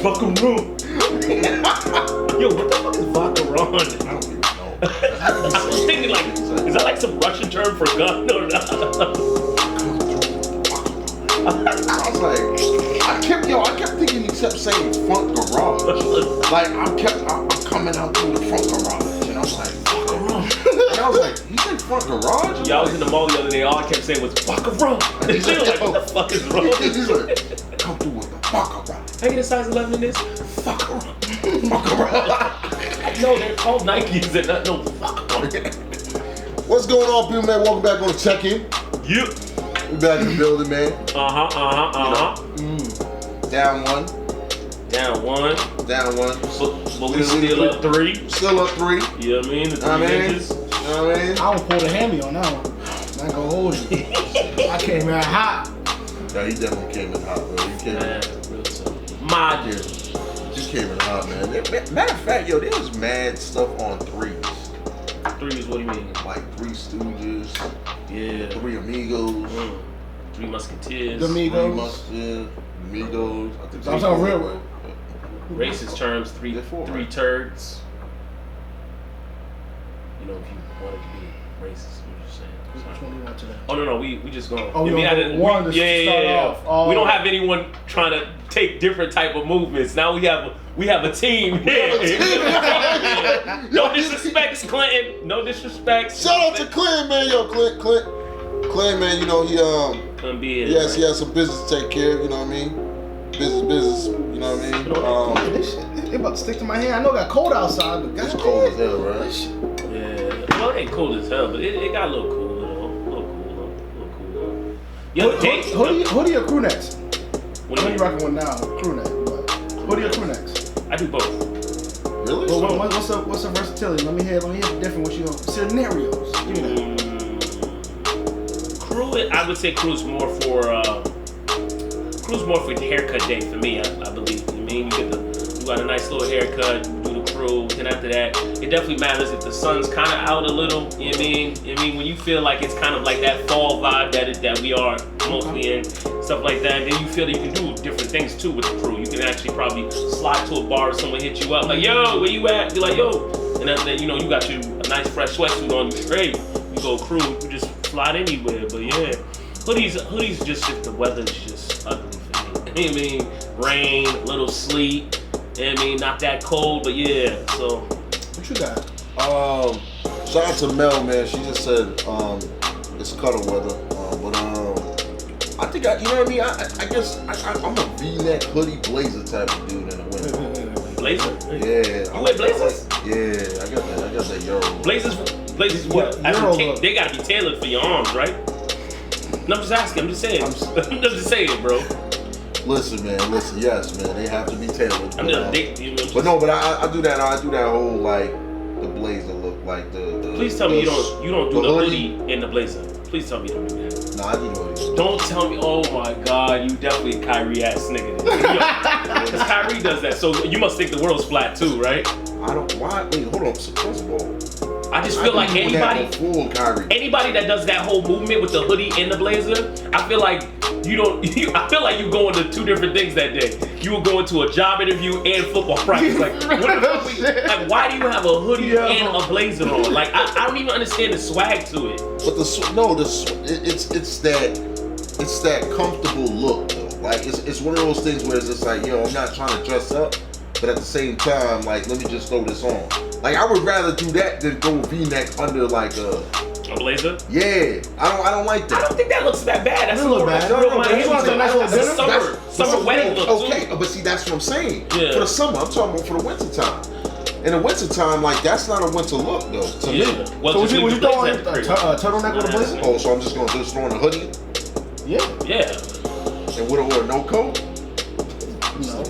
Vodka rum. Yo, what the fuck is vodka rum? I don't even know. I was thinking like, is that like some Russian term for gun or not? I was like, I kept thinking he kept saying front garage. Like I'm coming out through the front garage, and I was like, fuck garage. And I was like, he said front garage? Yeah, I was in the mall the other day. All I kept saying was fuck garage. He's like, what the fuck is wrong? He's like, come through with the fuck garage. Can I get a size 11 in this? Fuck garage. Fuck garage. No, they're called Nikes. They're not no fuck garage. What's going on, people, man? Welcome back on the check-in. Yep. We back in the building, man. Down one. Down one. But we still up 3. Still up 3. You know what I mean? The 3 inches. You know what I mean? I don't pull the hammy on that one. I ain't gonna hold you. I came in hot. Yeah, he definitely came in hot, bro. He came in. My dear. Just came in hot, man. Matter of fact, yo, there was mad stuff on 3s. 3s, what do you mean? Like 3 Stooges. Yeah. 3 Amigos. 3 Musketeers. The Amigos. 3 Musketeers. Amigos. I think I'm talking real. Racist terms, 3 turds. You know, if you wanted to be racist, I'm just saying. Which one do you want today? Oh no, we just going. Oh, we don't want to start off. Oh. We don't have anyone trying to take different type of movements. Now we have a team. No disrespect, Clinton. No disrespect. Shout out to Clint, man. Yo, Clint, man. You know he has some business to take care of. You know what I mean? Business. You know what I mean? This shit, it about to stick to my hand. I know it got cold outside, but it's cold as hell, right? Yeah. Well, it ain't cold as hell, but it got a little cooler though. A little cooler. Who do your crew necks? What do you rocking one now? Crew neck. Who do your crew necks? I do both. Really? Well, what's the versatility? Let me hear the different what you know scenarios. Give me that. Crew, I would say crew's more for haircut day for me. I believe. I mean, you got a nice little haircut. You do the crew. Then after that, it definitely matters if the sun's kind of out a little. You know what I mean? When you feel like it's kind of like that fall vibe that we are mostly in, stuff like that. Then you feel that you can do different things too with the crew. You can actually probably slide to a bar or someone hit you up like, yo, where you at? You're like, yo. And then you got you a nice fresh sweatsuit on, you straight. You go crew, you just slide anywhere. But yeah, hoodies just if the weather's just ugly for me. You know what I mean? Rain, little sleet. You know what I mean? Not that cold, but yeah. So what you got? Shout out to Mel, man. She just said it's cuddle weather. I think you know what I mean? I guess I'm a V-neck hoodie blazer type of dude in the winter. Blazer? Yeah. You wear blazers? Yeah, I got that Euro. Blazers what? They gotta be tailored for your arms, right? No, I'm just asking. I'm just saying. I'm just saying, bro. Listen, yes, man. They have to be tailored. But no, but I do that. I do that whole like the blazer look, like the. Please tell me you don't do the hoodie in the blazer. Please tell me you don't do that. No, I do the hoodie. Don't tell me. Oh my God, you definitely a Kyrie ass nigga. Because Kyrie does that, so you must think the world's flat too, right? I don't. Why? Wait, hold on. First of all, I just feel like anybody that does that whole movement with the hoodie and the blazer, I feel like I feel like you going to 2 different things that day. You were going to a job interview and football practice. Like, what the fuck why do you have a hoodie and a blazer on? Like, I don't even understand the swag to it. But it's that comfortable look though. Like it's one of those things where it's just like, yo, I'm not trying to dress up, but at the same time, like, let me just throw this on. Like, I would rather do that than go V-neck under like a blazer? Yeah, I don't like that. I don't think that looks that bad. That's more bad. That's a summer wedding look. Okay, but see, that's what I'm saying. Yeah. For the summer, I'm talking about for the winter time. In the winter time, like, that's not a winter look though to me. Well, so would you throw on a turtleneck with a blazer? Oh, so I'm just gonna throw on a hoodie? Yeah. And with a no coat? No.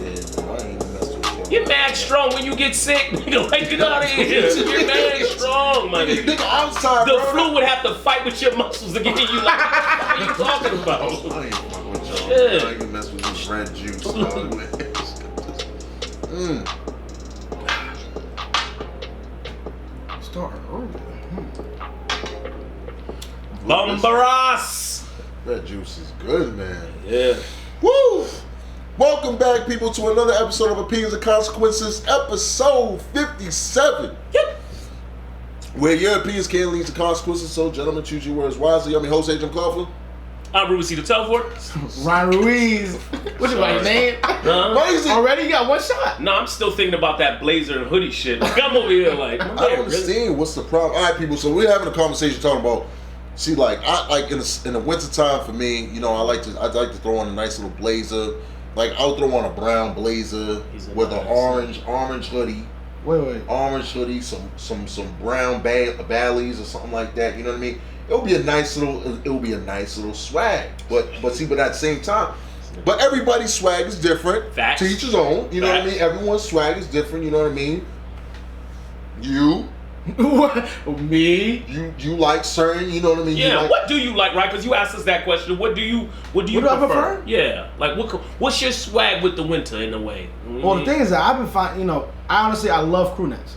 You're mad strong when you get sick, nigga. Like, get out of here. You're mad strong, man. Nigga, outside, the flu would have to fight with your muscles to get you. Like, what are you talking about? I ain't fucking with y'all. I ain't gonna mess with this red juice. Starting early. Bumbaras. Red juice is good, man. Yeah. Woo! Welcome Welcome back, people, to another episode of Opinions and Consequences, episode 57. Yep. Where your opinions can lead to consequences, so gentlemen, choose your words wisely. I'm your host, Agent McLaughlin. I'm Ruben C. the Teleport. Ryan Ruiz. What's your name? Already? You got one shot. No, I'm still thinking about that blazer and hoodie shit. Like, I'm over here like, I don't understand what's the problem. All right, people, so we're having a conversation talking about, see, like, I like in the wintertime for me, you know, I like to throw on a nice little blazer. Like, I'll throw on a brown blazer with an orange hoodie. Wait. Orange hoodie, some brown ballies or something like that. You know what I mean? It'll be a nice little swag. But at the same time, but everybody's swag is different. Facts. To each his own. You know what I mean? Everyone's swag is different. You know what I mean? You. Me? You like certain, you know what I mean? Yeah, like, what do you like, right? Because you asked us that question. What do you prefer? Yeah, like what's your swag with the winter in a way? Well, the thing is that I've been finding, you know, I love crew necks,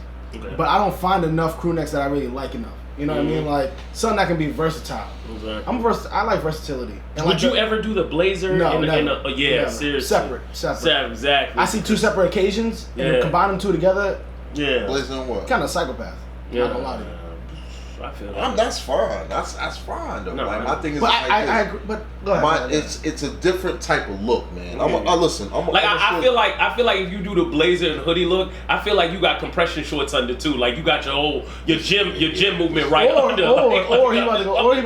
but I don't find enough crew necks that I really like enough. You know what I mean? Like something that can be versatile. Exactly. I like versatility. And would you ever do the blazer? No, never. Never. Seriously. Separate. Exactly. I see two separate occasions and combine them two together. Yeah. Blazer and what? Kind of psychopath. Yeah. Not gonna lie to you. I feel that. That's fine. That's fine though. No, like, my thing is, but like I agree. But go ahead. It's a different type of look, man. I feel like if you do the blazer and hoodie look, I feel like you got compression shorts under too. Like you got your gym movement right under. Or he about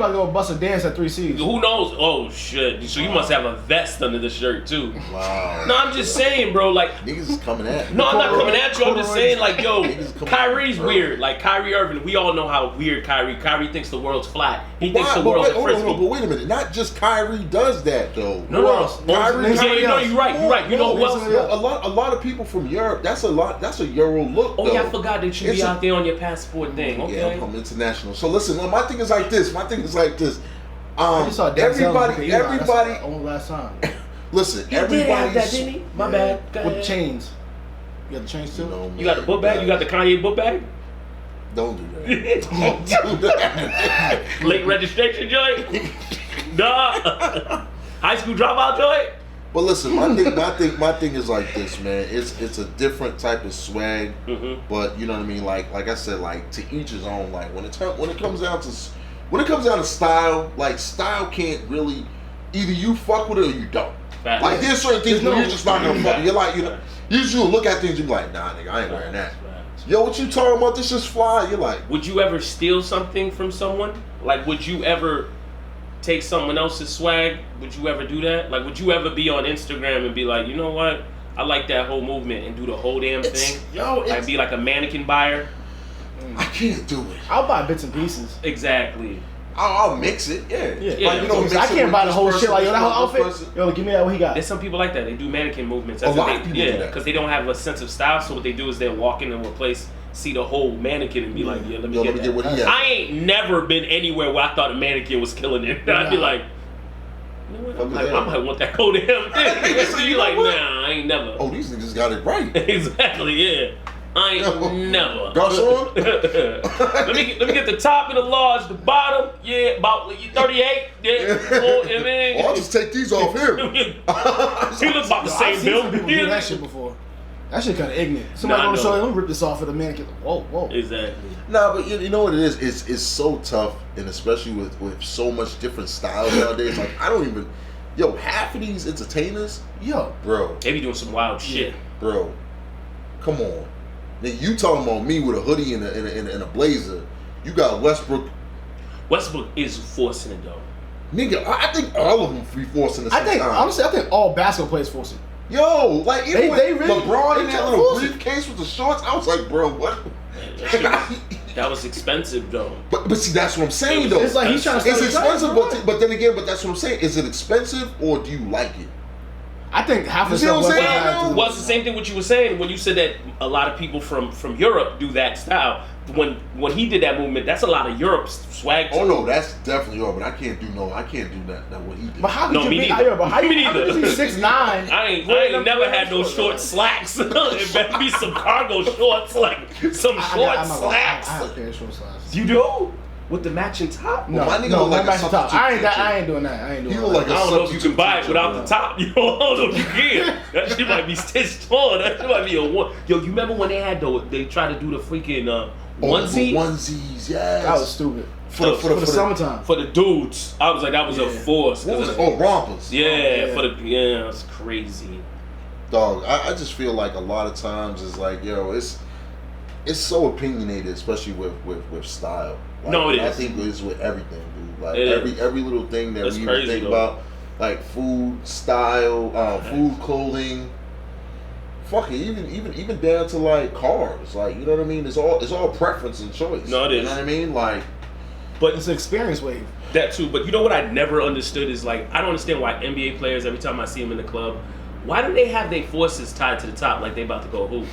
to go bust a dance at 3C's. Who knows? Oh shit! So you must have a vest under the shirt too. Wow. No, I'm just saying, bro. Like niggas is coming at me. No, I'm not coming at you. I'm just saying, like, yo, Kyrie's weird. Like Kyrie Irving, we all know how weird Kyrie thinks the world's flat. He thinks the world's a frisbee. But wait a minute. Not just Kyrie does that though. No. Kyrie, you're right. You know who else? A lot of people from Europe. That's a Euro look. Oh yeah, I forgot that you be out there on your passport thing. Okay. Yeah, I'm international. So listen, my thing is like this. I just saw everybody. That's only last time. Listen, everybody. Did have that, didn't he? My bad. With chains. You got the chains too. You got the book bag. You got the Kanye book bag. Don't do that. Don't do that. Late registration joint. Nah. High school dropout joint. But listen, my thing is like this, man. It's a different type of swag, but you know what I mean. Like I said, like to each his own. Like when it comes down to style, like style can't really either you fuck with it or you don't. Fact. Like there's certain things where you're just not gonna fuck. You're like, you know, usually you'll look at things and be like, nah, nigga, I ain't wearing that. Yo, what you talking about? This is fly. You're like, would you ever steal something from someone? Like, would you ever take someone else's swag? Would you ever do that? Like, would you ever be on Instagram and be like, you know what? I like that whole movement and do the whole damn thing? Like, be like a mannequin buyer? I can't do it. I'll buy bits and pieces. Exactly. I'll mix it, yeah. Like, you know, I can't buy the whole shit. Like, yo, that whole outfit. Yo, give me that. What he got? There's some people like that. They do mannequin movements. A lot of people do that because they don't have a sense of style. So what they do is they'll walk into a place, see the whole mannequin, and be like, yeah, let me get what he has. I ain't never been anywhere where I thought a mannequin was killing it. I'd be like, you know what? I might want that coat damn thing. So you like, nah, I ain't never. Oh, these niggas got it right. Exactly, yeah. I ain't never. Garçon? let me get the top and the large, the bottom, yeah, about 38. Yeah, oh, I'll just take these off him. He looks about the same build. I've seen people do that shit before. That shit kind of ignorant. Somebody on the show, let me rip this off of the mannequin. Whoa. Exactly. Nah, but you know what it is? It's so tough, and especially with so much different styles nowadays. Like, I don't even... Yo, half of these entertainers... Bro. They be doing some wild shit. Bro. Come on. Now, you talking about me with a hoodie and a blazer. You got Westbrook. Westbrook is forcing it, though. Nigga, I think all of them be forcing it sometimes. Honestly, I think all basketball players force it. Yo, like even they really, LeBron in that little briefcase with the shorts, I was like, bro, what? That was expensive, though. But see, that's what I'm saying, though. It's like he's trying to. It's expensive, but then again, that's what I'm saying. Is it expensive or do you like it? I think half of stuff. Well, it's the same thing what you were saying when you said that a lot of people from Europe do that style. When he did that movement, that's a lot of Europe's swag. Oh no, that's definitely Europe, but I can't do that what he did. But how could you be? But how you 6'9"? I ain't never had no short slacks. It better be some cargo shorts, like some short slacks. I have a pair of short slacks. You do? with the matching top? No, my nigga no, look like not a matching top. I ain't substitute doing that. I ain't doing He that. look like a I don't know if you can buy it substitute without the top. I don't know if you can. That shit might be stitched on. That shit might be a one. Yo, you remember when they tried to do the freaking onesie? Onesies, yes. That was stupid. For the summertime. For the dudes, I was like, that was a force. What was it? Oh, rompers. Yeah, it's crazy. Dog, I just feel like a lot of times it's like, yo, it's so opinionated, especially with style. Like, No, it is. I think it's with everything, dude. Like It every little thing that That's we crazy, even think though. about, like food, style, food, clothing. Fuck it, even down to like cars. Like, you know what I mean? It's all preference and choice. No, it is. You know what I mean? Like, But It's an experience wave. that too. But you know what I never understood is like, I don't understand why NBA players, every time I see them in the club, why do they have their forces tied to the top like they about to go hoop?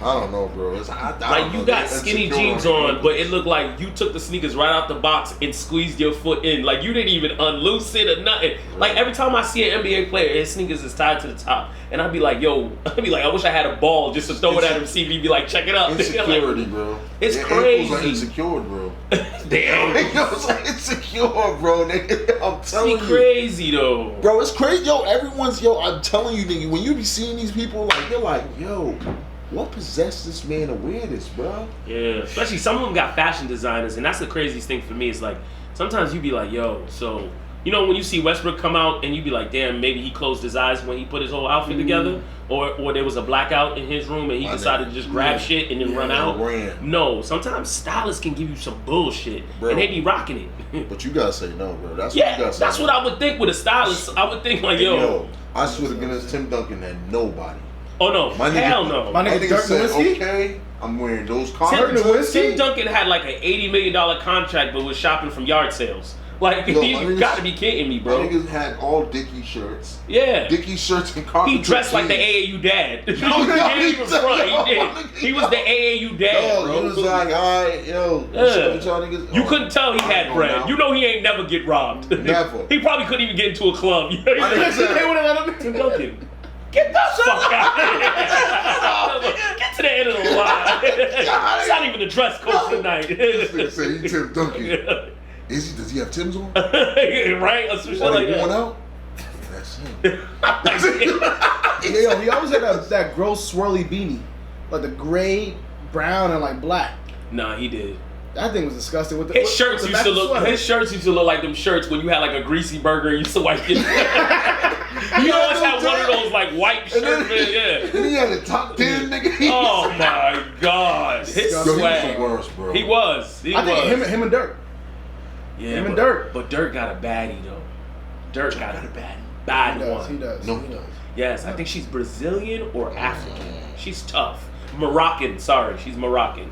I don't know, bro. I Like, don't you know. got That's skinny insecure jeans me. on, but it looked like you took the sneakers right out the box and squeezed your foot in. Like, you didn't even unloose it or nothing. Like, every time I see an NBA player, his sneakers is tied to the top. And I'd be like, I wish I had a ball just to throw it at him, see if he'd be like, check it out. Insecurity, bro. It's Your crazy. ankles are insecure, bro. Damn. It's like insecure, bro. Nigga. I'm telling It's you. crazy, though. Bro, it's crazy. I'm telling you, nigga, when you be seeing these people, like, you're like, yo, what possessed this man to wear this, bro? Yeah, especially some of them got fashion designers, and that's the craziest thing for me. Is like sometimes you be like, yo, so you know when you see Westbrook come out and you be like, damn, maybe he closed his eyes when he put his whole outfit together, or there was a blackout in his room and he decided to just grab shit and then run out. No, sometimes stylists can give you some bullshit, Bro. and they be rocking it. But you gotta say no, bro. That's what Yeah, you gotta say. that's what I would think with a stylist. I would think like, yo, I swear to goodness, Tim Duncan had nobody. oh no, hell nigga, no. My nigga Dirk said, Nowitzki? okay, I'm wearing those Tim, Converse. Tim Duncan had like an $80 million contract, but was shopping from yard sales. Like, Yo, you my niggas- got to be kidding me, My bro. niggas had all Dickie shirts. Yeah. Dickie shirts and carpet. He dressed like the AAU dad. He didn't even front. He did. He was the AAU dad, bro. He was like, all right, yo, Yeah. y'all niggas. You couldn't tell he had know bread. now. You know he ain't never get robbed. Never. He probably couldn't even get into a club. My nigga said- They would've let him Tim Duncan. Get the fuck out of here. Get to the end of the line. It's not even the dress code tonight. This nigga say he Tim Duncan. Does he have Tim's on? Right? Or some shit like Going that. out? That's him. Yo, he always had that gross swirly beanie. Like the gray, brown, and like black. Nah, he did. That thing was disgusting. With the, His with shirts the used to matching look. sweater. His shirts used to look like them shirts when you had like a greasy burger and you used to wipe your. You always had one of those like white shirts. Yeah. And he had a top 10, nigga. Oh my God, his Yo, Yo, he was swag. the worst, bro. He was. I think him and Dirk. Yeah, him and but- Dirk. But Dirk got a baddie though. Dirk got a bad one. He does. No. He does. Yes, I think she's Brazilian or African. She's tough. Moroccan. Sorry, she's Moroccan.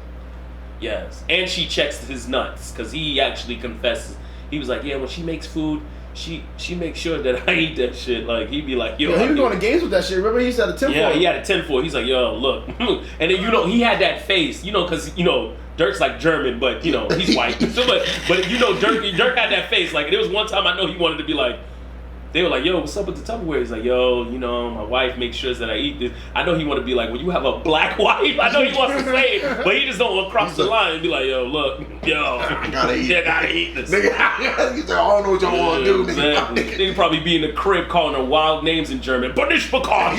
Yes, and she checks his nuts because he actually confesses. He was like, yeah, when she makes food, she makes sure that I eat that shit. Like he'd be like, yo, Yo, he was going to games with that shit. Remember, he used to have a 10 yeah, he had a 10-4. He's like, yo, look. And then, you know, he had that face, you know, because, you know, Dirk's like German, but, you know, he's white. So, but you know, Dirk had that face. Like, there was one time I know he wanted to be like, they were like, yo, what's up with the Tupperware? He's like, yo, you know, my wife makes sure that I eat this. I know he want to be like, when you have a black wife, I know he wants to say it, but he just don't want to cross the line and be like, yo, look, yo, I gotta eat. I gotta eat this. Nigga, he's like, I don't know what y'all want to do, nigga. Exactly. They'd probably be in the crib calling her wild names in German. Banish Bakar.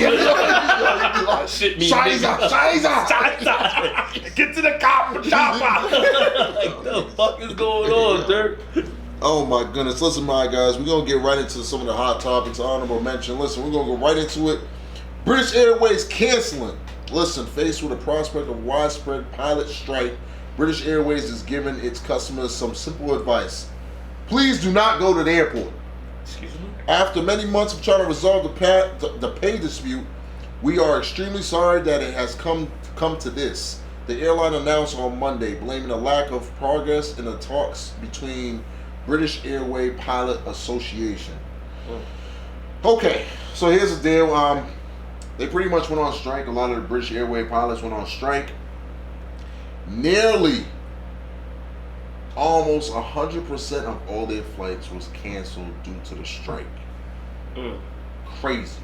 Shit me. Scheiße, Scheiße. Scheiße. Get to the cop, chopper. Like, the fuck is going on, Dirk? Oh my goodness. Listen, my guys, we're going to get right into some of the hot topics, honorable mention. Listen, we're going to go right into it. British Airways canceling. Listen, faced with a prospect of widespread pilot strike, British Airways is giving its customers some simple advice. Please do not go to the airport. Excuse me? After many months of trying to resolve the pay dispute, we are extremely sorry that it has come to this. The airline announced on Monday, blaming a lack of progress in the talks between British Airway Pilot Association. Okay, so here's the deal. They pretty much went on strike. A lot of the British Airway pilots went on strike. Nearly almost 100% of all their flights was canceled due to the strike. Crazy.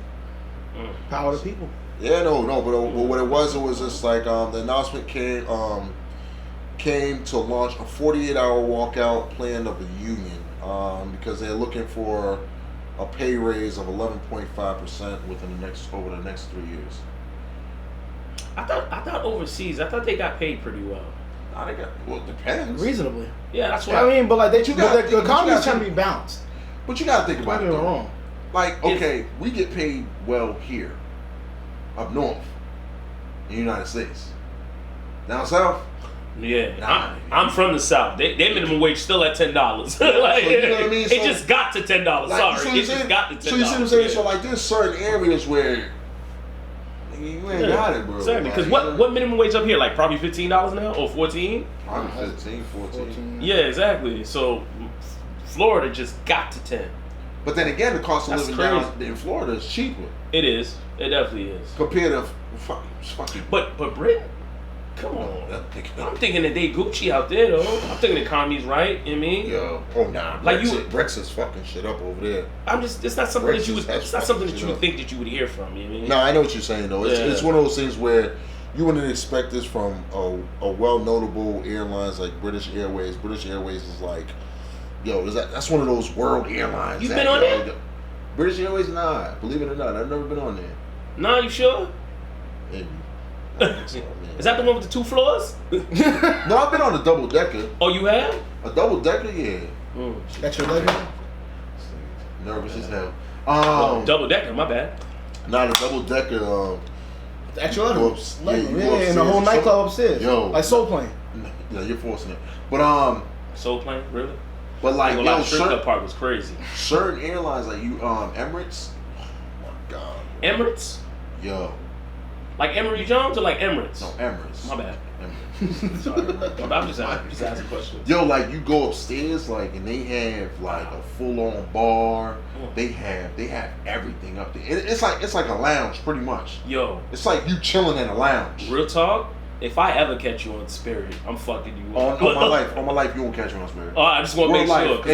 Power to people. Yeah, no, but what it was just like the announcement came. came to launch a 48-hour walkout plan of the union because they're looking for a pay raise of 11.5% over the next 3 years. I thought overseas, I thought they got paid pretty well. Well, it depends. Reasonably. Yeah, that's what I mean, but like the economy's trying to be balanced. But you gotta think about it. Don't get me wrong. Like, okay, we get paid well here, up north, in the United States. Down south. Yeah, I'm from the South. Their minimum wage still at $10. Like, so, you know what I mean? It just got to $10. Sorry, it just got to $10. So you see what I'm saying? So like, there's certain areas where you ain't got it, bro. Exactly. Because what minimum wage up here? Like probably $15 now or 14? Probably 15, 14. Yeah, exactly. So Florida just got to 10. But then again, the cost of That's living crazy. down in Florida is cheaper. It is. It definitely is. Compared to fucking. But Britain. Come on. I'm thinking that they Gucci out there though. I'm thinking the economy's right, you know what I mean? Yo, nah. Like Brexit's fucking shit up over there. It's not something that you would think that you would hear from, you know what I mean? No, I know what you're saying though. It's one of those things where you wouldn't expect this from a well notable airlines like British Airways. British Airways is like, yo, that's one of those world airlines. You've been on there? British Airways, nah. Believe it or not, I've never been on there. Nah, you sure? Maybe. Is that the one with the 2 floors? No, I've been on a double decker. Oh, you have? A double decker, yeah. That's your leg? Nervous as hell. Double decker, my bad. Not a double decker. The actual level. Yeah, And the whole nightclub upstairs. Yo, like Soul Plane. Yeah, you're forcing it. But Soul Plane, really? But like, the strip part was crazy. Certain airlines like Emirates. Oh my god. Emirates? Yo. Like Emory Jones or like Emirates? No, Emirates. My bad. Emirates. Sorry. I'm just asking questions. Yo, like you go upstairs, like, and they have like a full-on bar. They have everything up there. It's like a lounge, pretty much. Yo, it's like you chilling in a lounge. Real talk. If I ever catch you on Spirit, I'm fucking you up. On my life, you won't catch me on Spirit. Oh, I just want to make sure.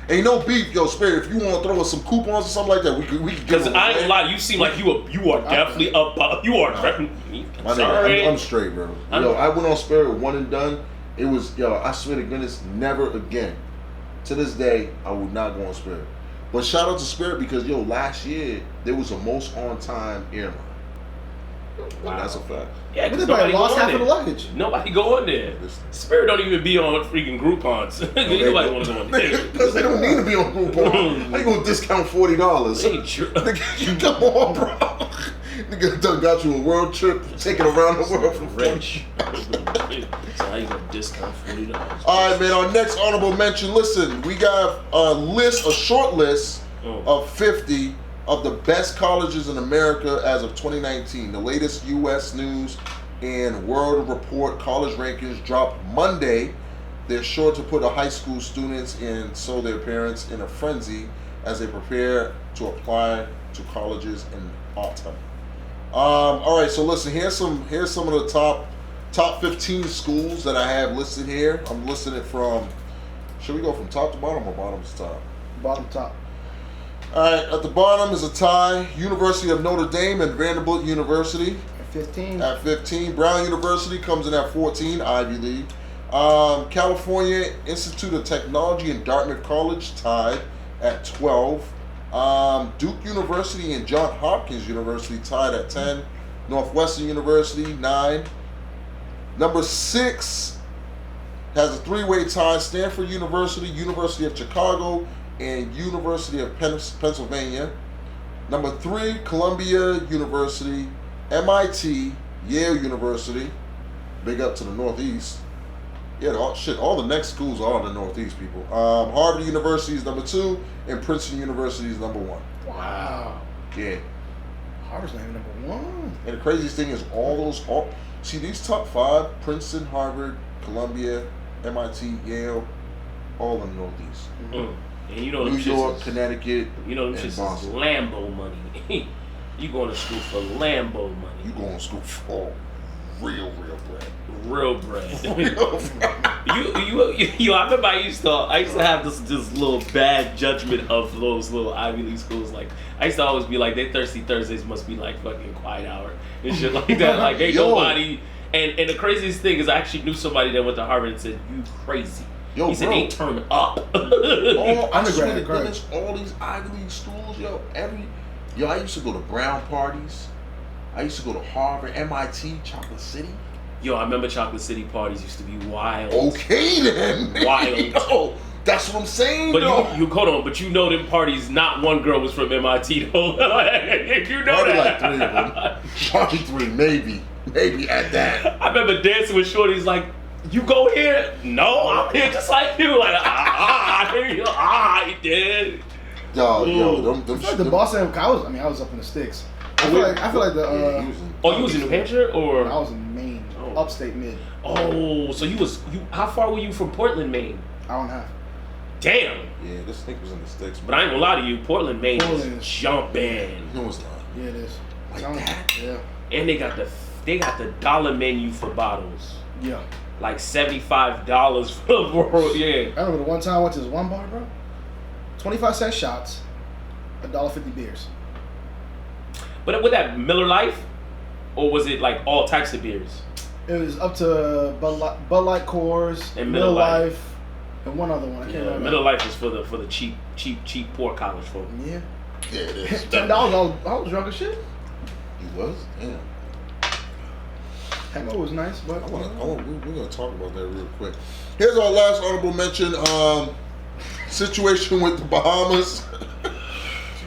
Ain't no beef, yo, Spirit. If you want to throw us some coupons or something like that, we could get. Because I ain't gonna lie, you seem like you are definitely up. You are. I'm straight, bro. Yo, I went on Spirit, one and done. It was, yo, I swear to goodness, never again. To this day, I would not go on Spirit. But shout out to Spirit because, yo, last year there was the most on-time airline. Wow. That's a fact. Yeah, because nobody lost half of the luggage. Nobody go on there. Spirit don't even be on freaking Groupons. Nobody want to go on there. Because they don't need to be on Groupon. How you gonna discount $40? Come on, bro. Nigga done got you a world trip, taking around the world for rich. So how you gonna discount $40? All right, man. Our next honorable mention. Listen, we got a short list of 50 of the best colleges in America as of 2019. The latest U.S. News and World Report college rankings dropped Monday. They're sure to put high school students and so their parents in a frenzy as they prepare to apply to colleges in autumn. All right, so listen. Here's some of the top 15 schools that I have listed here. I'm listing it from. Should we go from top to bottom or bottom to top? Bottom top. All right, at the bottom is a tie. University of Notre Dame and Vanderbilt University. At 15. At 15. Brown University comes in at 14, Ivy League. California Institute of Technology and Dartmouth College tied at 12. Duke University and Johns Hopkins University tied at 10. Northwestern University, 9. Number 6 has a 3-way tie. Stanford University, University of Chicago, and University of Pennsylvania. Number 3, Columbia University, MIT, Yale University. Big up to the Northeast. Yeah, all the next schools are the Northeast people. Harvard University is number 2, and Princeton University is number 1. Wow. Yeah. Harvard's not even number 1. And the craziest thing is see these top 5, Princeton, Harvard, Columbia, MIT, Yale, all in the Northeast. Mm-hmm. And you know New York, Connecticut, you know them shits is Lambo money. You going to school for Lambo money. You going to school for real bread. Real bread. You I remember I used to have this little bad judgment of those little Ivy League schools. Like I used to always be like, they Thirsty Thursdays must be like fucking quiet hour and shit like that. Like ain't And the craziest thing is I actually knew somebody that went to Harvard and said, "You crazy." Yo, he said bro. they turn up. I swear to goodness, all these Ivy League schools, I used to go to Brown parties. I used to go to Harvard, MIT, Chocolate City. Yo, I remember Chocolate City parties used to be wild. Okay then. Wild. Yo, that's what I'm saying, but though. you hold on, but you know them parties, not one girl was from MIT though. You know Probably that. like 3 of them. Probably 3, maybe. Maybe at that. I remember dancing with shorties like, you go here? No, I'm here just like you. Like, you did. Yo, them like the Boston. I was up in the sticks. I feel like the. You was in New Hampshire or? I was in Maine, upstate mid. Oh, so you. How far were you from Portland, Maine? Hour and a half. Damn. Yeah, this thing was in the sticks. But I ain't gonna lie to you, Portland, Maine is jumping. No, it's not. Yeah, it is. Like that? Yeah. And they got the dollar menu for bottles. Yeah. Like $75 for the world. Yeah. I remember the one time I went to this one bar, bro. 25-cent shots, $1.50 beers. But with that Miller Lite, or was it like all types of beers? It was up to Bud Light Coors, and Miller Life, and one other one. I can't remember. Miller Lite is for the cheap poor college folk. Yeah. Yeah, it is. $10. I was drunk as shit. You was? Damn. Hangover was nice, but we're gonna talk about that real quick. Here's our last honorable mention. Situation with the Bahamas.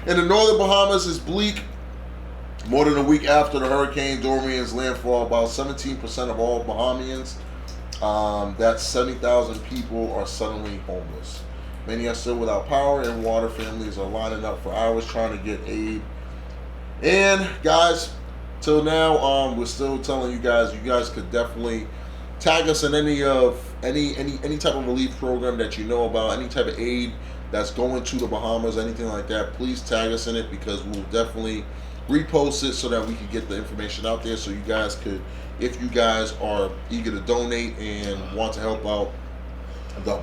In the northern Bahamas is bleak. More than a week after the Hurricane Dorian's landfall, about 17% of all Bahamians, that's 70,000 people, are suddenly homeless. Many are still without power and water. Families are lining up for hours trying to get aid. And guys, till now, we're still telling you guys could definitely tag us in any type of relief program that you know about, any type of aid that's going to the Bahamas, anything like that. Please tag us in it, because we'll definitely repost it so that we can get the information out there, so you guys could, if you guys are eager to donate and want to help out the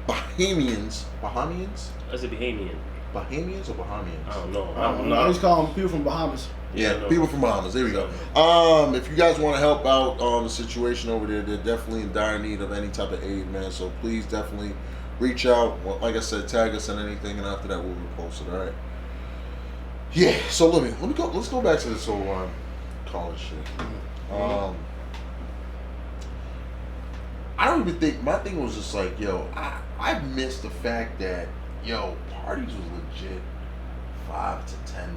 Bahamians. Is it Bahamian? Bahamians or Bahamians? I don't know. I always call them people from Bahamas. Yeah, people from Bahamas. There we go. If you guys want to help out the situation over there, they're definitely in dire need of any type of aid, man. So please definitely reach out. Well, like I said, tag us in anything, and after that we'll repost it. All right. Yeah. So let's go back to this whole college shit. I don't even think, my thing was just like, I missed the fact that parties was legit $5 to $10.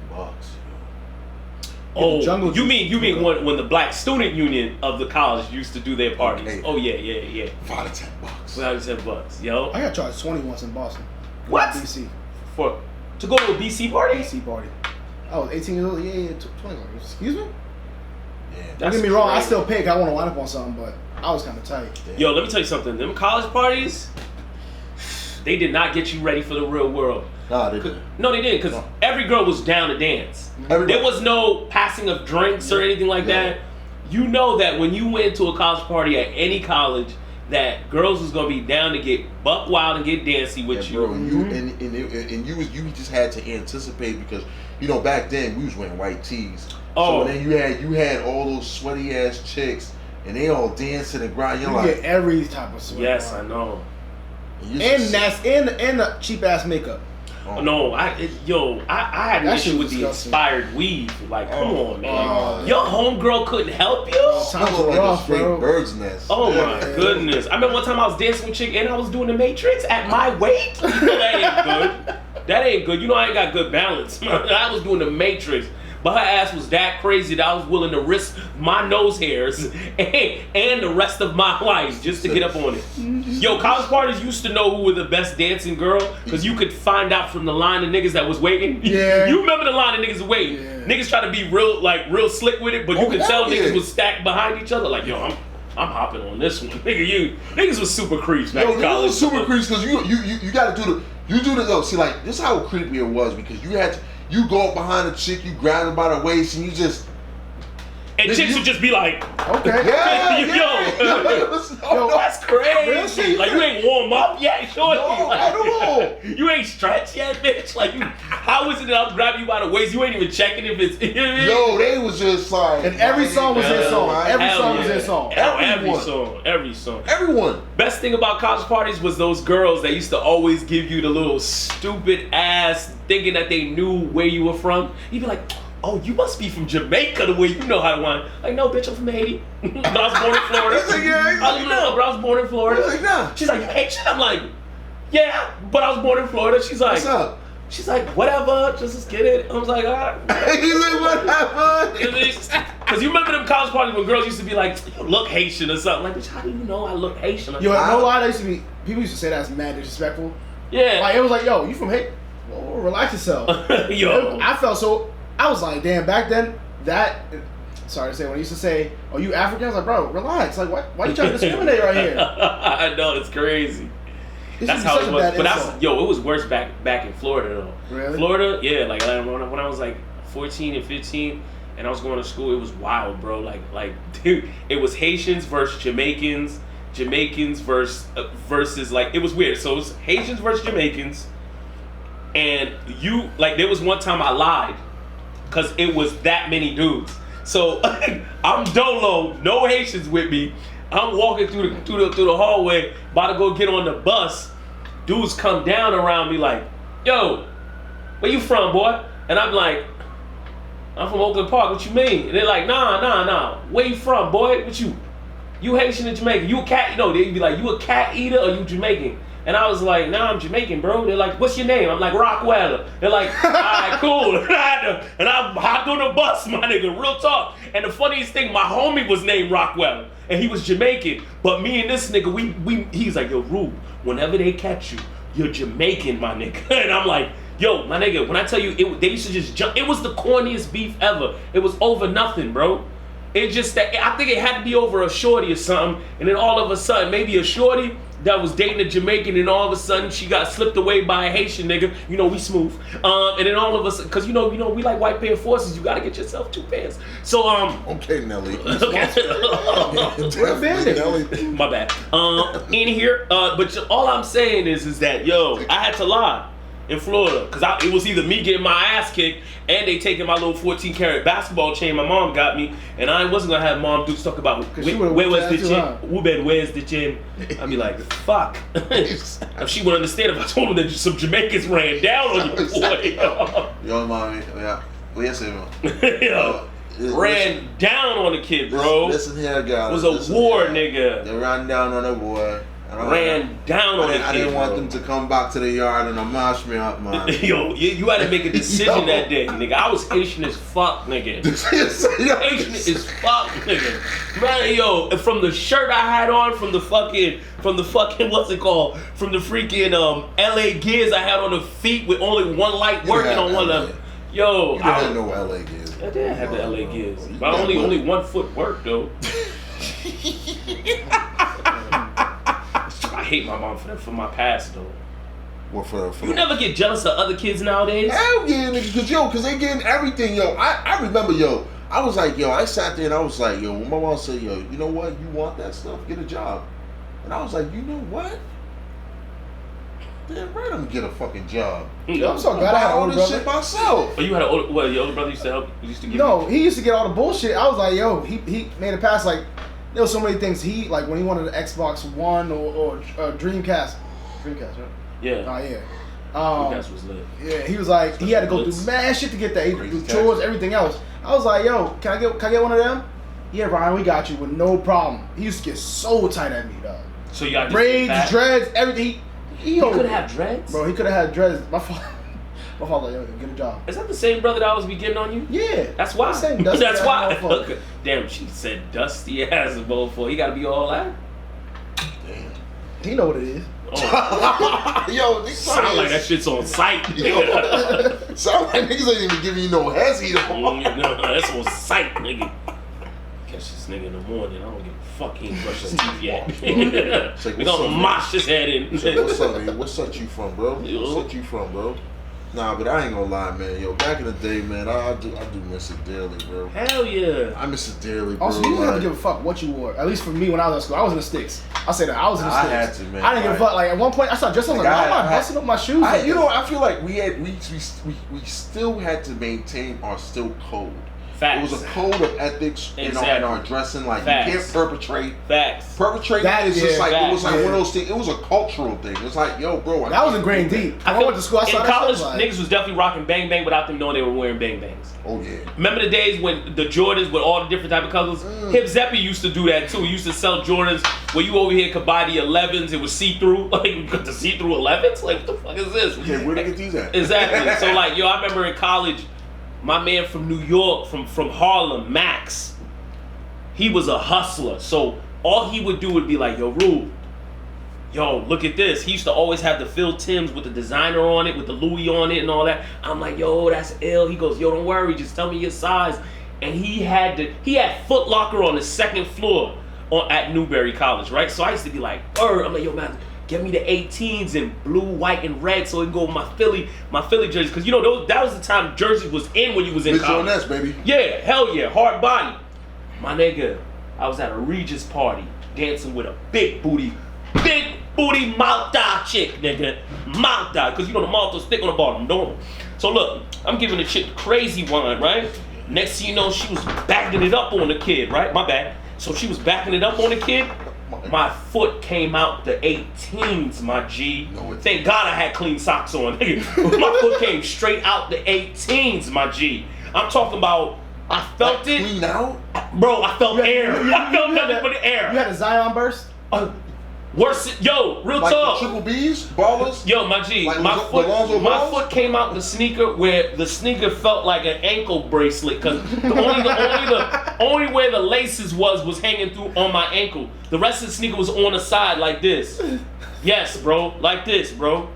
Oh, you mean when the Black Student Union of the college used to do their parties? Okay. Oh yeah. $5 to $10. $5 to $10, yo. I got charged 20 once in Boston. What? BC. To go to a BC party? BC party. I was 18 years old. Yeah, 20. Excuse me? Yeah. Don't get me wrong. I still pick. I want to line up on something, but I was kind of tight. Yeah. Yo, let me tell you something. Them college parties, they did not get you ready for the real world. Nah, they didn't. No, they didn't, because every girl was down to dance. Everybody. There was no passing of drinks or anything like that. You know that when you went to a college party at any college, that girls was gonna be down to get buck wild and get dancy with you. Bro, and you just had to anticipate, because back then we was wearing white tees. Oh. So then you had all those sweaty ass chicks, and they all dancing and grinding. You get every type of sweat. Yes, I know. And the cheap ass makeup. Oh. No, I had an issue with the inspired weave. Like, come on, man. Your homegirl couldn't help you? Sounds like a straight bird's nest. Oh my goodness. I remember one time I was dancing with a chick and I was doing the Matrix at my weight. That ain't good. That ain't good. I ain't got good balance. I was doing the Matrix. But her ass was that crazy that I was willing to risk my nose hairs and the rest of my life just to get up on it. Yo, college parties used to know who were the best dancing girl, because you could find out from the line of niggas that was waiting. Yeah. You remember the line of niggas waiting. Yeah. Niggas try to be real slick with it, but you could tell niggas was stacked behind each other. Like, yo, I'm hopping on this one. Niggas was super creeps back in college. Was super creeps, because you got to do the though. See, like, this is how creepy it was, because you go up behind a chick, you grab her by the waist, and you just. And chicks would just be like, okay. Yo, that's crazy. Like, you ain't warm up yet, shorty. No, like, at all. You ain't stretched yet, bitch. Like, how is it that I'm grabbing you by the waist? You ain't even checking if it's. Yo, they was just like. And every song was their song. Every Hell song was yeah. their song. Every song. Everyone. Best thing about college parties was those girls that used to always give you the little stupid ass thinking that they knew where you were from. You'd be like, oh, you must be from Jamaica the way you know how to wine. Like, no, bitch, I'm from Haiti. But I was born in Florida. He's like, yeah. He's like, No, but I was born in Florida. He's like, nah. She's like, Haitian? I'm like, yeah, but I was born in Florida. She's like, What's up? She's like, whatever, just get it. I was like, all right. He's like, whatever. Because you remember them college parties when girls used to be like, you look Haitian or something. Like, bitch, how do you know I look Haitian? Like, Yo, no lie, they used to be, people used to say that's mad disrespectful. yeah. Like, it was like, yo, you from Haiti? Oh, relax yourself. Yo. I felt so, I was like, damn, back then, sorry to say, when I used to say, oh, you African? I was like, bro, relax. Like, why you trying to discriminate right here? I know, it's crazy. That's how it was. But it was worse back in Florida though. Really? Florida, yeah. Like when I was like 14 and 15, and I was going to school, it was wild, bro. Like, dude, it was Haitians versus Jamaicans, versus like, it was weird. So it was Haitians versus Jamaicans, and there was one time I lied, cause it was that many dudes. So I'm dolo, no Haitians with me. I'm walking through the hallway, about to go get on the bus. Dudes come down around me like, yo, where you from, boy? And I'm like, I'm from Oakland Park, what you mean? And they're like, nah. Where you from, boy? What you Haitian or Jamaican? You a cat, they'd be like, you a cat eater or you Jamaican? And I was like, nah, I'm Jamaican, bro. They're like, what's your name? I'm like, Rockweller. They're like, all right, cool. And I hopped on the bus, my nigga, real talk. And the funniest thing, my homie was named Rockweller, and he was Jamaican. But me and this nigga, he's like, yo, Rube, whenever they catch you, you're Jamaican, my nigga. And I'm like, yo, my nigga, when I tell you, they used to just jump. It was the corniest beef ever. It was over nothing, bro. It just that I think it had to be over a shorty or something, and then all of a sudden, maybe a shorty that was dating a Jamaican, and all of a sudden she got slipped away by a Haitian nigga. We smooth. And then all of us, cause we like white pair forces. You gotta get yourself 2 pairs. So Okay, Nelly. Okay. Nelly. My bad. In here, but all I'm saying is that I had to lie in Florida, cause it was either me getting my ass kicked and they taking my little 14-karat basketball chain my mom got me, and I wasn't gonna have mom dudes talk about where was the chain, Ruben, where's the chain? I'd be like, fuck. If she would understand if I told her that some Jamaicans ran down on you, boy. Yo, mommy, yeah, we are saying, ran down on the kid, bro. Listen here, guys. It was a war, nigga. They ran down on a boy. Ran down on the kid. I didn't want them to come back to the yard and mash me up, man. Yo, you had to make a decision that day, nigga. I was Haitian as fuck, nigga. Haitian as fuck, nigga. Man, yo, from the shirt I had on, from the fucking, what's it called? From the freaking LA Gears I had on the feet with only one light working on one of them. Yo, I didn't know LA Gears. I did have the LA Gears. But only 1 foot worked, though. I hate my mom for my past though. What for you never get jealous of other kids nowadays? Hell yeah, nigga, cause they getting everything, yo. I remember, yo. I was like, yo. I sat there and I was like, yo. When my mom said, yo, you know what? You want that stuff? Get a job. And I was like, you know what? Damn right, I'm gonna get a fucking job. Yo, I'm so glad I had an older brother. Shit myself. Oh, you had your older brother used to help? Used to give No, he used to get all the bullshit. I was like, yo, he made it past like. There was so many things. He like when he wanted an Xbox One or Dreamcast, right? Yeah. Oh yeah. Dreamcast was lit. Yeah, he was like he had to go through mad shit to get that. He had to do chores, everything else. I was like, yo, can I get one of them? Yeah, Ryan, we got you with no problem. He used to get so tight at me, dog. So you got braids, dreads, everything. He could have dreads. Bro, he could have had dreads. My father, yo, get a job. Is that the same brother that always be getting on you? Yeah. That's why. That's why. Damn, she said dusty ass motherfucker. He gotta be all that. Damn. He know what it is. Oh. Yo, these sound like that shit's on site. Sound like niggas ain't even giving you no heads either. No, that's on site, nigga. Catch this nigga in the morning. I don't give a fuck. He ain't brushed his teeth yet. Like, we gonna mosh his head in. What's up, man? What set you from, bro? What set you from, bro? Nah, but I ain't gonna lie, man. Yo, back in the day, man, I do miss it dearly, bro. Hell yeah. I miss it dearly, bro. Also, you didn't have to give a fuck what you wore. At least for me, when I was in school, I was in the sticks. I'll say that I was in the sticks. I had to, man. I didn't give a fuck. Like at one point, I started dressing. I was like, why am I busting up my shoes? Like you know, I feel like we still had to maintain our still code. Facts. It was a code of ethics in our dressing. Like Facts. you can't perpetrate. Facts. Perpetrate. That It's is just like facts. it was like one of those things. It was a cultural thing. It's like, yo, bro. that was ingrained deep. I I went to school. I saw in that college, shit, like, niggas was definitely rocking bang bang without them knowing they were wearing bang bangs. Oh yeah. Remember the days when the Jordans with all the different type of colors? Hip Zeppy used to do that too. He used to sell Jordans where you over here could buy the 11s. It was see-through. Like, you got the see-through 11s? Like, what the fuck is this? Okay, where they get these at? Exactly. So, like, yo, I remember in college, my man from New York, from Harlem, Max, he was a hustler. So, all he would do would be like, yo, Rube, yo, look at this. He used to always have the Phil Tims with the designer on it, with the Louis on it and all that. I'm like, yo, that's ill. He goes, yo, don't worry, just tell me your size. And he had Foot Locker on the second floor at Newberry College, right? So I used to be like, I'm like, yo, man, get me the 18s in blue, white, and red so it can go with my Philly jerseys. Because, you know, that was the time jerseys was in when you was in college. Mitchell and Ness, baby. Yeah, hell yeah, hard body. My nigga, I was at a Regis party dancing with a big booty Malta chick, nigga. Malta, because you know the Malta stick on the bottom, don't it? So look, I'm giving the chick the crazy one, right? Next thing you know, she was backing it up on the kid, right? My bad. So she was backing it up on the kid. My foot came out the 18s, my G. Thank God I had clean socks on. My foot came straight out the 18s, my G. I'm talking about, I felt it. Clean out? Bro, I felt air. I felt nothing but the air. You had a Zion burst? Worse, yo, real like talk. The triple B's, ballers. Yo, my G, like my foot came out the sneaker where the sneaker felt like an ankle bracelet because the only where the laces was hanging through on my ankle. The rest of the sneaker was on the side like this. Yes, bro, like this, bro.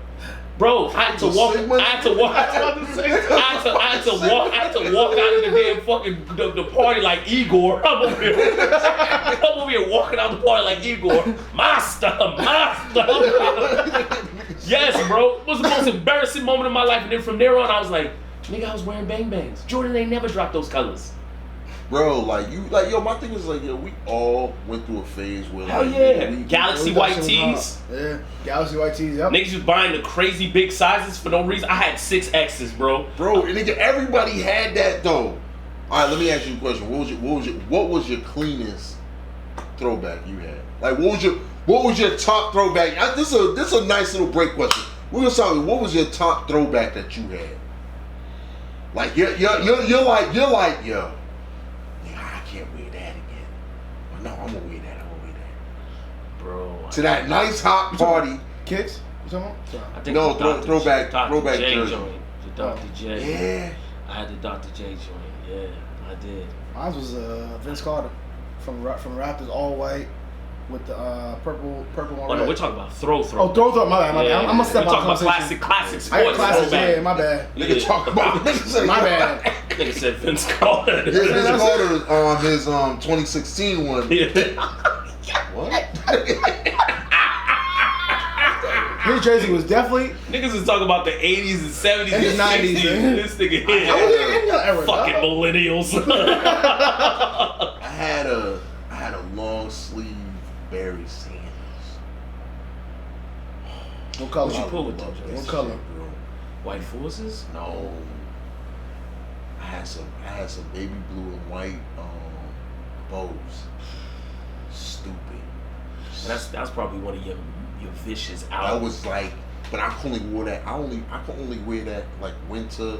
Bro, I had to walk out of the damn fucking the party like Igor. I'm over here walking out the party like Igor. Master. Yes, bro. It was the most embarrassing moment of my life. And then from there on, I was like, nigga, I was wearing bang bangs. Jordan ain't never dropped those colors. Bro, yo, my thing is like, yo, we all went through a phase where, hell yeah, Galaxy white tees. Yeah, Galaxy white tees. Yep. Niggas was buying the crazy big sizes for no reason. I had 6X's, bro. Bro, nigga, everybody had that though. All right, let me ask you a question. What was your cleanest throwback you had? Like, what was your top throwback? This is a nice little break question. We're gonna start with what was your top throwback that you had? Like, you're like, yo. Can't wear that again. No, I'm gonna wear that. Bro. To that nice hot party. Kicks? You talking about? I think No, throwback J jersey. joint. The Dr. J. Yeah. I had the Dr. J joint. Yeah, I did. Mine was Vince Carter from Raptors, all white with the purple on no, red. we're talking about throw. Oh, throw. My bad. Yeah, I'm gonna step we're out talking about conversation. classic sports. I got classics. throwback. Yeah, my bad. Nigga talk about My bad. Nigga said Vince Carter. Yeah, Vince Carter his 2016 one. What? His jersey was definitely Niggas is talking about the 80s and 70s and and 90s. 60s. This nigga I was in your era, fucking dog. millennials. I had a long sleeve Barry Sanders. What color? What you pull with Love those? that What shit, color? bro. White Forces? No. I had some baby blue and white bows. Stupid. That's probably one of your vicious I albums. was like, but I only wore that. I could only wear that like winter,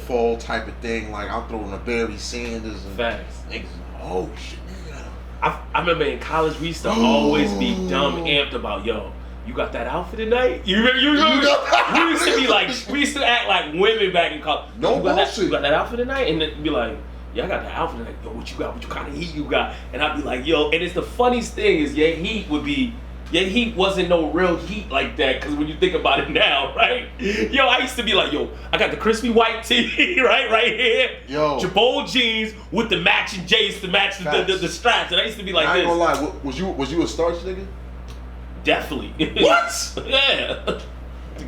fall type of thing. Like I'll throw in a Barry Sanders and Facts. niggas. Oh shit, nigga. I remember in college we used to always be dumb amped about, yo, you got that outfit tonight? You remember? We used to be like, we used to act like women back in college. No you got bullshit. You got that outfit tonight? And then be like, yeah, I got that outfit tonight. Yo, what you got? What kind of heat you got? And I'd be like, yo, and it's the funniest thing is your heat wasn't no real heat like that, because when you think about it now, right? Yo, I used to be like, yo, I got the crispy white tee, right here. Yo. Jabot jeans with the matching J's to match the straps. And I used to be like I ain't this. gonna lie, was you a starch nigga? Definitely. What? Yeah.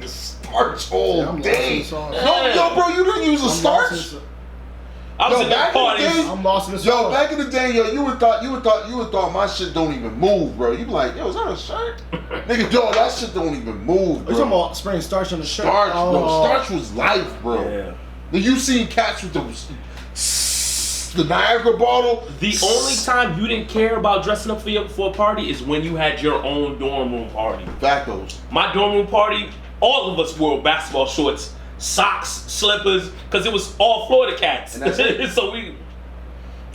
the starch all I'm day. lost in the No, sauce. yo, bro, you didn't use the starch? I was Yo, in that party. I'm lost in the Yo, sauce. back in the day, yo, you would thought my shit don't even move, bro. You be like, yo, is that a shirt? Nigga, yo, that shit don't even move, bro. You talking about spraying starch on the shirt? Starch, Oh. bro. Starch was life, bro. Yeah. Now, you seen cats with the Niagara bottle? The only time you didn't care about dressing up for a party is when you had your own dorm room party. Factos. My dorm room party, all of us wore basketball shorts, socks, slippers, because it was all Florida cats. And that's it. So we.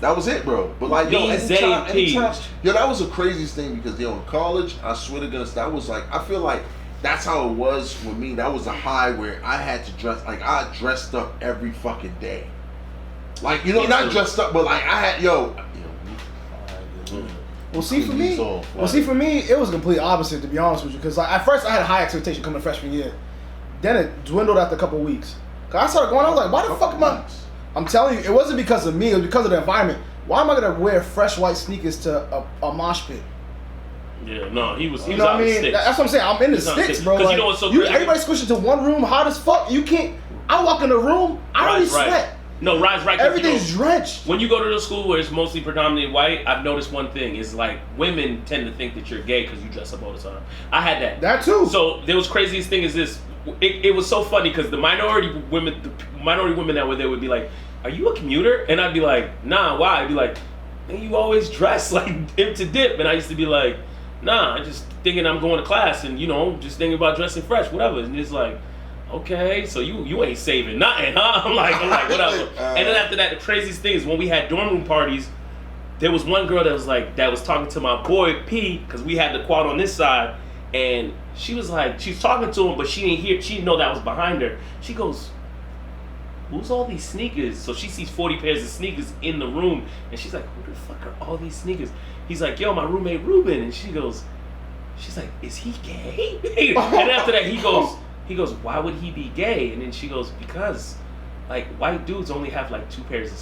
That was it, bro. But like, yo, anytime, BZP. yo, that was the craziest thing because, yo, in college, I swear to goodness, that was like, I feel like that's how it was with me. That was a high where I had to dress, like, I dressed up every fucking day. Like, you know, not dressed up, but like, I had, Well, see for me, it was the complete opposite, to be honest with you. Because like, at first, I had a high expectation coming freshman year. Then it dwindled after a couple of weeks. Cause I started going, I was like, why the fuck am I? I'm telling you, it wasn't because of me. It was because of the environment. Why am I gonna wear fresh white sneakers to a mosh pit? Yeah, no, he was. You know what I mean? Sticks. That's what I'm saying. I'm in the sticks, bro. Because like, you know what's so crazy? everybody squished into one room, hot as fuck. You can't. I walk in the room, I already sweat. No, right. Everything's drenched. When you go to the school where it's mostly predominantly white, I've noticed one thing is like women tend to think that you're gay because you dress up all the time. I had that. That too. So there was craziest thing is this. It was so funny because the minority women that were there would be like, "Are you a commuter?" And I'd be like, "Nah, why?" I'd be like, "You always dress like dip to dip," and I used to be like, "Nah, I'm just thinking I'm going to class and just thinking about dressing fresh, whatever." And it's like, okay, so you ain't saving nothing, huh? I'm like whatever. And then after that, the craziest thing is when we had dorm room parties, there was one girl that was talking to my boy P because we had the quad on this side, and she was talking to him, but she didn't know that was behind her. She goes, "Who's all these sneakers?" So she sees 40 pairs of sneakers in the room, and she's like, "Who the fuck are all these sneakers?" He's like, "Yo, my roommate Ruben," and she's like, "Is he gay?" And after that, he goes, "Why would he be gay?" And then she goes, "Because, like, white dudes only have like two pairs of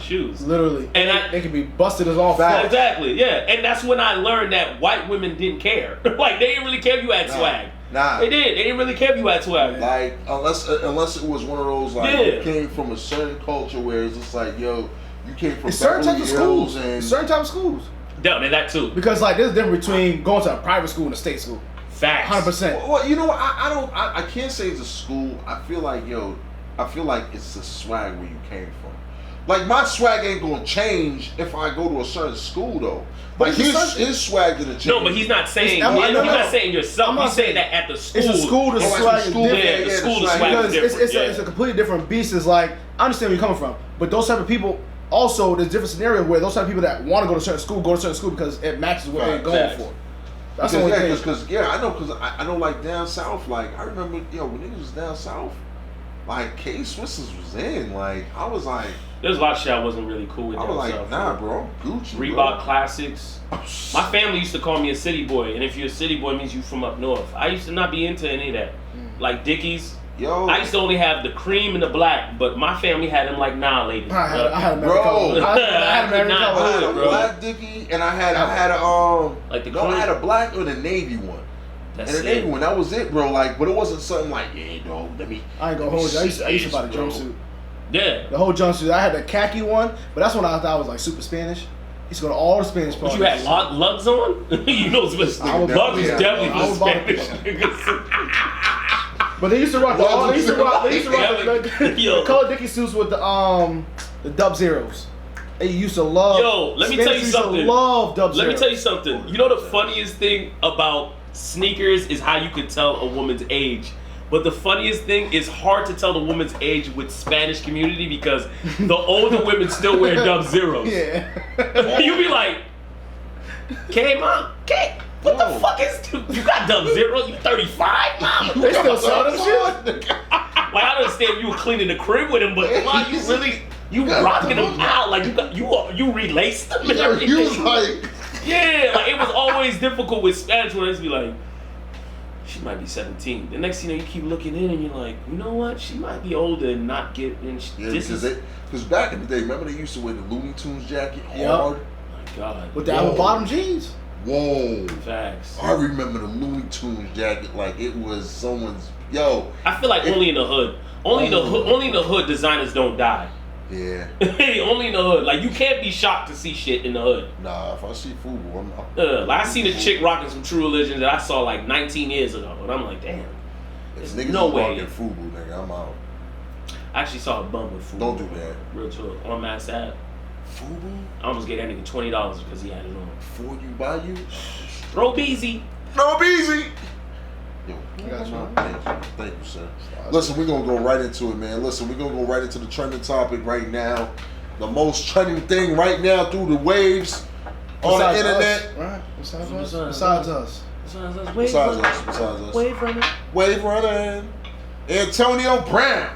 shoes." Literally. And they can be busted as all Facts. Exactly, yeah. And that's when I learned that white women didn't care. Like, they didn't really care if you had swag. Nah. They did. They didn't really care if you had swag. Like, unless it was one of those, like, you came from a certain culture where it's just like, yo, you came from certain types of schools. And Certain type of schools. Yeah, that too. Because, like, there's a difference between going to a private school and a state school. Facts. 100%. Well, you know what? I can't say it's a school. I feel like it's the swag where you came from. Like, my swag ain't gonna change if I go to a certain school though. Like, his swag didn't change. No, but he's not saying. He's not saying yourself. He's saying that at the school. It's a school. The swag is different. Yeah, the school. The swag is different. Because it's a completely different beast. It's like, I understand where you're coming from, but those type of people. Also, there's different scenarios where those type of people that want to go to a certain school because it matches what they're going for. That's the only thing. I know, like, down south, like, I remember, when niggas was down south, like, K-Swisses was in, like, I was like, there's a lot of shit I wasn't really cool with. I was like, nah, bro, I'm Gucci, Reebok Classics. My family used to call me a city boy, and if you're a city boy, it means you from up north. I used to not be into any of that. Like Dickies. Yo, I used to only have the cream and the black, but my family had them like ladies. I had American I had a black Dickie, and I had like the I had a black and a navy one. That's and a navy one, that was it, bro. Like, but it wasn't something like, let me. I ain't gonna hold you. I used to buy the jumpsuit. Yeah. The whole jumpsuit. I had the khaki one, but that's when I thought I was like super Spanish. I used to go to all the Spanish parties. But you had lugs on? You know, lugs is definitely for Spanish. But they used to rock the color Dickie suits with the Dub Zeros. They used to love. Yo, let me tell you something. Love Dub Zeros. Let me tell you something. You know the funniest thing about sneakers is how you could tell a woman's age. But the funniest thing is hard to tell the woman's age with Spanish community because the older women still wear Dub Zeros. Yeah. You be like, "Okay, mom, okay. What the fuck is you got Dub Zero? You 35, mom? They still sell them shit? Like, I understand you were cleaning the crib with him, but why you rocking them out like you relaced them and everything? He was like, like it was always difficult with Spanish when I used to be like, she might be 17. The next thing you know, you keep looking in and you're like, you know what? She might be older and not get. And because back in the day, remember they used to wear the Looney Tunes jacket hard. My God. With the bottom jeans. Whoa. Facts. I remember the Looney Tunes jacket like it was someone's. Yo. I feel like only in the hood. Only in the hood designers don't die. Yeah. Only in the hood. Like, you can't be shocked to see shit in the hood. Nah, if I see FUBU, I'm not. Like, I seen a chick rocking some True Religion that I saw like 19 years ago, and I'm like, damn. If There's niggas no is way. rocking FUBU, nigga, I'm out. I actually saw a bum with FUBU. Don't do that. Real talk. On Mass Ave. FUBU? I almost gave that nigga $20 because he had it on. For you, by you? Throw Beezy. No, easy. Yo, I got you. Thank you, sir. Listen, we're going to go right into it, man. Listen, we're going to go right into the trending topic right now. The most trending thing right now through the waves on the internet. Us, right? Besides us. Besides us. Besides us. Wave running. Wave running. Antonio Brown.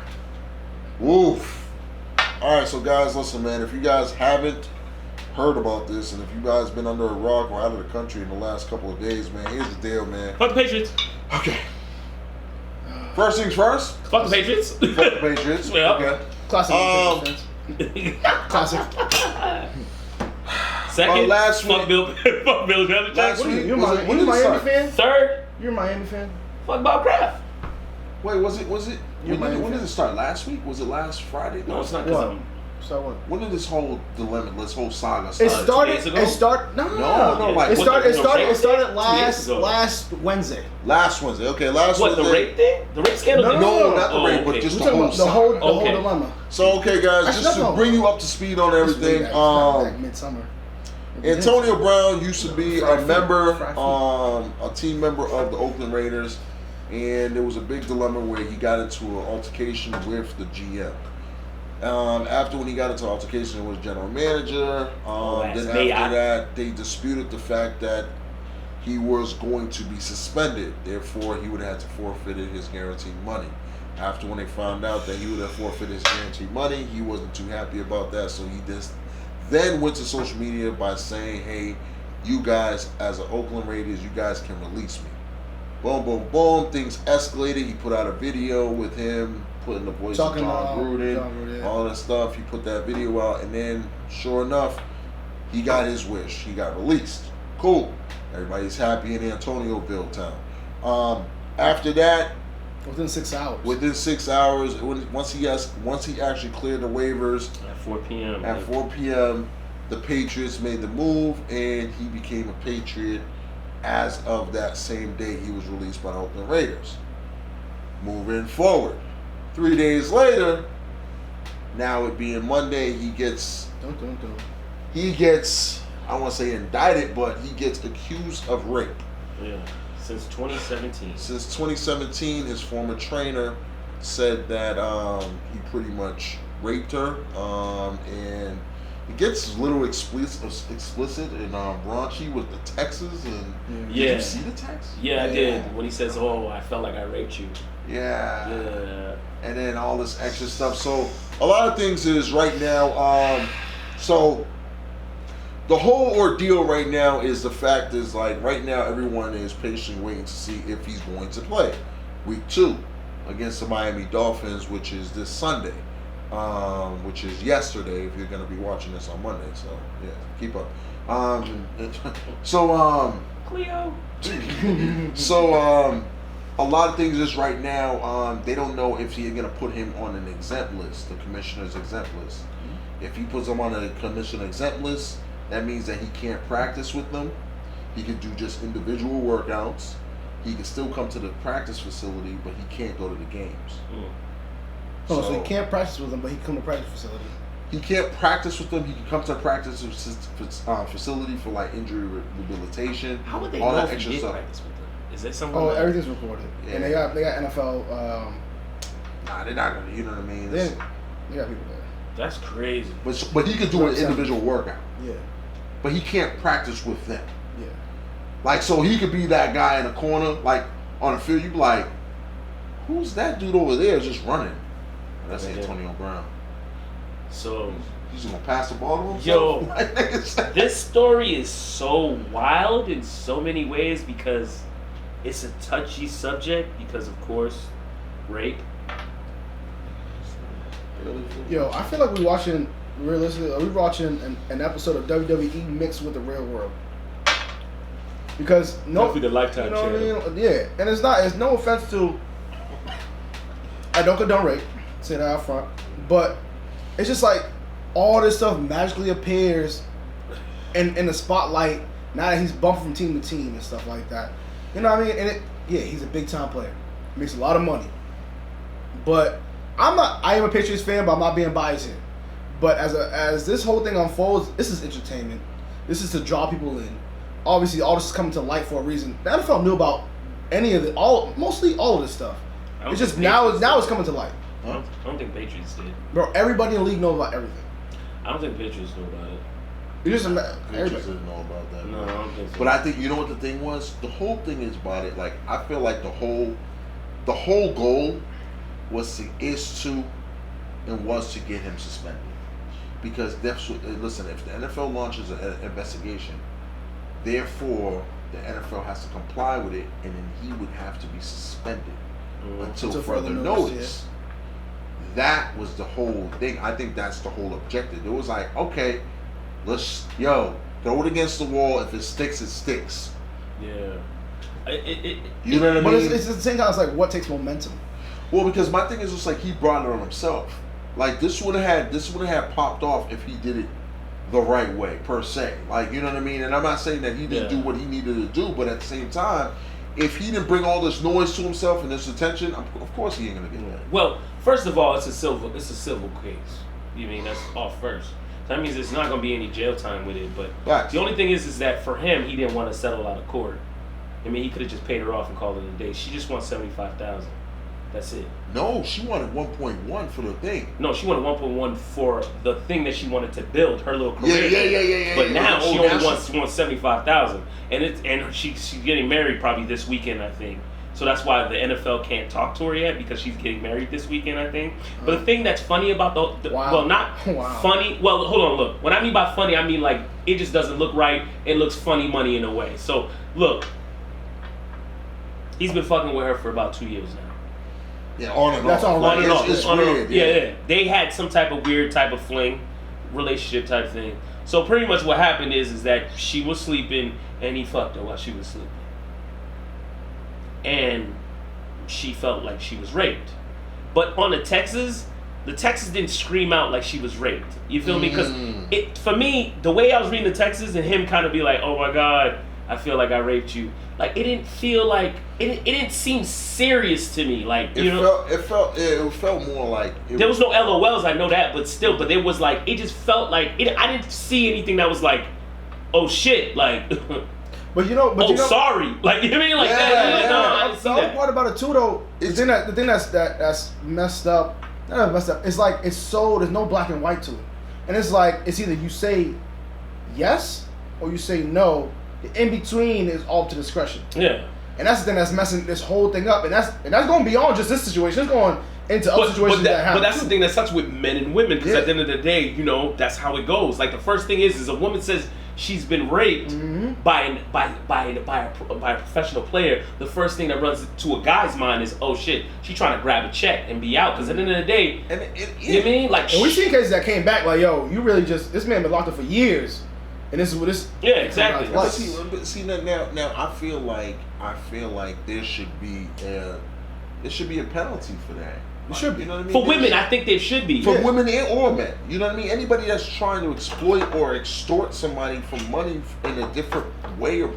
Woof. All right, so guys, listen, man. If you guys haven't heard about this, and if you guys been under a rock or out of the country in the last couple of days, man, here's the deal, man. Fuck the Patriots. Okay. First things first. Fuck the Patriots. Fuck the Patriots. Yeah. Okay. Classic. Classic. Second. Last fuck week. Bill. Fuck Bill Belichick. Last week. You're Was a it- when did it Miami start? fan? Third. You're a Miami fan? Fuck Bob Kraft. Wait, was it? You're When Miami did fan. it start? Last week? Was it last Friday? No, it's not What? because So what? When did this whole dilemma, this whole saga It start? started. 2 days ago? It started. No. No, like It started. It started. It started 2 days last ago. last Wednesday. Last Wednesday. Okay, last What, Wednesday. the rape thing? The rape scandal? No, thing? No, not the Oh, rape, but okay. just We're the talking whole about the whole the Okay. whole dilemma. So, okay, guys, Actually, just to no. bring you up to speed on everything, Like midsummer. Antonio Brown used to be a Fried member, feet. a team member of the Oakland Raiders, and there was a big dilemma where he got into an altercation with the GM. After when he got into an altercation with his general manager, that's then me. after that, they disputed the fact that he was going to be suspended. Therefore, he would have had to forfeit his guaranteed money. After when they found out that he would have forfeited his guaranteed money, he wasn't too happy about that, so he just then went to social media by saying, hey, you guys, as an Oakland Raiders, you guys can release me. Boom, boom, boom. Things escalated. He put out a video with him putting the voice of John Gruden, all that stuff. He put that video out, and then, sure enough, he got his wish. He got released. Cool. Everybody's happy in Antonio town. After that, Within 6 hours. within 6 hours, once he actually cleared the waivers, At 4 p.m. at 4 p.m., the Patriots made the move, and he became a Patriot as of that same day he was released by the Oakland Raiders. Moving forward, 3 days later, now it being Monday, he gets, I don't want to say indicted, but he gets accused of rape. Yeah. Since 2017. Since 2017, his former trainer said that he pretty much raped her, and it gets a little explicit and raunchy with the texts. And Yeah. did you see the text? Yeah, I did. When he says, "Oh, I felt like I raped you." Yeah. Yeah. And then all this extra stuff. So a lot of things is right now. So the whole ordeal right now is the fact is like right now everyone is patiently waiting to see if he's going to play week 2 against the Miami Dolphins, which is this Sunday, which is yesterday if you're going to be watching this on Monday. So yeah, keep up. Cleo. A lot of things is right now, they don't know if they're going to put him on an exempt list, the commissioner's exempt list. If he puts him on a commissioner exempt list, that means that he can't practice with them. He can do just individual workouts. He can still come to the practice facility, but he can't go to the games. So he can't practice with them, but he can come to practice facility. He can't practice with them. He can come to a practice facility for like injury rehabilitation. How would they all know that if extra he did stuff. practice with them? Is there something? Oh, like everything's recorded, Yeah. and they got NFL. Nah, they're not gonna. You know what I mean? They got people there. That's crazy. But he could do an individual workout. Yeah. But he can't practice with them. Yeah. Like, so he could be that guy in the corner, like on the field. You be like, who's that dude over there just running? That's Antonio Brown. So he's gonna pass the ball to him. Yo, this story is so wild in so many ways because it's a touchy subject. Because of course, rape. Yo, I feel like we're watching an episode of WWE mixed with the real world. because definitely the Lifetime you know channel. what I mean? Yeah, and it's no offense to. I don't condone rape. Say that out front, but it's just like all this stuff magically appears in the spotlight now that he's bumping from team to team and stuff like that. You know what I mean? And he's a big time player, makes a lot of money. But I am a Patriots fan, but I'm not being biased here. But as this whole thing unfolds, this is entertainment. This is to draw people in. Obviously, all this is coming to light for a reason. The NFL knew about mostly all of this stuff. It's just now it's coming to light. I don't think Patriots did. Bro, everybody in the league knows about everything. I don't think Patriots knew about it. It's just Patriots didn't know about that. No, I don't think so. But I think you know what the thing was. The whole thing is about it. Like I feel like the whole goal was to get him suspended, because that's what. Listen, if the NFL launches an investigation, therefore the NFL has to comply with it, and then he would have to be suspended until further notice. Yeah. That was the whole thing. I think that's the whole objective. It was like, okay, let's throw it against the wall. If it sticks, it sticks. Yeah. You know what I mean? But it's at the same time, it's like, what takes momentum? Well, because my thing is just like he brought it on himself. Like this would have had popped off if he did it the right way, per se. Like, you know what I mean? And I'm not saying that he didn't do what he needed to do, but at the same time, if he didn't bring all this noise to himself and this attention, of course he ain't gonna get that. Well, first of all, it's a civil case. You mean that's off first. So that means it's not gonna be any jail time with it. But the only thing is that for him, he didn't want to settle out of court. I mean, he could have just paid her off and called it a day. She just wants $75,000. That's it. No, she wanted 1.1 for the thing. No, she wanted 1.1 for the thing that she wanted to build her little career. Yeah. But now she only wants 75,000, and she's getting married probably this weekend, I think. So that's why the NFL can't talk to her yet, because she's getting married this weekend, I think. But the thing that's funny about funny. Well, hold on, look. What I mean by funny, I mean like it just doesn't look right. It looks funny money in a way. So look, he's been fucking with her for about 2 years now. Yeah, on and that's off. On and off. It's weird. Yeah. They had some type of weird type of fling, relationship type thing. So pretty much what happened is that she was sleeping and he fucked her while she was sleeping. And she felt like she was raped. But on the Texas didn't scream out like she was raped. You feel me? Because for me, the way I was reading the Texas and him kind of be like, oh my God, I feel like I raped you. Like it didn't feel like it didn't seem serious to me. Like it felt more like there was no LOLs. I know that, but it was like it just felt like it. I didn't see anything that was like, oh shit, like. Sorry, like you know what I mean, like that. No, I didn't see the that. only part about it too, though, the thing that's messed up. Not messed up. It's like it's so there's no black and white to it, and it's like it's either you say yes or you say no. The in between is all to discretion. Yeah. And that's the thing that's messing this whole thing up. And that's going beyond just this situation. It's going into other situations that happen. But that's the thing that sucks with men and women, because at the end of the day, you know, that's how it goes. Like the first thing is a woman says she's been raped by a professional player. The first thing that runs to a guy's mind is, oh shit, she's trying to grab a check and be out. Because at the end of the day, you know what I mean? Like, and we've seen cases that came back like, yo, you really just this man been locked up for years. And this is what this. Yeah, exactly. But see now I feel like there should be a penalty for that. It should be. You know what I mean? For women, I think there should be. For women or men. You know what I mean? Anybody that's trying to exploit or extort somebody for money in a different way, or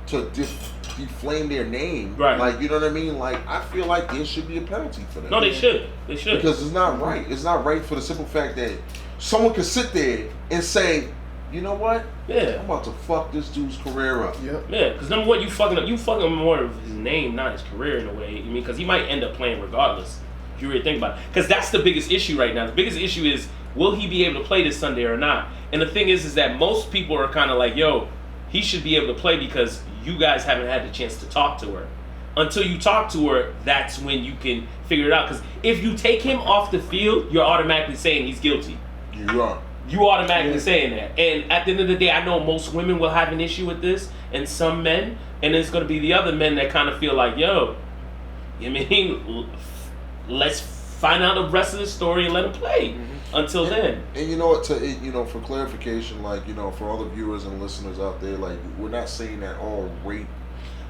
to deflame their name. Right. Like, you know what I mean? Like, I feel like there should be a penalty for that. No, they should. They should. Because it's not right. It's not right for the simple fact that someone could sit there and say, you know what? Yeah. I'm about to fuck this dude's career up. Yep. Yeah, because number one, you fucking more of his name, not his career in a way. I mean, because he might end up playing regardless. If you really think about it. Because that's the biggest issue right now. The biggest issue is, will he be able to play this Sunday or not? And the thing is that most people are kind of like, yo, he should be able to play because you guys haven't had the chance to talk to her. Until you talk to her, that's when you can figure it out. Because if you take him off the field, you're automatically saying he's guilty. You are. You automatically saying that. And at the end of the day, I know most women will have an issue with this, and some men, and it's going to be the other men that kind of feel like, yo, you know what I mean, let's find out the rest of the story and let him play. until then. And you know what? For clarification, like, you know, for all the viewers and listeners out there, like, we're not saying that all rape.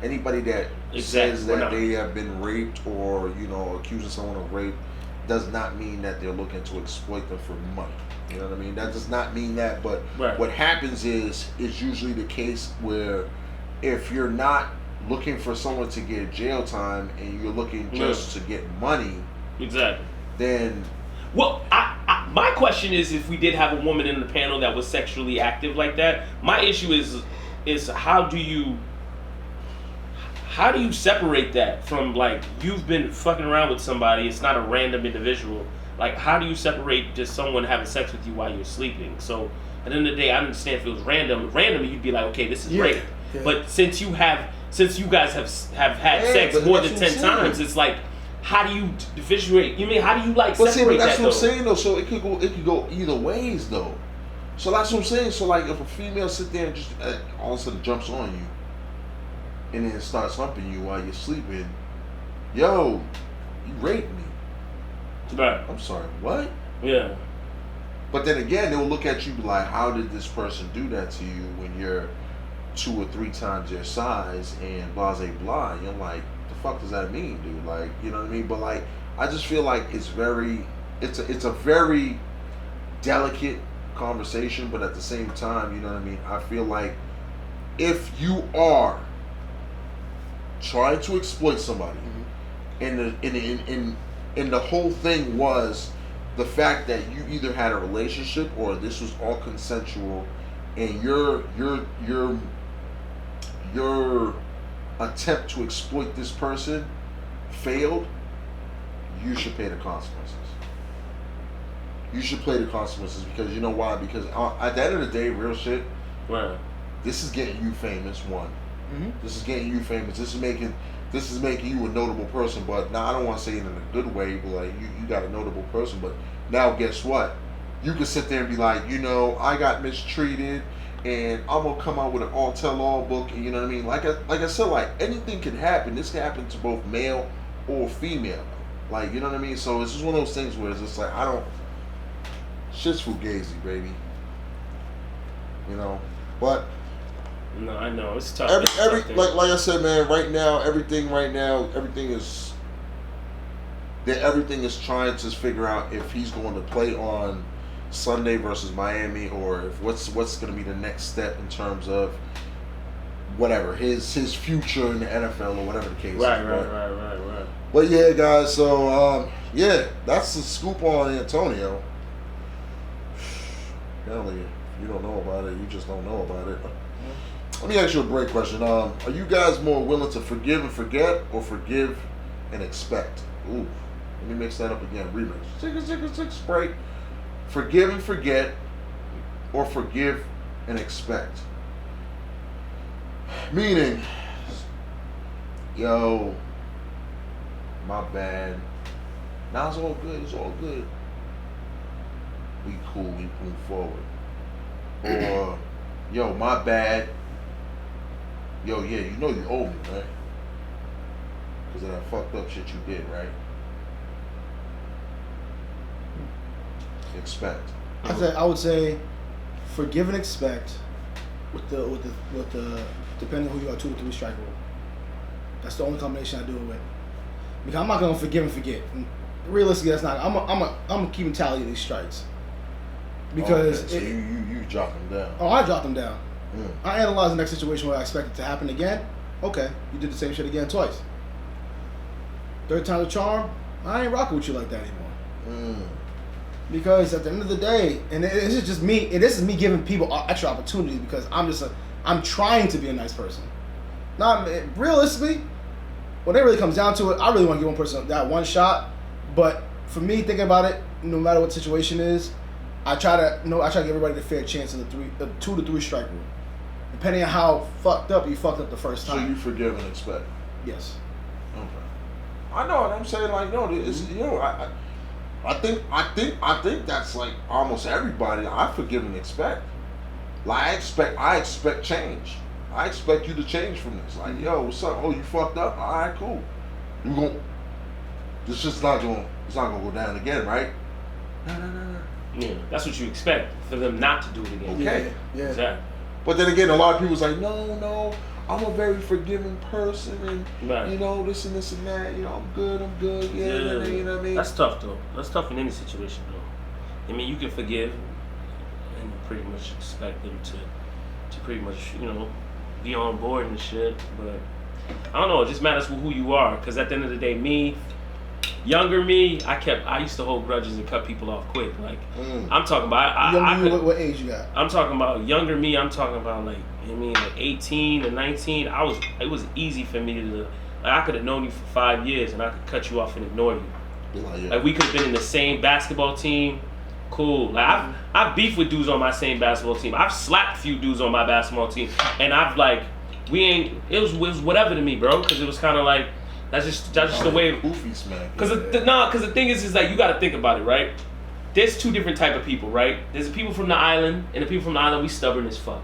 Anybody that says that they have been raped or, you know, accusing someone of rape does not mean that they're looking to exploit them for money. You know what I mean? That does not mean that. But what happens is usually the case where if you're not looking for someone to get jail time and you're looking just to get money, then... Well, my question is, if we did have a woman in the panel that was sexually active like that, my issue is how do you separate that from, like, you've been fucking around with somebody, it's not a random individual. Like, how do you separate just someone having sex with you while you're sleeping? So at the end of the day, I understand if it was random, you'd be like, okay, this is rape. Yeah. But since you guys have had sex more than 10 times, it's like, how do you differentiate? You mean, how do you, like, separate that? That's what I'm saying, though. So it could go either ways, though. So that's what I'm saying. So, like, if a female sit there and just all of a sudden jumps on you and then starts humping you while you're sleeping, yo, you raped me. Right. I'm sorry, what? Yeah. But then again, they will look at you like, how did this person do that to you when you're 2 or 3 times your size and blah, blah, blah. You're like, the fuck does that mean, dude? Like, you know what I mean? But, like, I just feel like it's a very delicate conversation, but at the same time, you know what I mean? I feel like if you are trying to exploit somebody, and the whole thing was the fact that you either had a relationship or this was all consensual, and your attempt to exploit this person failed, you should pay the consequences. You should pay the consequences, because you know why? Because at the end of the day, real shit, this is getting you famous, one. This is getting you famous. This is making you a notable person. But now, I don't want to say it in a good way, but like, you got a notable person. But now, guess what? You can sit there and be like, you know, I got mistreated, and I'm gonna come out with an all-tell-all book, and you know what I mean? Like I said, like, anything can happen. This can happen to both male or female. Like, you know what I mean? So it's just one of those things where it's just like, shit's fugazi, baby. You know, but. No, I know, it's tough. Like I said, man. Everything is trying to figure out if he's going to play on Sunday versus Miami, or if what's going to be the next step in terms of whatever his future in the NFL or whatever the case is. Right. But yeah, guys. So that's the scoop on Antonio. Apparently, you don't know about it. You just don't know about it. Let me ask you a break question. Are you guys more willing to forgive and forget, or forgive and expect? Ooh, let me mix that up again. Remix. Six, break. Forgive and forget, or forgive and expect. Meaning, yo, my bad. Now it's all good. It's all good. We cool. We move forward. Or, yo, my bad. Yo, yeah, you know you owe me, right? Because of that fucked up shit you did, right? Expect. I would say forgive and expect with the depending on who you are, 2 or 3 strike rule. That's the only combination I do it with. Because I'm not gonna forgive and forget. Realistically, that's not. I'm keeping tally of these strikes. Because so you drop them down. Oh, I drop them down. I analyze the next situation where I expect it to happen again. Okay, you did the same shit again twice. 3rd time's a charm. I ain't rocking with you like that anymore. Because at the end of the day, and this is just me, and this is me giving people extra opportunities, because I'm trying to be a nice person. Now, realistically, when it really comes down to it, I really want to give one person that one shot. But for me, thinking about it, no matter what the situation is, I try to give everybody the fair chance of the 2 to 3 strike rule. Depending on how fucked up you fucked up the first time. So you forgive and expect. Yes. Okay. I know what I'm saying. Like, no, it's, you know, I think that's like almost everybody. I forgive and expect. Like, I expect change. I expect you to change from this. Like, yo, what's up? Oh, you fucked up? All right, cool. This shit's not gonna go down again, right? No. Yeah, that's what you expect for them not to do it again. Okay. Yeah. Exactly. But then again, a lot of people's like, no, I'm a very forgiving person, and Right. you know this and that. You know, I'm good. Yeah. You know what I mean? That's tough though. That's tough in any situation though. I mean, you can forgive and pretty much expect them to pretty much, you know, be on board and shit. But I don't know. It just matters who you are. Because at the end of the day, younger me, I used to hold grudges and cut people off quick. Like I'm talking about. What age you got? I'm talking about younger me. I'm talking about like 18 and 19. It was easy for me to. Like, I could have known you for 5 years and I could cut you off and ignore you. Like we could have been in the same basketball team. Cool. Like I've beefed with dudes on my same basketball team. I've slapped a few dudes on my basketball team, and I've like it was whatever to me, bro. Because it was kind of like that's just the way. Goofy smack. Because the thing is like you got to think about it, right? There's two different type of people, right? There's the people from the island, and the people from the island we stubborn as fuck.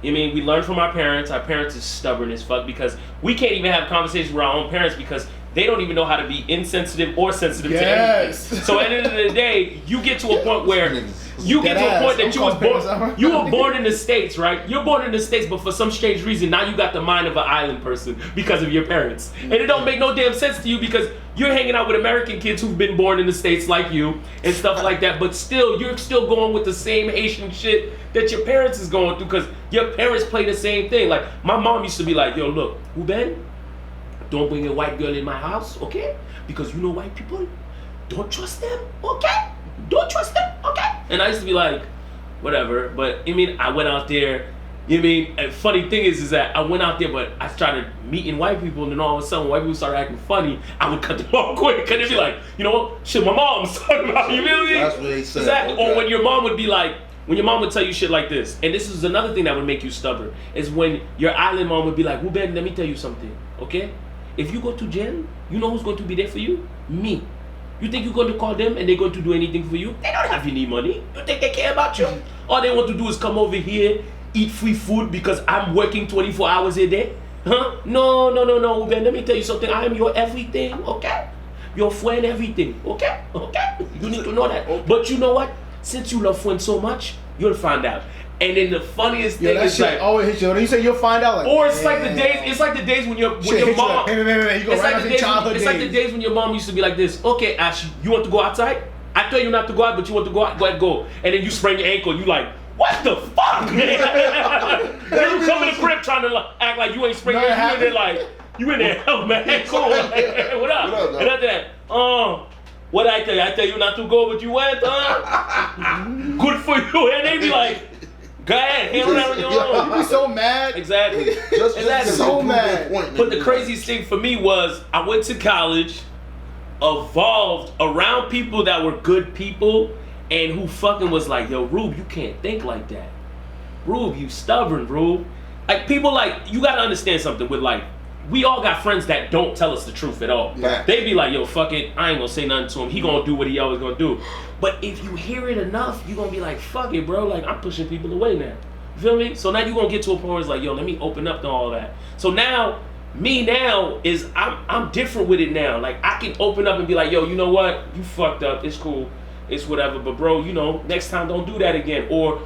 You know what I mean, we learn from our parents. Our parents is stubborn as fuck because we can't even have conversations with our own parents because they don't even know how to be insensitive or sensitive to anything. So at the end of the day, you get to a point where you get to a point that you were born in the States, right? You're born in the States, but for some strange reason, now you got the mind of an island person because of your parents. And it don't make no damn sense to you because you're hanging out with American kids who've been born in the States like you and stuff like that, but still, you're still going with the same Haitian shit that your parents is going through because your parents play the same thing. Like, my mom used to be like, yo, look, Ruben, don't bring a white girl in my house, okay? Because you know white people, don't trust them, okay? Don't trust them, okay? And I used to be like, whatever. But I mean, I went out there. You know what I mean? And funny thing is that I went out there, but I started meeting white people, and then all of a sudden, white people started acting funny. I would cut them off quick, because they'd be like, you know what? Shit, my mom's talking about. You feel me? That's what they said. Exactly. Okay. Or when your mom would be like, when your mom would tell you shit like this, and this is another thing that would make you stubborn, is when your island mom would be like, Ruben, let me tell you something, okay? If you go to jail, you know who's going to be there for you? Me. You think you're going to call them and they're going to do anything for you? They don't have any money. You think they care about you? All they want to do is come over here, eat free food because I'm working 24 hours a day? Huh? No, Ben, let me tell you something. I am your everything, okay? Your friend, everything, okay? Okay? You need to know that. But you know what? Since you love friends so much, you'll find out. And then the funniest thing is like, always hit you. And you say you'll find out, like, or it's like the days. It's like the days when your mom. You go It's right like the off your days. childhood It's like the days when your mom used to be like this. Okay, Ash, you want to go outside? I tell you not to go out, but you want to go out. Go ahead, go. And then you sprain your ankle. You like, what the fuck, man? And then you come in the crib trying to act like you ain't sprained. You in there like, you in there, hell man, cool. What up? What up, and after that, what I tell you? I tell you not to go, but you went, good for you. And they be like, go ahead, handle that on your own. You be so mad. Exactly. Just so mad. But the craziest thing for me was I went to college, evolved around people that were good people, and who fucking was like, yo, Rube, you can't think like that. Rube, you stubborn, Rube. Like, people like, you gotta understand something with like, we all got friends that don't tell us the truth at all. Yeah. They be like, yo, fuck it, I ain't gonna say nothing to him. He gonna do what he always gonna do. But if you hear it enough, you gonna be like, fuck it, bro. Like, I'm pushing people away now. You feel me? So now you gonna get to a point where it's like, yo, let me open up to all that. So now, is I'm different with it now. Like, I can open up and be like, yo, you know what? You fucked up. It's cool. It's whatever. But bro, you know, next time don't do that again. Or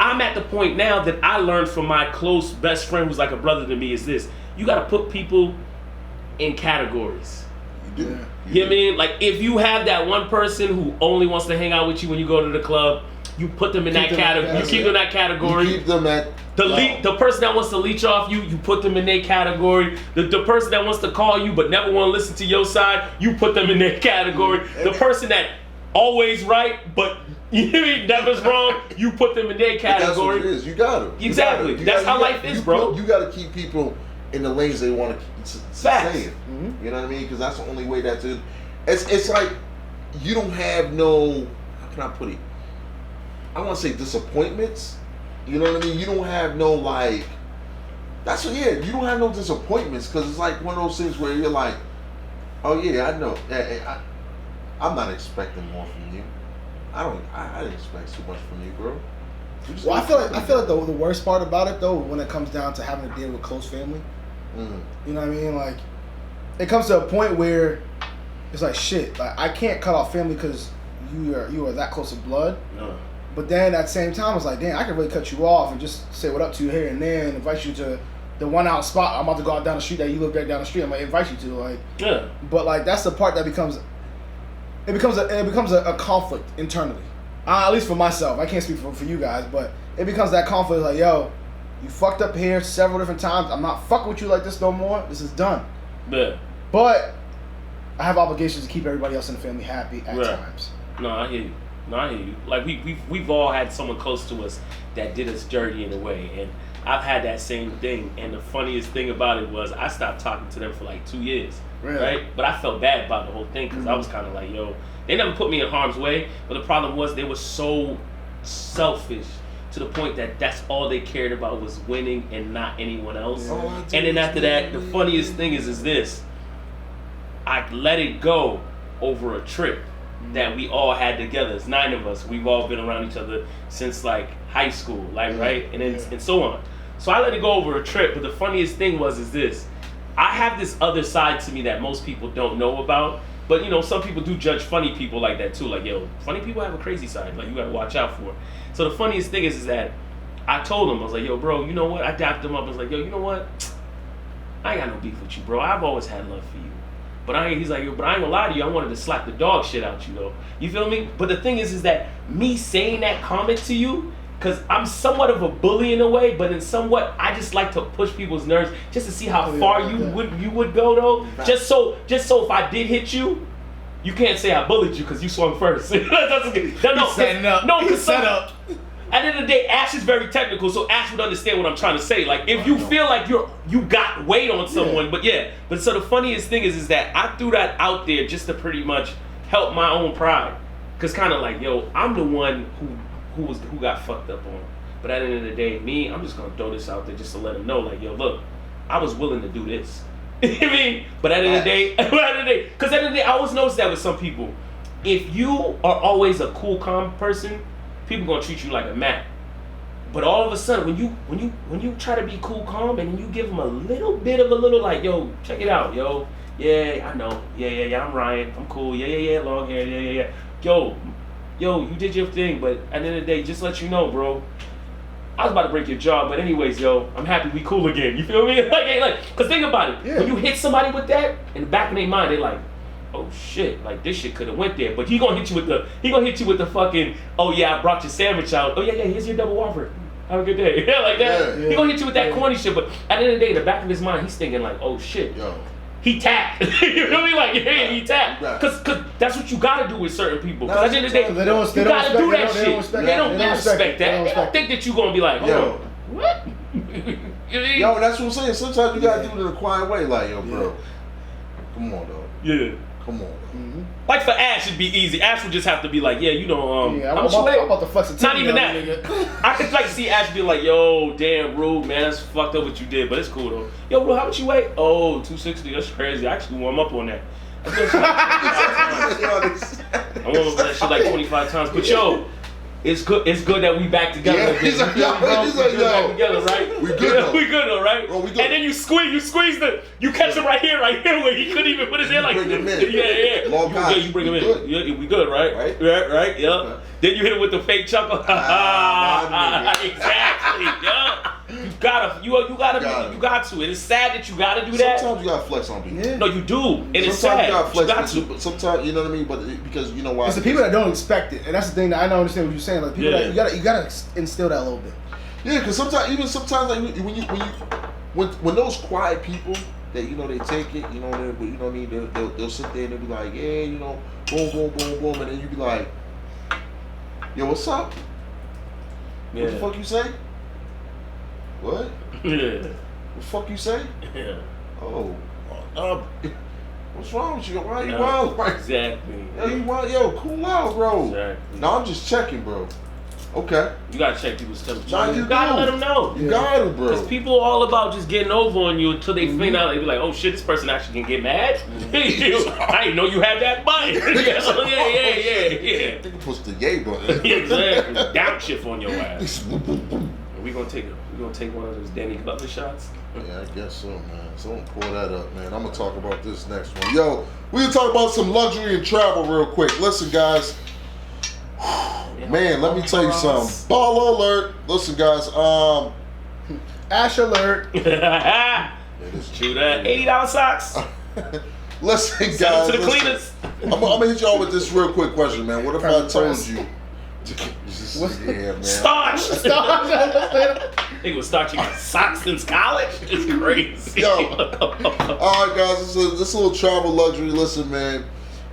I'm at the point now that I learned from my close best friend who's like a brother to me is this. You gotta put people in categories. You do. You know what I mean? Like, if you have that one person who only wants to hang out with you when you go to the club, you put them in that category. You keep them in that category. You keep them at the person that wants to leech off you, you put them in their category. The person that wants to call you but never want to listen to your side, you put them in their category. The person that always right but never's wrong, you put them in their category. That's what it is. You got to. Exactly. That's how life is, bro. You got to keep people in the lanes they want to say it. Mm-hmm. You know what I mean? Because that's the only way that's it. It's like you don't have no, how can I put it? I want to say disappointments. You know what I mean? You don't have no like, that's what, yeah, you don't have no disappointments because it's like one of those things where you're like, oh yeah, I know. I'm not expecting more from you. I didn't expect too much from you, bro. Well, I feel like the worst part about it though, when it comes down to having to deal with close family, you know what I mean? Like, it comes to a point where it's like shit. Like, I can't cut off family because you are that close of blood. But then at the same time, it's like, damn, I can really cut you off and just say what up to you here and there and invite you to the one out spot. I'm about to go out down the street that you live right down the street. I might invite you to, like. Yeah. But like that's the part that becomes a conflict internally. At least for myself, I can't speak for you guys, but it becomes that conflict. Like, yo, you fucked up here several different times. I'm not fucking with you like this no more. This is done. Yeah. But I have obligations to keep everybody else in the family happy at times. No, I hear you. Like we've all had someone close to us that did us dirty in a way, and I've had that same thing. And the funniest thing about it was I stopped talking to them for like 2 years, right? But I felt bad about the whole thing because I was kind of like, yo, they never put me in harm's way, but the problem was they were so selfish to the point that that's all they cared about was winning and not anyone else. And then after that, the funniest thing is this: I let it go over a trip that we all had together. It's 9 of us. We've all been around each other since like high school, like right, and then and so on. So I let it go over a trip. But the funniest thing is this: I have this other side to me that most people don't know about. But you know, some people do judge funny people like that too. Like, yo, funny people have a crazy side. Like, you gotta watch out for. So the funniest thing is that I told him, I was like, yo, bro, you know what? I dapped him up. I was like, yo, you know what? I ain't got no beef with you, bro. I've always had love for you. But he's like, yo, but I ain't gonna lie to you. I wanted to slap the dog shit out you, though. You feel me? But the thing is that me saying that comment to you, because I'm somewhat of a bully in a way, but in somewhat, I just like to push people's nerves just to see how far you would go, though. Right. Just so if I did hit you, you can't say I bullied you because you swung first. Setting up. No, because set up. At the end of the day, Ash is very technical, so Ash would understand what I'm trying to say. Like, if you feel like you got weight on someone, but so the funniest thing is that I threw that out there just to pretty much help my own pride, cause kind of like, yo, I'm the one who got fucked up on. But at the end of the day, I'm just gonna throw this out there just to let them know, like, yo, look, I was willing to do this. You know what I mean? But at the end of the day, cause at the end of the day, I always notice that with some people, if you are always a cool, calm person, people gonna treat you like a Mac. But all of a sudden, when you try to be cool, calm, and you give them a little bit of like, yo, check it out, yo, yeah, I know, yeah, I'm Ryan, I'm cool, yeah, long hair, yeah, yo, you did your thing, but at the end of the day, just let you know, bro, I was about to break your jaw, but anyways, yo, I'm happy we cool again. You feel me? like, cause think about it, when you hit somebody with that, in the back of their mind, they like, oh shit, like this shit could have went there, but he gonna hit you with the fucking, oh yeah, I brought your sandwich out, oh yeah, here's your double waffle, have a good day. Like that. He gonna hit you with that corny shit, but at the end of the day, in the back of his mind, he's thinking like, oh shit, he tapped. You feel me? Like, yeah, he tapped. Cause that's what you gotta do with certain people. Cause at the end of the day, you gotta do that shit. They don't respect that. They don't think that you gonna be like, yo, what? Yo, that's what I'm saying. Sometimes you gotta do it in a quiet way, like, yo, bro, come on, dog. Yeah. Come on. Mm-hmm. Like for Ash, it'd be easy. Ash would just have to be like, yeah, you know, I'm about to flex a not even that. I could like see Ash be like, yo, damn, Ruben, man, that's fucked up what you did, but it's cool though. Yo, bro, how much you weigh? Oh, 260. That's crazy. I actually warm up on that. I warm up on that shit like 25 times. But yo, it's good that we back together. Yeah, he's like, yo, back together, right? We good though. We good though, right? Bro, we good. And then you squeeze you catch him right here, where he couldn't even put his hand like this. Yeah. You bring him in. Yeah, we good, right? Right, yeah. Okay. Then you hit him with the fake chuckle. Exactly, yeah. You got to. It is sad that you gotta do that. Sometimes you gotta flex on people. Yeah. No, you do. And it's sad. You gotta flex but sometimes, you know what I mean? But because you know why? It's the people that don't expect it, and that's the thing that I don't understand what you're saying. Like people that you gotta instill that a little bit. Yeah, because sometimes like when those quiet people that you know they take it, you know, but you know they'll sit there and they'll be like, yeah, you know, boom, and then you be like, yo, what's up? Yeah. What the fuck you say? What? Yeah. What the fuck you say? Yeah. Oh, what's wrong with you? Why you wild? Exactly. Yo, cool out, bro. Exactly. No, I'm just checking, bro. Okay. You gotta check people's temperature. Nah, you gotta let them know. You gotta, bro. Because people are all about just getting over on you until they find out. They be like, oh shit, this person actually can get mad. I didn't know you had that button. Yeah. Nigga push the yay button. Exactly. Downshift on your ass. We gonna take one of those Danny Glover shots. Yeah, I guess so, man. Someone pour that up, man. I'm gonna talk about this next one. Yo, we gonna talk about some luxury and travel real quick. Listen, guys. Man, let me tell you something. Baller alert. Listen, guys. Ash alert. True that. $80 socks. Listen, guys. Send them to the cleaners. I'm gonna hit y'all with this real quick question, man. What if I told you? Yeah, man. Starch. Nigga was starching socks since college. It's crazy. Yo. All right, guys. This little travel luxury. Listen, man.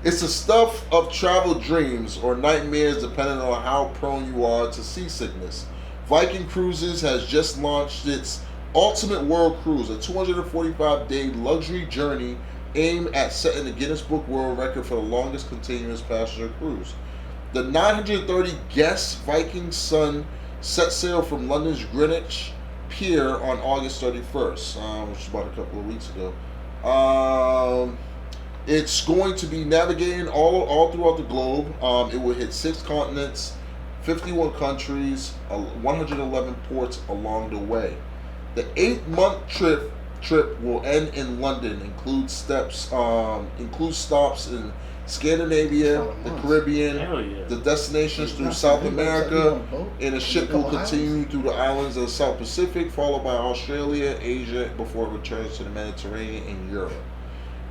It's the stuff of travel dreams or nightmares, depending on how prone you are to seasickness. Viking Cruises has just launched its Ultimate World Cruise, a 245-day luxury journey aimed at setting the Guinness Book World Record for the longest continuous passenger cruise. The 930-guest Viking Sun set sail from London's Greenwich Pier on August 31st, which is about a couple of weeks ago. It's going to be navigating all throughout the globe. It will hit 6 continents, 51 countries, 111 ports along the way. The 8-month trip will end in London. Include stops in Scandinavia, the Caribbean, the destinations through South America, and the ship will continue through the islands of the South Pacific, followed by Australia, Asia, before it returns to the Mediterranean and Europe.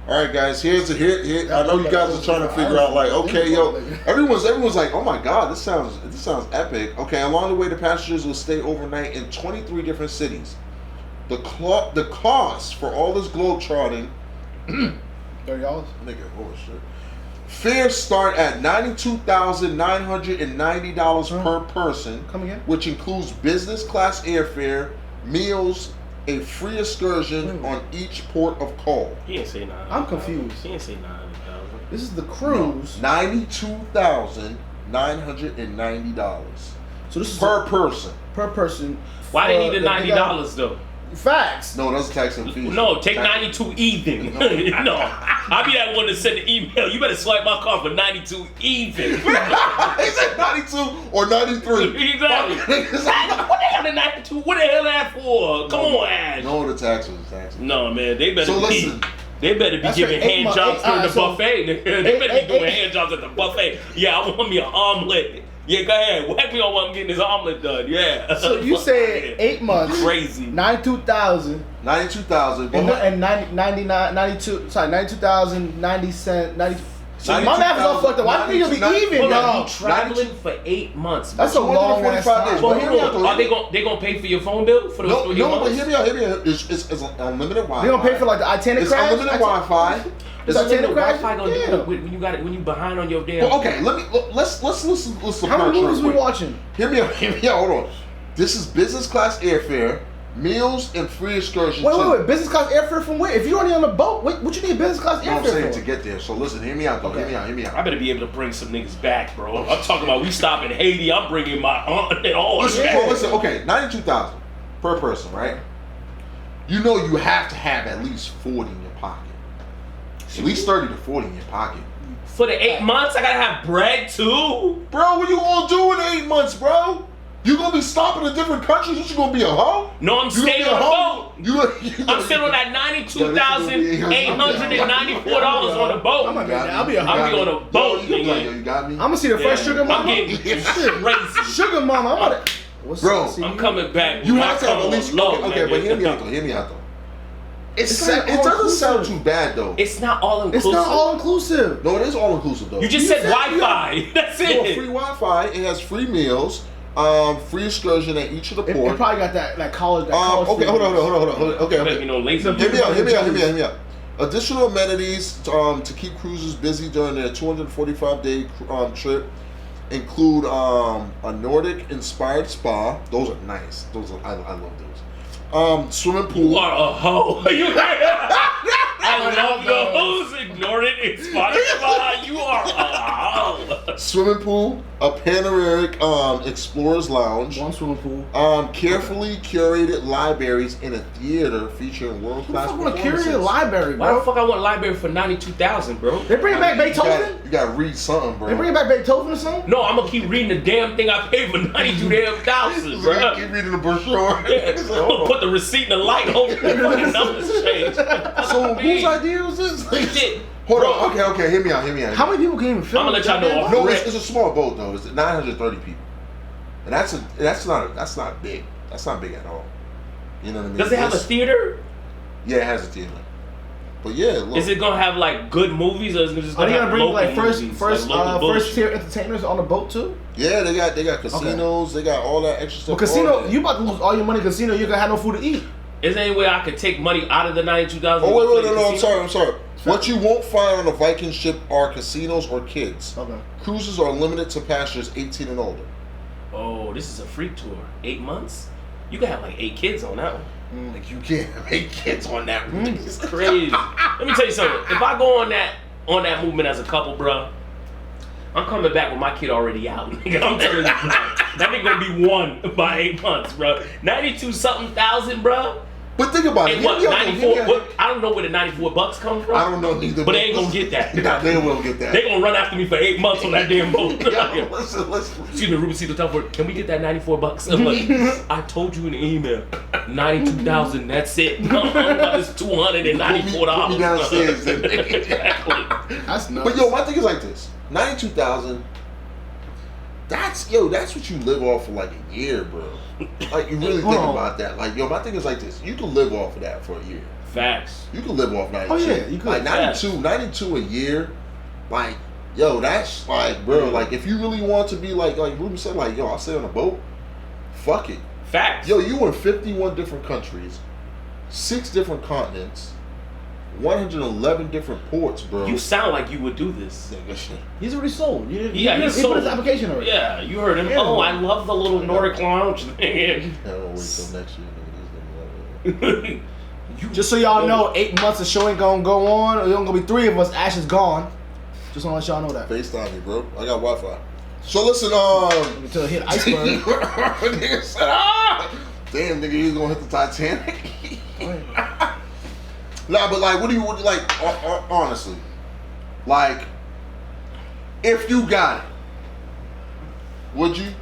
All right, guys. Here. I know you guys are trying to figure out, like, okay, yo, everyone's like, oh my God, this sounds epic. Okay, along the way, the passengers will stay overnight in 23 different cities. The cost for all this globe trotting, $30. nigga, holy shit. Fares start at $92,990 per person, which includes business class airfare, meals, a free excursion on each port of call. He ain't say 900. I'm confused. He ain't say 900,000. This is the cruise. No, $92,990. So this is per person. Per person. Why they need the $90 though? Facts. No, that's a tax and fees. No, take 92 even. No, I'll be that one to send the email. You better swipe my card for 92 even. He said 92 or 93. Exactly. What the hell the 92? What the hell that for? Come on, Ash. No, the taxes. No, man, they better listen. They better be giving hand jobs during the buffet. They better be doing hand jobs at the buffet. Yeah, I want me an omelet. Yeah, go ahead. Whack me on while I'm getting this omelet done. Yeah. So you said 8 months. Crazy. 92,000. 92,000. And 92,000, 90 cents, 90. So my math is all fucked up. Why do you think it'll be even, dog? Traveling for 8 months. That's a long ass time. Well, are they gonna pay for your phone bill for those 3 months? But hear me out. It's unlimited Wi-Fi. They gonna pay for like the Titanic crash? It's unlimited Wi-Fi. It's unlimited Wi-Fi gonna do when you behind on your damn. Well, okay, let's listen. How many movies we watching? Hear me out. Hold on. This is business class airfare, meals, and free excursions. Wait. Business class airfare from where? If you're already on the boat, what you need business class airfare I'm saying to get there. So listen, hear me out though. Okay. Hear me out. I better be able to bring some niggas back, bro. I'm talking about we stop in Haiti. I'm bringing my aunt and all. Listen. Okay, 92,000 per person, right? You know you have to have at least 40 in your pocket. At least 30 to 40 in your pocket. For the 8 months, I gotta have bread too? Bro, what you gonna do in 8 months, bro? You gonna be stopping in different countries? You gonna be a hoe? No, I'm staying on a boat. I'm staying on that $92,894 on the boat. I'll be on a boat. You got me? I'm gonna see the fresh sugar mama. I'm getting crazy. Sugar mama, I'm about to. Bro, I'm coming back. You have to have at least okay, but hear me out though. It doesn't sound too bad though. It's not all inclusive. It's not all inclusive. No, it is all inclusive though. You just said Wi-Fi. That's it. No, free Wi-Fi. It has free meals, free excursion at each of the ports. It probably got that college. Okay, hold on. Okay. You know, lazy. Hear me out. Additional amenities to keep cruisers busy during their 245-day trip include a Nordic-inspired spa. Those are nice. I love those. Swimming pool. You are a hoe. I love the hoes. Ignored it. It's Spotify. You are a hoe. Swimming pool, a panoramic explorer's lounge. One swimming pool. Carefully curated libraries in a theater featuring world-class performances. Who the fuck want to curate a library, bro? Why the fuck I want a library for $92,000, bro? They bring back Beethoven? You gotta read something, bro. They bring back Beethoven or something? No, I'm gonna keep reading the damn thing I paid for $92,000, bro. Keep reading the brochure. Yeah, put the receipt in the light. Hope the fucking numbers change. So whose idea was this? Hold on. Okay. Hear me out. How many people can even film? I'm gonna let y'all know. No, it's a small boat though. It's 930 people, and that's not big. That's not big at all. You know what I mean? Does it have a theater? Yeah, it has a theater. But yeah, look. Is it gonna have like good movies, or is it just gonna have bring local like movies, first tier entertainers on the boat too? Yeah, they got casinos. They got all that extra stuff. But casino, you about to lose all your money. Casino, you gonna have no food to eat. Is there any way I could take money out of the 92,000? Oh wait, no, I'm sorry. What you won't find on a Viking ship are casinos or kids. Okay. Cruises are limited to passengers 18 and older. Oh, this is a freak tour. 8 months? You can have like 8 kids on that one. Like you can't have 8 kids on that. It's crazy. Let me tell you something. If I go on that movement as a couple, bro, I'm coming back with my kid already out. I'm telling you, that nigga gonna be 1 by 8 months, bro. 92-something thousand, bro. But think about it. And what, 94? What, I don't know where the $94 come from. I don't know neither. But they ain't gonna get that. Nah, they will get that. They gonna run after me for 8 months on that damn boat. Yo, listen. Excuse me, Ruben, see the top word. Can we get that $94? I'm like, I told you in the email, 92,000. That's it. No, it's $294. Put me downstairs. Exactly. That's nuts. But yo, my thing is like this: 92,000. That's what you live off for like a year, bro. Like you really think about that. Like yo, my thing is like this: you can live off of that for a year. Facts. You can live off 92. Oh yeah, you could. Like 92 a year. Like yo, that's like bro. Like if you really want to be like Ruben said, like yo, I'll stay on a boat. Fuck it. Facts. Yo, you in 51 different countries, 6 different continents, 111 different ports, bro. You sound like you would do this. He's already sold. He sold put his application already. Yeah, you heard him. Yeah. Oh, I love the little Nordic lounge thing. I don't wait till next year. Just so y'all know, 8 months of show ain't gonna go on. There's only gonna be 3 of us. Ash is gone. Just wanna let y'all know that. FaceTime me, bro. I got Wi-Fi. So listen, Until it hit iceberg. Nigga said, damn, nigga, he's gonna hit the Titanic. Nah, but like, what do you like? Honestly, like, if you got it, would you?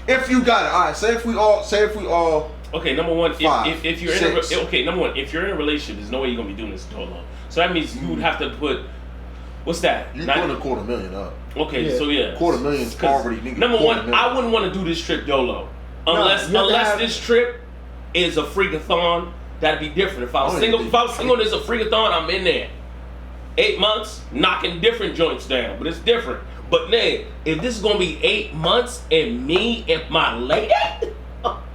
If you got it, all right. Say if we all. Okay, number one, if you're six. number one, if you're in a relationship, there's no way you're gonna be doing this solo. So that means you would have to put, what's that? You put $250,000 up. Okay, so yeah, $250,000 already. Nigga, number one, I wouldn't want to do this trip YOLO unless this trip is a freakathon. That'd be different. If I was single, and it's a freakathon, I'm in there. 8 months, knocking different joints down, but it's different. But man, if this is gonna be 8 months and me and my lady, fuck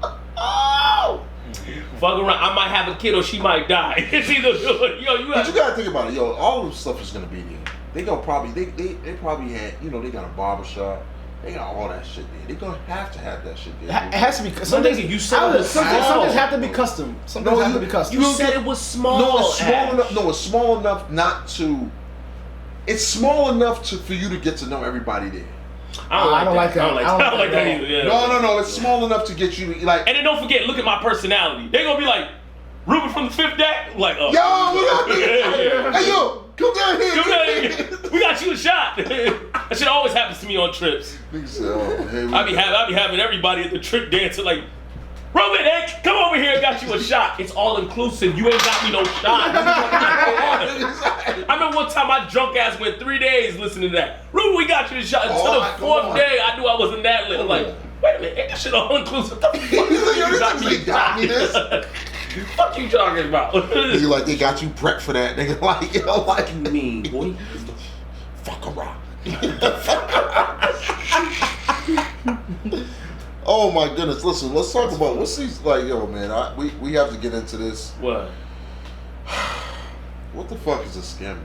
around, I might have a kid or she might die. It's either But you gotta think about it, yo. All of the stuff is gonna be there. They gonna probably they probably had they got a barbershop. They got all that shit there. They gonna have to have that shit there. It has to be. Some things have to be custom. Some things have to be custom. You said it was small. No, it's small enough. No, it's small enough not to. It's small enough for you to get to know everybody there. I don't like that either. Yeah. No. It's small enough to get you to like. And then don't forget, look at my personality. They gonna be like, Ruben from the 5th deck. Like, yo, hey yo. Come down here. We got you a shot. That shit always happens to me on trips. I be having everybody at the trip dancing like, Ruben, hey, come over here, got you a shot. It's all inclusive. You ain't got me no shot. I remember one time my drunk ass went 3 days listening to that. Ruben, we got you a shot. Until the 4th day, I knew I wasn't that lit. I'm like, wait a minute, ain't that shit all inclusive? What the fuck you got me this? Fuck you talking about? You like they got you prepped for that, nigga? Like yo, like you mean, boy? Fuck around. Oh my goodness! Listen, let's talk about what's these like, yo, man. We have to get into this. What? What the fuck is a SKIM?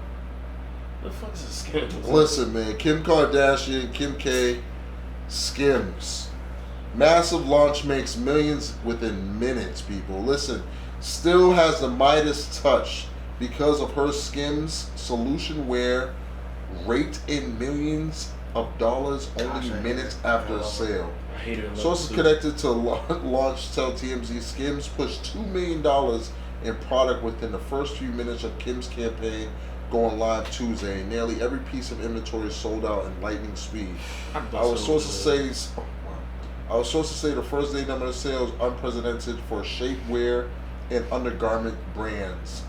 The fuck is a SKIM? Listen, man. Kim Kardashian, Kim K, SKIMs. Massive launch makes millions within minutes, people. Listen, still has the Midas touch because of her SKIMs solution where rate in millions of dollars only minutes after a sale. Sources connected to launch tell TMZ SKIMs pushed $2 million in product within the first few minutes of Kim's campaign going live Tuesday. Nearly every piece of inventory is sold out in lightning speed. Our sources say the first day number of sales unprecedented for shapewear and undergarment brands.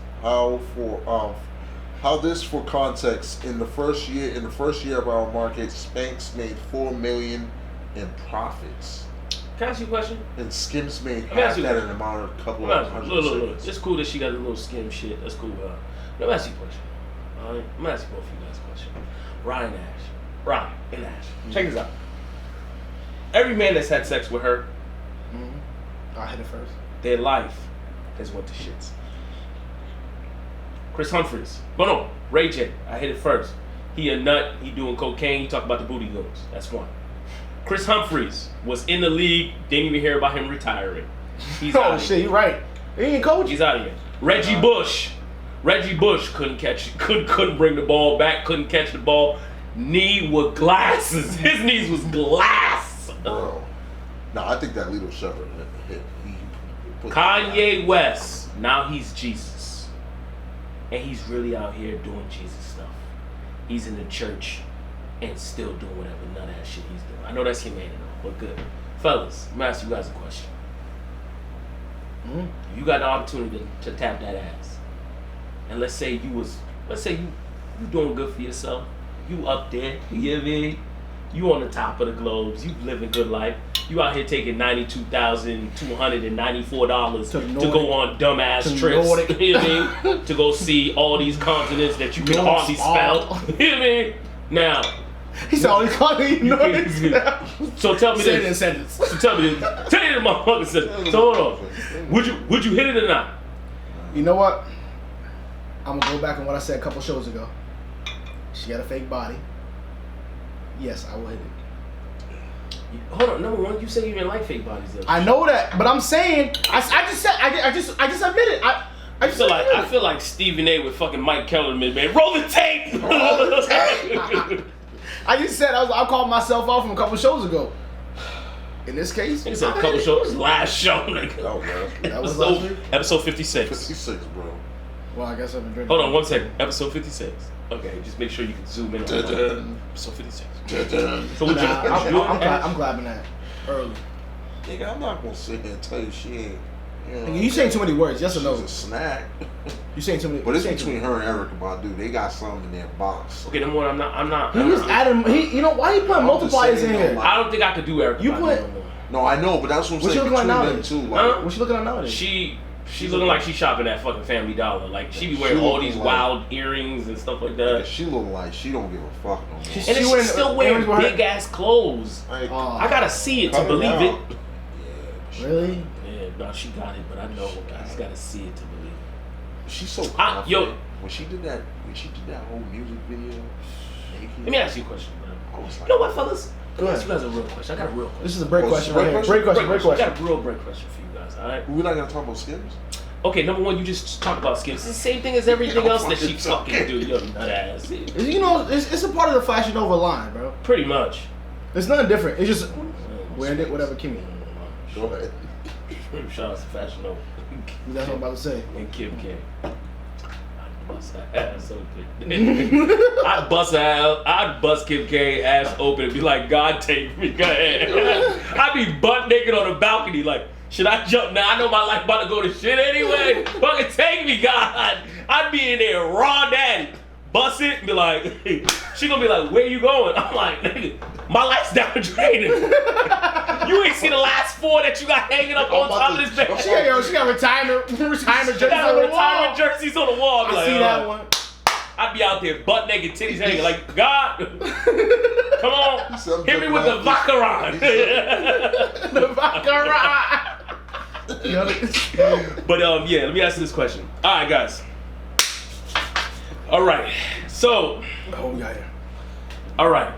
How this for context? In the first year of our market, Spanx made $4 million in profits. Can I ask you a question? And Skims made half that in amount of a couple of hundred. Look. It's cool that she got a little Skim shit. That's cool. Let me ask you a question. All right? I'm gonna ask you both of you guys a question. Ryan and Ash. Check this out. Every man that's had sex with her, I hit it first. their life has went to shits. Chris Humphries. No, Ray J. I hit it first. He a nut. He doing cocaine. He talk about the booty goats. That's one. Chris Humphries was in the league. Didn't even hear about him retiring. He's out of here. You're right. He ain't coach. He's out of here. Reggie Bush couldn't bring the ball back. Couldn't catch the ball. Knee with glasses. His knees was glass. Bro. No, I think that little Shepard hit. Kanye West. Now he's Jesus. And he's really out here doing Jesus stuff. He's in the church and still doing whatever none of that shit he's doing. I know that's humanity, but good. Fellas, I'm gonna ask you guys a question. You got the opportunity to tap that ass. And let's say you doing good for yourself. You up there, you get me? You on the top of the globes, you living good life. You out here taking $92,294 to go on dumbass trips. You know what I mean? To go see all these continents that you can hardly spell. You know what I mean? Now, he said all these continents. So tell me Say it in a this. sentence. So tell me this. Tell me the motherfucker sentence. So hold on. Would you hit it or not? You know what? I'm gonna go back on what I said a couple shows ago. She got a fake body. Yes, I will hit it. Hold on, number one, you say you didn't like fake bodies though. I know that, but I'm saying I just admitted I feel like Stephen A. with fucking Mike Kellerman, man. Roll the tape. Roll the tape. I just said I called myself out from a couple shows ago. In this case, he said a couple shows. Last show, nigga. Oh man, that was last week? Episode 56. 56, bro. Well, I guess I've been drinking. Hold on, 1 second. Episode 56. Okay, just make sure you can zoom in on episode 56. So would I'm grabbing that early. Nigga, I'm not gonna sit here and tell you she ain't. You saying too many words? Yes or no? She's a snack. You saying too many? But it's between her and Erica Badu. They got something in their box. Okay, number one, I'm not. He was adding. You know why he putting multipliers in here? I don't think I could do Erica. You put. No, I know, but that's what I'm saying. What she looking like nowadays? Too, like, What she looking like nowadays? She looking like she shopping at fucking Family Dollar. Like she be wearing all these wild earrings and stuff like that. She look like she don't give a fuck no more. And she's still wearing big ass clothes. I gotta see it to believe it. Yeah, really? Yeah, no, she got it, but I know I just gotta see it to believe it. She's so confident. When she did that whole music video. Let me ask you a question, bro. You know what, fellas? Let me ask you guys a real question. I got a real question. This is a break question right here. Break question. I got a real break question for you guys, alright? We're not gonna talk about Skims? Okay, number one, you just talk about Skims. It's the same thing as everything else that she fucking do. Yo, nut ass. You know, it's a part of the Fashion Nova line, bro. Pretty much. It's nothing different. It's just wearing it, whatever, Kimmy. Go ahead. Shout out to Fashion Nova. That's what I'm about to say. And Kim K. Bust her ass open. I'd bust Kim K ass open and be like, God take me, go ahead. I'd be butt naked on the balcony like, should I jump now? I know my life about to go to shit anyway. Fucking take me, God. I'd be in there raw daddy. Bust it and be like, she gonna be like, where you going? I'm like, nigga, my life's down the drain. You ain't see the last 4 that you got hanging up on top of this bed. She got retirement jerseys on the wall. Retirement jerseys on the wall. I see that one. I'd be out there butt naked, titties hanging like, God, come on, hit me with the Vacaron. The Vacaron. But yeah, let me ask you this question. All right, guys. All right, so. Oh, we got here. All right.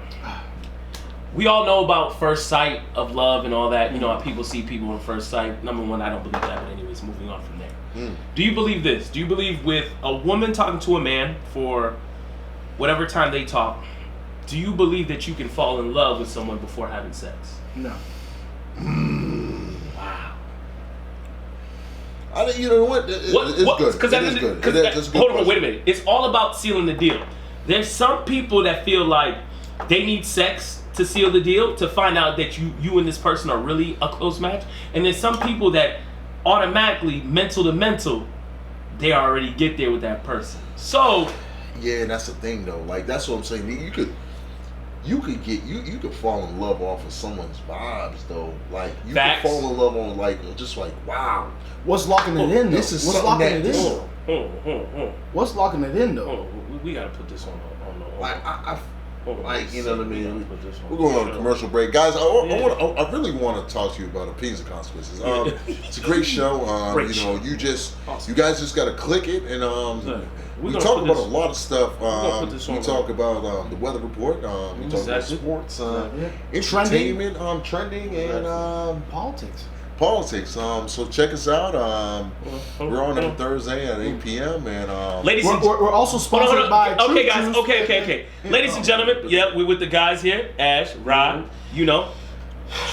We all know about first sight of love and all that. You know how people see people on first sight. Number one, I don't believe that, but anyways, moving on from there. Do you believe this? Do you believe with a woman talking to a man for whatever time they talk, do you believe that you can fall in love with someone before having sex? No. Wow. You know what? It's good. It's good. Hold on, wait a minute. It's all about sealing the deal. There's some people that feel like they need sex to seal the deal, to find out that you and this person are really a close match. And there's some people that automatically, mental to mental, they already get there with that person. So, Yeah, and that's the thing though. Like that's what I'm saying. You could fall in love off of someone's vibes though. Like you Facts. could fall in love on like just like wow. What's locking it in though? This is What's something locking that it in though? What's locking it in though? We gotta put this on the Like like you know what I mean. We're We're going on a commercial break, guys. I really want to talk to you about Opinions and Consequences. It's a great show. Great you know, you guys just got to click it, and we gonna talk put about this- a lot of stuff. We on talk about the weather report. We talk about sports, entertainment, trending, and Politics. So check us out. We're on every Thursday at 8 p.m. and Ladies and We're also sponsored by okay, Truth guys. Juice. Okay. Ladies and gentlemen, we're with the guys here. Ash, Rod,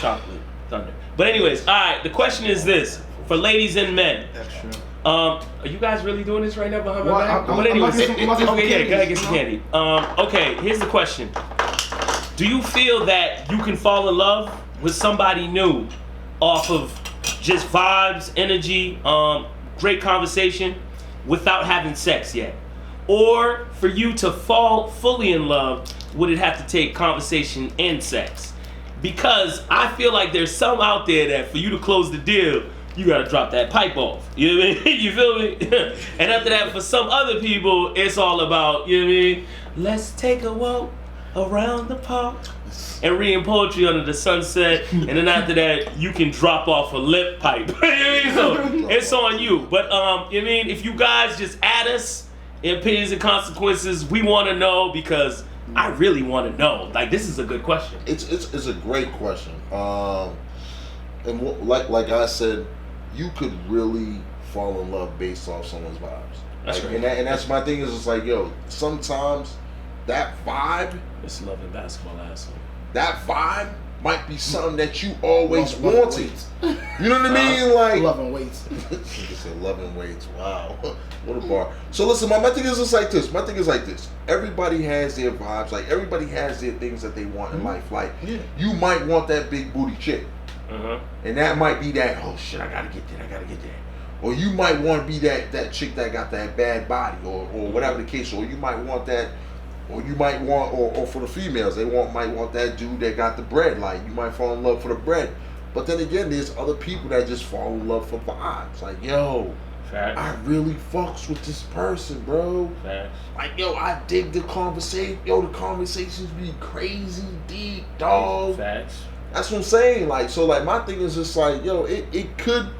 chocolate, thunder. But anyways, all right. The question is this for ladies and men. That's true. Are you guys really doing this right now behind my Well, back? I'm But anyways, about to get some okay, candy, go ahead, get some you candy. Okay, here's the question. Do you feel that you can fall in love with somebody new off of just vibes, energy, great conversation without having sex yet? Or for you to fall fully in love, would it have to take conversation and sex? Because I feel like there's some out there that for you to close the deal, you gotta drop that pipe off. You know what I mean? You feel me? And after that, for some other people, it's all about, you know what I mean? Let's take a walk around the park and reading poetry under the sunset. And then after that, you can drop off a lip pipe. You know what I mean? So it's on you. But, you know what I mean? If you guys just add us in Opinions and Consequences, we wanna know because I really wanna know. Like, this is a good question. it's a great question. And like I said, you could really fall in love based off someone's vibes. That's like, right. and that's my thing is it's like, yo, sometimes that vibe, It's love and basketball asshole. that vibe might be something that you always Love and wanted. You know what I mean? Like Loving weights. you said love and weights. Wow. What a bar. So listen, my thing is just like this. My thing is like this. Everybody has their vibes. Like everybody has their things that they want in life. Like you might want that big booty chick. And that might be that, oh shit, I gotta get that. Or you might want to be that chick that got that bad body or whatever the case. Or you might want that, or you might want, or for the females, might want that dude that got the bread. Like you might fall in love for the bread. But then again, there's other people that just fall in love for vibes. Like, yo, Facts. I really fucks with this person, bro. Facts. Like, yo, I dig the conversation. Yo, the conversations be crazy, deep, dog. Facts. That's what I'm saying. Like, so, like, my thing is just like, yo, it could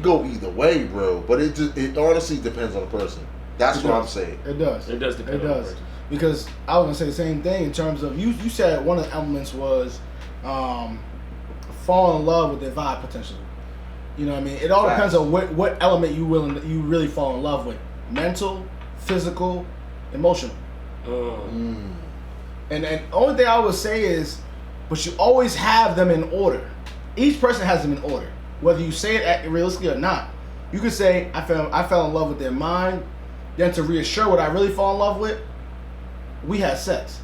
go either way, bro. But it honestly depends on the person. That's what I'm saying. It does. It does depend It on the does. person. Because I was gonna say the same thing in terms of you said one of the elements was falling in love with their vibe potentially. You know what I mean? It all depends on what element you really fall in love with. Mental, physical, emotional. And the only thing I would say is, but you always have them in order. Each person has them in order. Whether you say it realistically or not. You could say, I fell in love with their mind. Then to reassure what I really fall in love with, we had sex.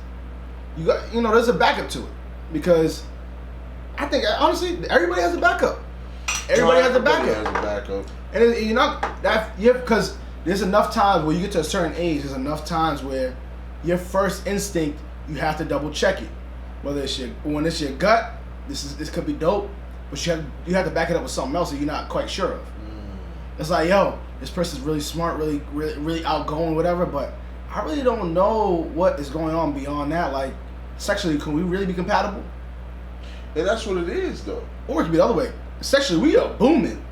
There's a backup to it. Because I think, honestly, everybody has a backup. Everybody has a backup. And because there's enough times where you get to a certain age, there's enough times where your first instinct, you have to double check it. Whether when it's your gut, this could be dope, but you have to back it up with something else that you're not quite sure of. It's like, yo, this person's really smart, really outgoing, whatever, but I really don't know what is going on beyond that. Like, sexually, can we really be compatible? And that's what it is, though. Or it could be the other way. Sexually, we are booming.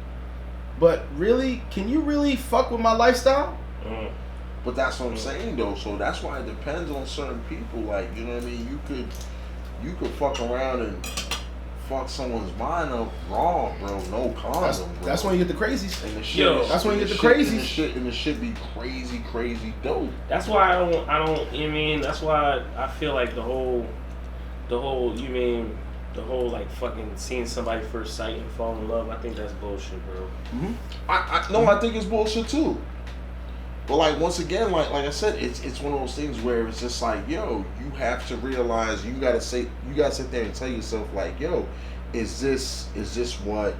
But really, can you really fuck with my lifestyle? But that's what I'm saying, though. So that's why it depends on certain people. Like, you know what I mean? You could fuck around and fuck someone's mind up wrong, bro. No condom, bro. That's when you get the crazies. And the shit, that's when you get the crazies. And the shit be crazy dope. That's why I don't. You mean that's why I feel like the whole like fucking seeing somebody first sight and fall in love. I think that's bullshit, bro. I think it's bullshit too. But like once again, like I said, it's one of those things where it's just like, yo, you have to realize you gotta sit there and tell yourself like, yo, is this what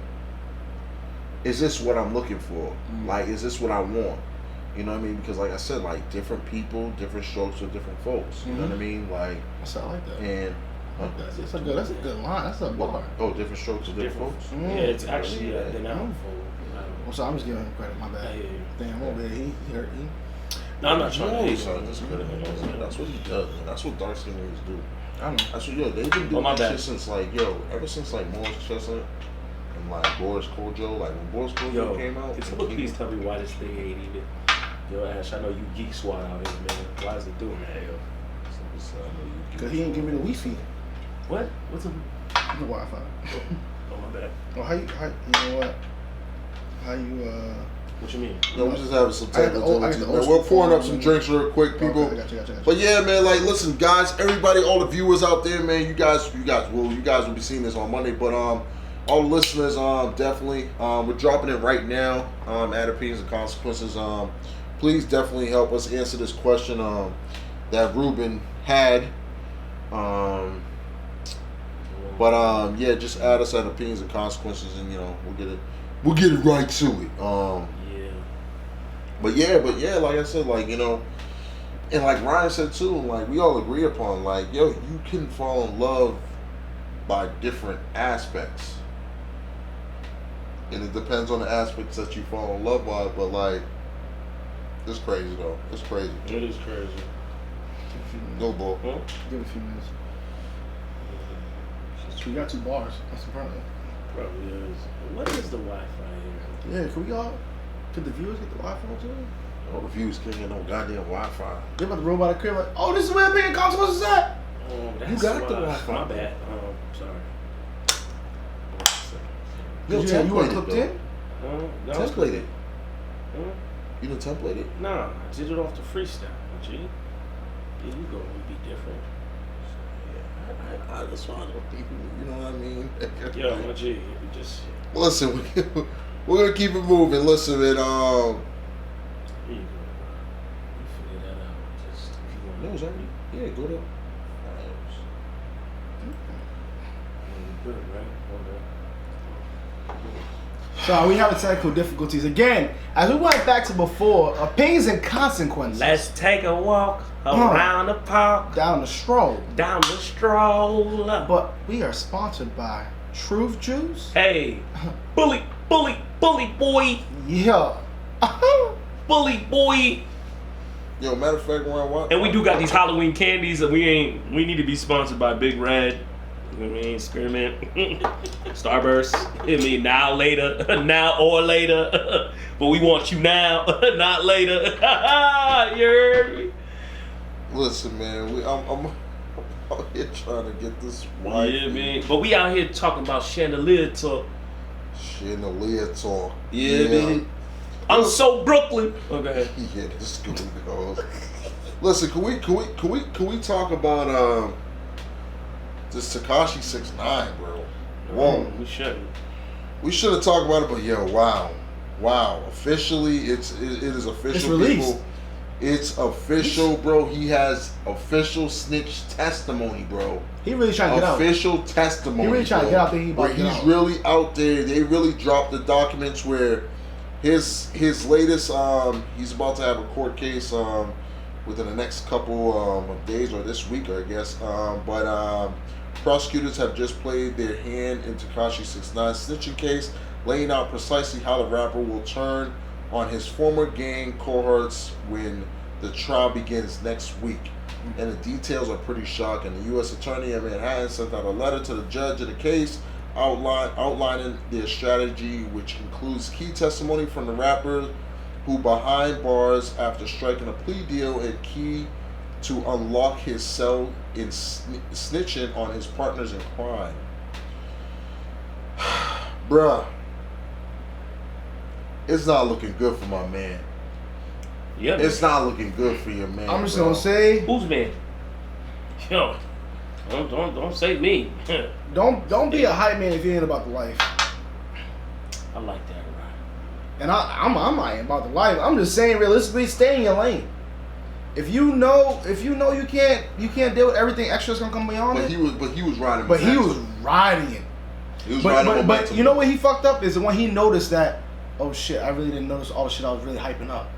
I'm looking for? Like, is this what I want? You know what I mean? Because like I said, like different people, different strokes for different folks. You know what I mean? Like I like that. And that's a good line. That's a bar. Oh, different strokes for different folks. Yeah, it's actually they're not full. Well, so I'm just giving him credit. My bad. Damn, over there, he hurt me. No, I'm not trying to hate him. That's what he does. Man. That's what dark skin niggas do. I know. That's what they've been doing that shit since like ever since like Morris Chestnut and like Boris Kojo. Like when Boris Kojo came out. Can someone please tell me why this thing ain't even? Yo, Ash, I know you geek swat out here, man. Why is it doing that, yo? Cause he ain't give me the Wi-Fi. What? What's the Wi-Fi? Oh my bad. Well, how you know what? How you What you mean? No, we just having some technical difficulties. We're pouring up some drinks real quick, people. Okay, I got you. But yeah, man, like listen, guys, everybody, all the viewers out there, man, you guys will be seeing this on Monday, but all the listeners, definitely, we're dropping it right now. At Opinions and Consequences. Please definitely help us answer this question that Ruben had. Yeah, just add us at Opinions and Consequences, and we'll get it right to it. But yeah, like I said, like and like Ryan said too, like we all agree upon, like you can fall in love by different aspects, and it depends on the aspects that you fall in love by. But like, it's crazy though. It's crazy. It is crazy. Go ball. Huh? Give it a few minutes. We got 2 bars. That's the problem. Probably is. What is the Wi-Fi here? Yeah, could the viewers get the Wi-Fi too? All the viewers can't get no goddamn Wi-Fi. They about to roll by the crib like, oh, this is where Opinion Consequences at? Oh, that's you got the Wi-Fi. My bad. Sorry. You weren't clipped in? Template it. You done template it? Nah, I did it off the freestyle, G. Yeah, you gonna be different. I just want to, you know what I mean? Yo, my G, you just... Listen, we're going to keep it moving. Listen, man, Here you go. You figure that out. Just, if you want. No, it's already... Yeah, go to... Good, right? So we having technical difficulties again. As we went back to before, Opinions and Consequences. Let's take a walk around the park. Down the stroll. Down the stroll. But we are sponsored by Truth Juice. Hey, bully boy. Yeah. Bully boy. Yo, matter of fact, and we do got these Halloween candies that we need to be sponsored by Big Red. You know what I mean? Spearmint. Starburst. Now or later. But we want you now, not later. You heard me? Listen, man, I'm out here trying to get this right. Yeah, man. But we out here talking about chandelier talk. Chandelier talk. Yeah, man. I'm so Brooklyn. Oh, go ahead. Yeah, this is good. Listen, can we talk about this Tekashi 6ix9ine, bro? Whoa. We shouldn't. We should have talked about it, but yo, wow. Officially, it is official. It's released. People. It's official, bro. He has official snitch testimony, bro. He really trying to get out. Official testimony. He really trying to get out there. He's really out there. They really dropped the documents where his latest he's about to have a court case within the next couple of days or this week, I guess. But prosecutors have just played their hand in Tekashi 6ix9ine's snitching case, laying out precisely how the rapper will turn on his former gang cohorts when the trial begins next week. And the details are pretty shocking. The U.S. Attorney in Manhattan sent out a letter to the judge of the case outlining their strategy, which includes key testimony from the rapper who behind bars after striking a plea deal and key to unlock his cell in snitching on his partners in crime. Bruh, it's not looking good for my man. Yeah, it's not looking good for your man. I'm just gonna say, who's man? Yo, don't say me. don't be a hype man if you ain't about the life. I like that, right? And I'm not about the life. I'm just saying, realistically, stay in your lane. If you know you can't deal with everything extra that's gonna come beyond it. He was riding. But he was riding it. But you know what he fucked up is when he noticed that, oh shit, I really didn't notice all the shit I was really hyping up.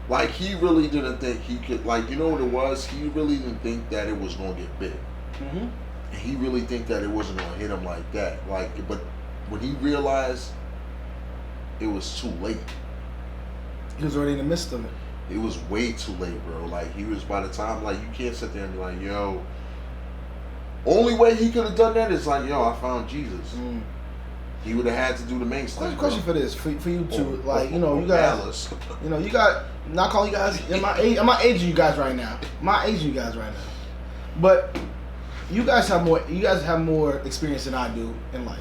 Like, he really didn't think he could, like, you know what it was? He really didn't think that it was going to get big. Mm-hmm. And he really think that it wasn't going to hit him like that. Like, but when he realized it was too late. He was already in the midst of it. It was way too late, bro. Like, he was, by the time, like, you can't sit there and be like, yo. Only way he could have done that is like, yo, I found Jesus. Mm. He would have had to do the main stuff. Question for this, for you two, like, you know, you guys, you got, not calling you guys, I'm not aging you guys right now. I'm not aging you guys right now. But you guys have more experience than I do in life.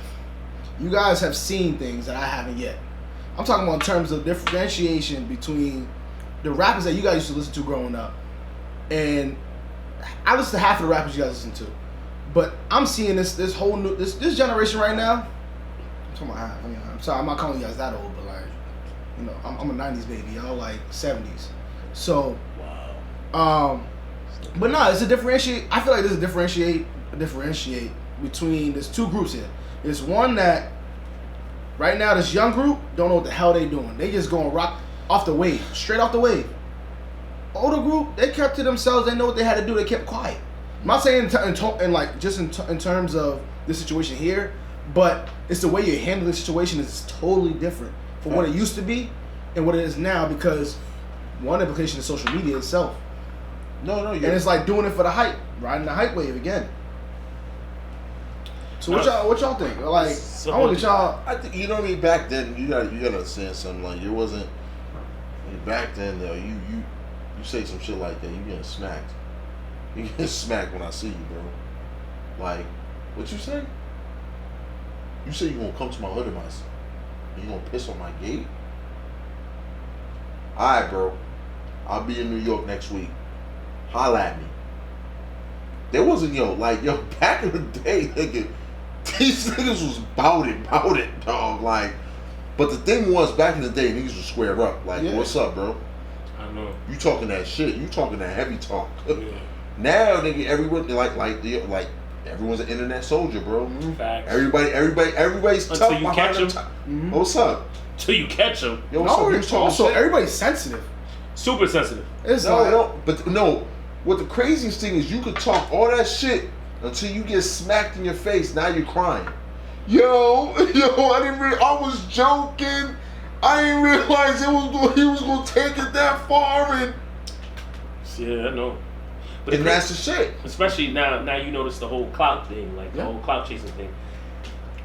You guys have seen things that I haven't yet. I'm talking about in terms of differentiation between the rappers that you guys used to listen to growing up, and I listen to half of the rappers you guys listen to. But I'm seeing this whole new this generation right now. I'm talking about, I mean, I'm sorry, I'm not calling you guys that old, but like, you know, I'm a '90s baby, y'all like '70s. So, wow. But no, it's a differentiate. I feel like there's a differentiate between there's two groups here. There's one that right now this young group don't know what the hell they doing. They just going rock off the wave, straight off the wave. Older group, they kept to themselves. They know what they had to do. They kept quiet. I'm not saying in terms of the situation here, but it's the way you handle the situation is totally different from what it used to be and what it is now, because one implication is social media itself. No, and it's like doing it for the hype, riding the hype wave again. So what y'all think? Like, I want to get y'all. I think, you know what I mean. Back then, you gotta understand something. Like, it wasn't. Back then, though, you say some shit like that, you getting smacked. You getting smacked when I see you, bro. Like, what you say? You say you gonna come to my hood and you gonna piss on my gate? Alright, bro. I'll be in New York next week. Holla at me. There wasn't, back in the day, nigga, these niggas was bout it, dog. Like, but the thing was, back in the day, niggas would square up. Like, what's up, bro? I know. You talking that shit. You talking that heavy talk. Yeah. Now, nigga, everyone, like, everyone's an internet soldier, bro. Facts. Everybody's until tough you catch them. Mm-hmm. What's up? Until you catch them. Yo, what's up? Also, everybody's sensitive. Super sensitive. It's what the craziest thing is, you could talk all that shit until you get smacked in your face. Now you're crying. Yo, I was joking. I didn't realize he was gonna take it that far, and yeah, I know. But that's the shit. Especially now you notice the whole clout thing, like the whole clout chasing thing.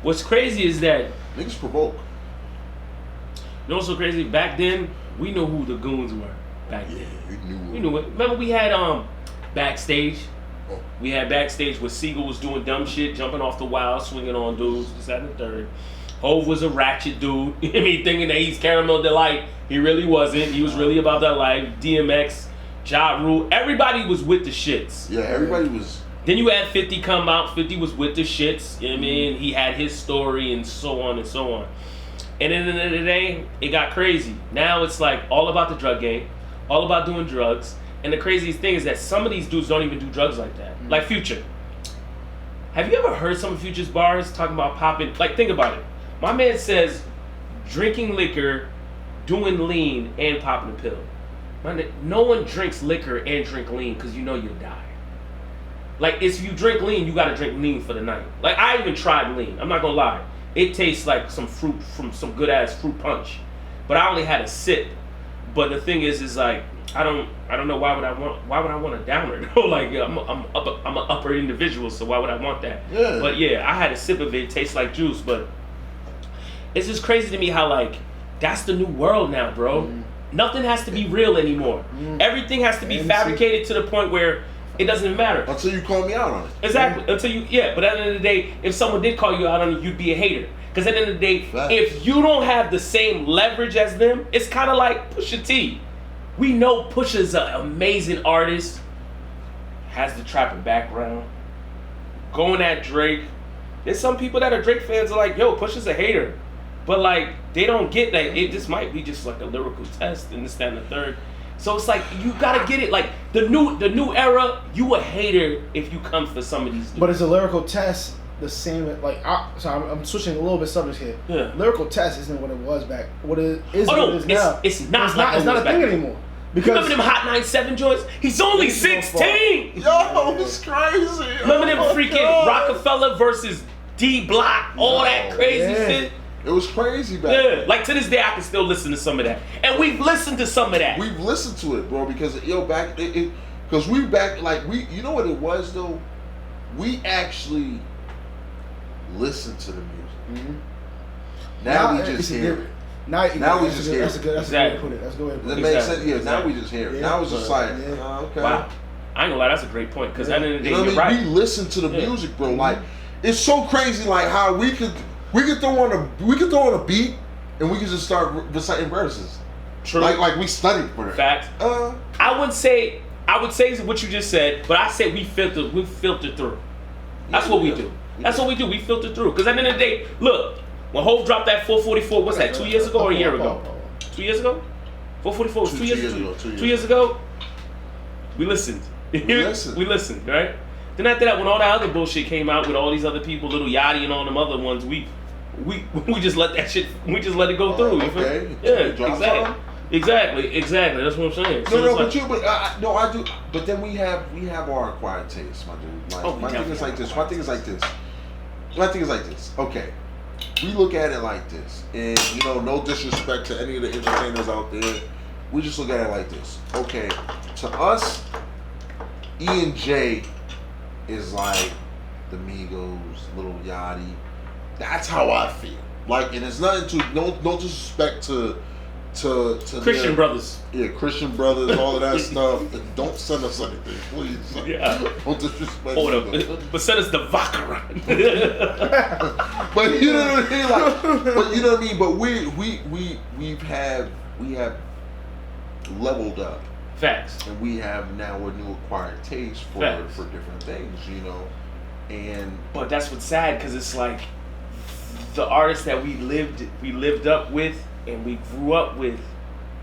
What's crazy is that niggas provoke. You know what's so crazy? Back then, we knew who the goons were. Back then, we knew it. Remember, we had backstage. Oh. We had backstage where Siegel was doing dumb shit, jumping off the wall, swinging on dudes. This, that, and the third. Hove was a ratchet dude. I mean, thinking that he's Caramel Delight. He really wasn't. He was really about that life. DMX, Ja Rule. Everybody was with the shits. Yeah, everybody was. Then you had 50 come out. 50 was with the shits. You know what I mean? He had his story and so on and so on. And at the end of the day, it got crazy. Now it's like all about the drug game, all about doing drugs. And the craziest thing is that some of these dudes don't even do drugs like that. Like Future. Have you ever heard some of Future's bars talking about popping? Like, think about it. My man says drinking liquor, doing lean, and popping a pill. No one drinks liquor and drink lean because you know you'll die. Like, if you drink lean, you got to drink lean for the night. Like, I even tried lean. I'm not going to lie. It tastes like some fruit from some good ass fruit punch, but I only had a sip. But the thing is like I don't know why would I want a downer? Like I'm an upper individual, so why would I want that? Yeah. But yeah, I had a sip of it. It tastes like juice, but it's just crazy to me how like that's the new world now, bro. Nothing has to be real anymore. Everything has to be fabricated to the point where it doesn't matter. Until you call me out on it. Exactly. Until you, but at the end of the day, if someone did call you out on it, you'd be a hater. Because at the end of the day, if you don't have the same leverage as them, it's kind of like Pusha T. We know Pusha's an amazing artist, has the trapper background, going at Drake. There's some people that are Drake fans are like, yo, Pusha's a hater. But like, they don't get that. It just might be just like a lyrical test and this, that, and the third. So it's like you gotta get it. Like the new era, you a hater if you come for some of these dudes. But it's a lyrical test the same. Like I'm switching a little bit subject here. Yeah. Lyrical test isn't what it was back. What it is, what it is now. It's not a thing anymore. Because remember them Hot 97 joints? He's only 16. Yo, it's crazy. Remember them Oh my freaking God. Rockefeller versus D Block, all that crazy shit? It was crazy back Yeah, then. like to this day I can still listen to some of that. And we've listened to some of that. We've listened to it, bro, because because we back like you know what it was though? We actually listened to the music. Mm-hmm. Now we just hear it. Now we just hear it. That's a good way to put it. That's a good way to put That it. makes sense. Yeah, now we just hear it. Yeah. Now it's just like, Yeah. okay. Wow. I ain't gonna lie, that's a great point. Because at the end of the day, You know you're what I right. mean? We listen to the music, bro. Like, it's so crazy, like how we could throw on a beat and we could just start reciting verses. True. Like we studied for it. Facts. I would say what you just said, but I say we filter through. That's what we do. That's what we do. We filter through. Because at the end of the day, look, when Hov dropped that 444, what's that? 2 years ago or a year ago? 2 years ago? 444 was 2 years ago. 2 years ago. We listened. We listened, right? Then after that, when all that other bullshit came out with all these other people, Lil Yachty and all them other ones, we just let that shit. We just let it go through. You okay. feel? Yeah, exactly. That's what I'm saying. I do. But then we have our acquired tastes, my dude. My thing is like this. Okay, we look at it like this, and no disrespect to any of the entertainers out there, we just look at it like this. Okay, to us, E and J is like the Migos, Lil Yachty. That's how I feel. Like, and it's nothing to no disrespect to Christian brothers. Yeah, Christian brothers, all of that stuff. Don't send us anything, please. Yeah. Don't disrespect. But send us the vodka. But you know what I mean? But you know what I mean? But we have leveled up. Facts. And we have now a new acquired taste for different things, But that's what's sad, because it's like the artists that we lived up with and we grew up with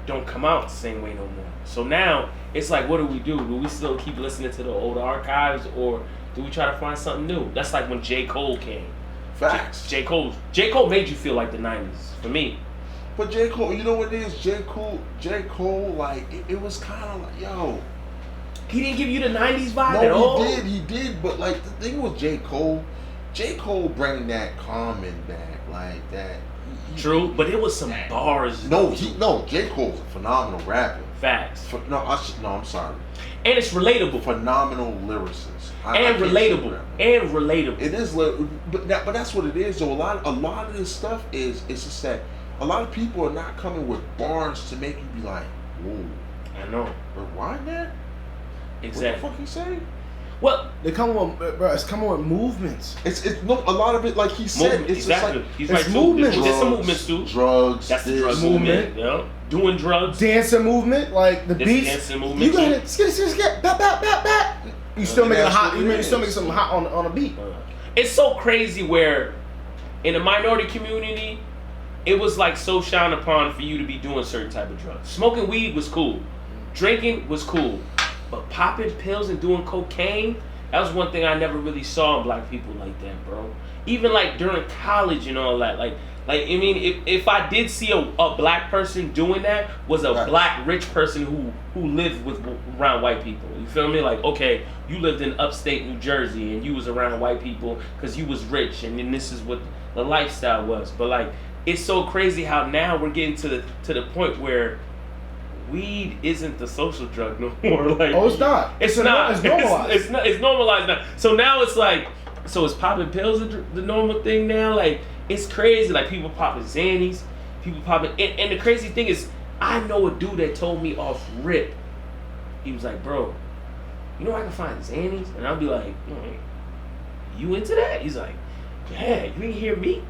don't come out the same way no more. So now it's like, what do? Do we still keep listening to the old archives, or do we try to find something new? That's like when J. Cole came. Facts. J. Cole made you feel like the 90s for me. But J. Cole, you know what it is? J. Cole, like, it was kind of like, yo. He didn't give you the 90s vibe at all? No, he did. But, like, the thing with J. Cole bring that Common back, like that. True, but it was some bars. No, J. Cole's a phenomenal rapper. Facts. I'm sorry. And it's relatable. Phenomenal lyricist. Relatable. It is, but that's what it is. So a lot of this stuff it's just that a lot of people are not coming with bars to make you be like, whoa. I know. Rewind that? Exactly. What the fuck you say? Well, they come on, bro. It's coming with movements. It's a lot of it, like he said. Movement, it's exactly. just like He's it's right movement. There's some movements too. Drugs. That's the drug movement. Yeah. Doing drugs. Dancing movement, like the beats. Dancing movement. You got it. Skit, bat. You still making hot. You still making something hot on a beat. It's so crazy where, in the minority community, it was like so shined upon for you to be doing certain type of drugs. Smoking weed was cool. Drinking was cool. But popping pills and doing cocaine, that was one thing I never really saw in black people like that, bro. Even like during college and all that. Like I mean, if I did see a black person doing that, was a black rich person who lived around white people. You feel me? Like, okay, you lived in upstate New Jersey and you was around white people because you was rich, and then this is what the lifestyle was. But like, it's so crazy how now we're getting to the point where weed isn't the social drug no more. Like, it's not. It's not. It's normalized. It's normalized now. So now it's like, so is popping pills the normal thing now? Like, it's crazy. Like, people popping Xannies, people popping. And the crazy thing is, I know a dude that told me off rip. He was like, bro, you know I can find Xannies? And I'll be like, you into that? He's like, yeah, you ain't hear me?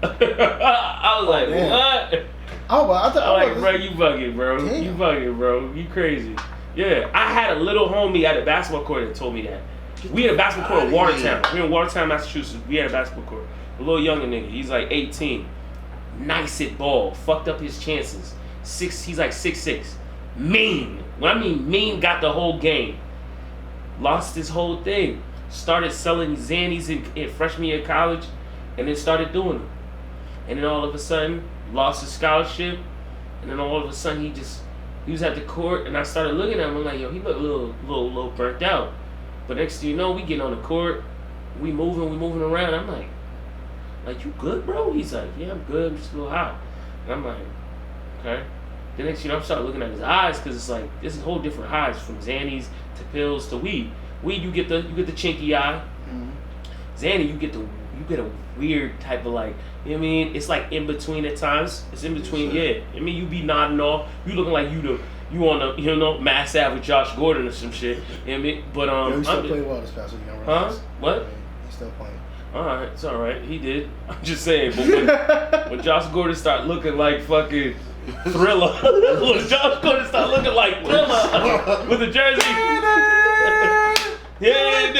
I was like, what? I'm like, bro, you bugging, bro. Damn. You bugging, bro. You crazy. Yeah, I had a little homie at a basketball court that told me that. We had a basketball court in Watertown. We were in Watertown, Massachusetts. We had a basketball court. A little younger nigga. He's like 18. Nice at ball. Fucked up his chances. He's like 6'6". Mean. When I mean mean, got the whole game. Lost his whole thing. Started selling Xannies in freshman year of college, and then started doing them. And then all of a sudden, lost his scholarship, And then all of a sudden he was at the court, and I started looking at him. I'm like, yo, he looked a little burnt out. But next thing you know, we get on the court, we moving around. I'm like, you good, bro? He's like, yeah, I'm good. I'm just a little hot. And I'm like, okay. The next thing you know, I started looking at his eyes, because it's like this is whole different highs, from Xannies to pills to weed. Weed, you get the chinky eye. Mm-hmm. Xanny, you get a weird type of like, you know what I mean? It's like in between at times. It's in between, yeah. I mean, you be nodding off. You looking like you on the, Mass Ave with Josh Gordon or some shit. You know what I mean? But Yo, he still played well this past week. Huh? What? I mean, he's still playing. All right, it's all right. He did. I'm just saying. But when Josh Gordon start looking like fucking Thriller, when Josh Gordon start looking like Thriller with the jersey. Yeah.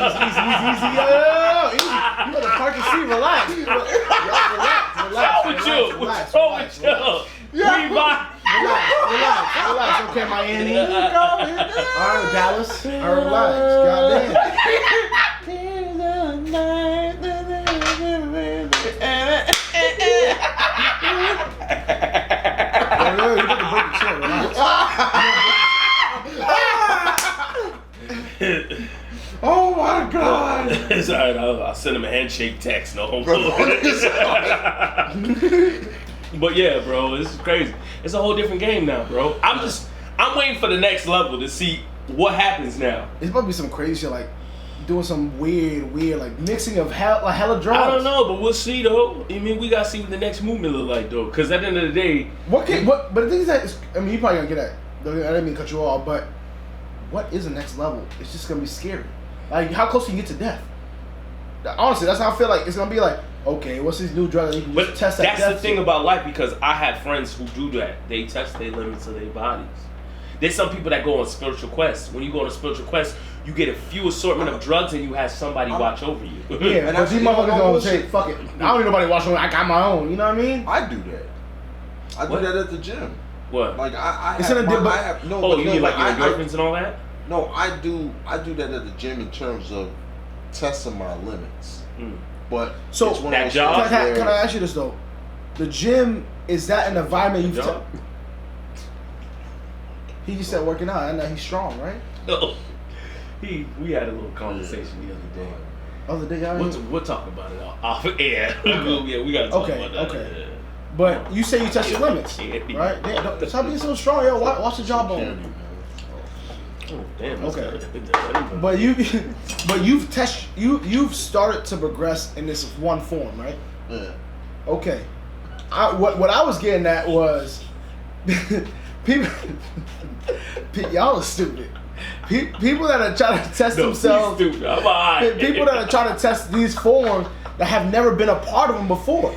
Easy. You better park your seat. Relax. Relax. What's wrong with you? Relax. Okay, Miami. All right, Dallas. All right, relax. Goddamn. You got to break the chair. Relax. Oh my God! It's all right. I'll send him a handshake text. No hope. But yeah, bro, this is crazy. It's a whole different game now, bro. I'm waiting for the next level to see what happens now. It's about to be some crazy shit, like doing some weird, like mixing of hella drugs. I don't know, but we'll see though. I mean, we gotta see what the next movement look like though, because at the end of the day, but the thing is that I mean, you probably gonna get that. I didn't mean to cut you off, but what is the next level? It's just gonna be scary. Like, how close can you get to death? Honestly, that's how I feel like it's gonna be. Like, okay, what's this new drug that you can just test that? That's the thing about life, because I have friends who do that. They test their limits of their bodies. There's some people that go on spiritual quests. When you go on a spiritual quest, you get a few assortment of drugs and you have somebody watch over you. Yeah, and these motherfuckers gonna say, fuck it. I don't need nobody watching me. I got my own. You know what I mean? I do that. I do that at the gym. What? Like I it's have, in a I have no. Oh, you need like your endorphins and all that? No, I do that at the gym in terms of testing my limits. But so it's one that of those job. Can I ask you this though? The gym, is that an environment you've? He just said working out. I know he's strong, right? No. We had a little conversation the other day. Other day, we'll talk about it off air. Yeah, we gotta talk about that. Okay. Yeah. But you say you test your limits, right? Damn, stop being so strong, yo. Watch the jawbone. Oh, damn. Okay. But you've started to progress in this one form, right? Yeah. Okay. What I was getting at was people. Y'all are stupid. People that are trying to test themselves. Stupid. I'm alright. People that are trying to test these forms that have never been a part of them before,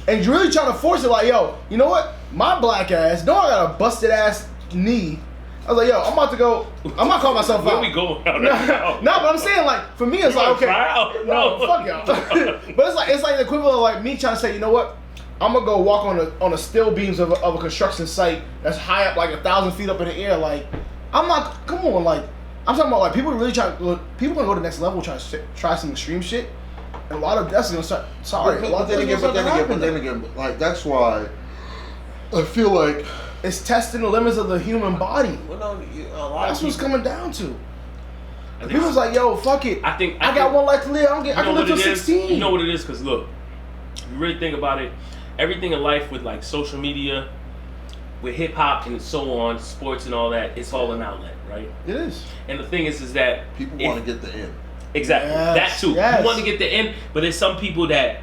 and you're really trying to force it. Like, yo, you know what? My black ass. No, I got a busted ass knee. I was like, yo, I'm about to go. I'm not calling myself out. Where we going? No, but I'm saying, like, for me, it's like, okay, no, fuck y'all. But it's like the equivalent of like me trying to say, you know what? I'm gonna go walk on the steel beams of a construction site that's high up, like 1,000 feet up in the air. Like, I'm not. Come on, like, I'm talking about like people really people gonna go to the next level, try some extreme shit. And a lot of that's gonna start. Sorry, but then again, like that's why I feel like it's testing the limits of the human body. Well, no, that's what's coming down to. People's like, yo, fuck it. I got one life to live. I can live till 16. You know what it is? Because look, you really think about it. Everything in life with like social media, with hip hop and so on, sports and all that, it's all an outlet, right? It is. And the thing is that people want to get the end. Exactly. Yes, that too. yes. You want to get the end, but there's some people that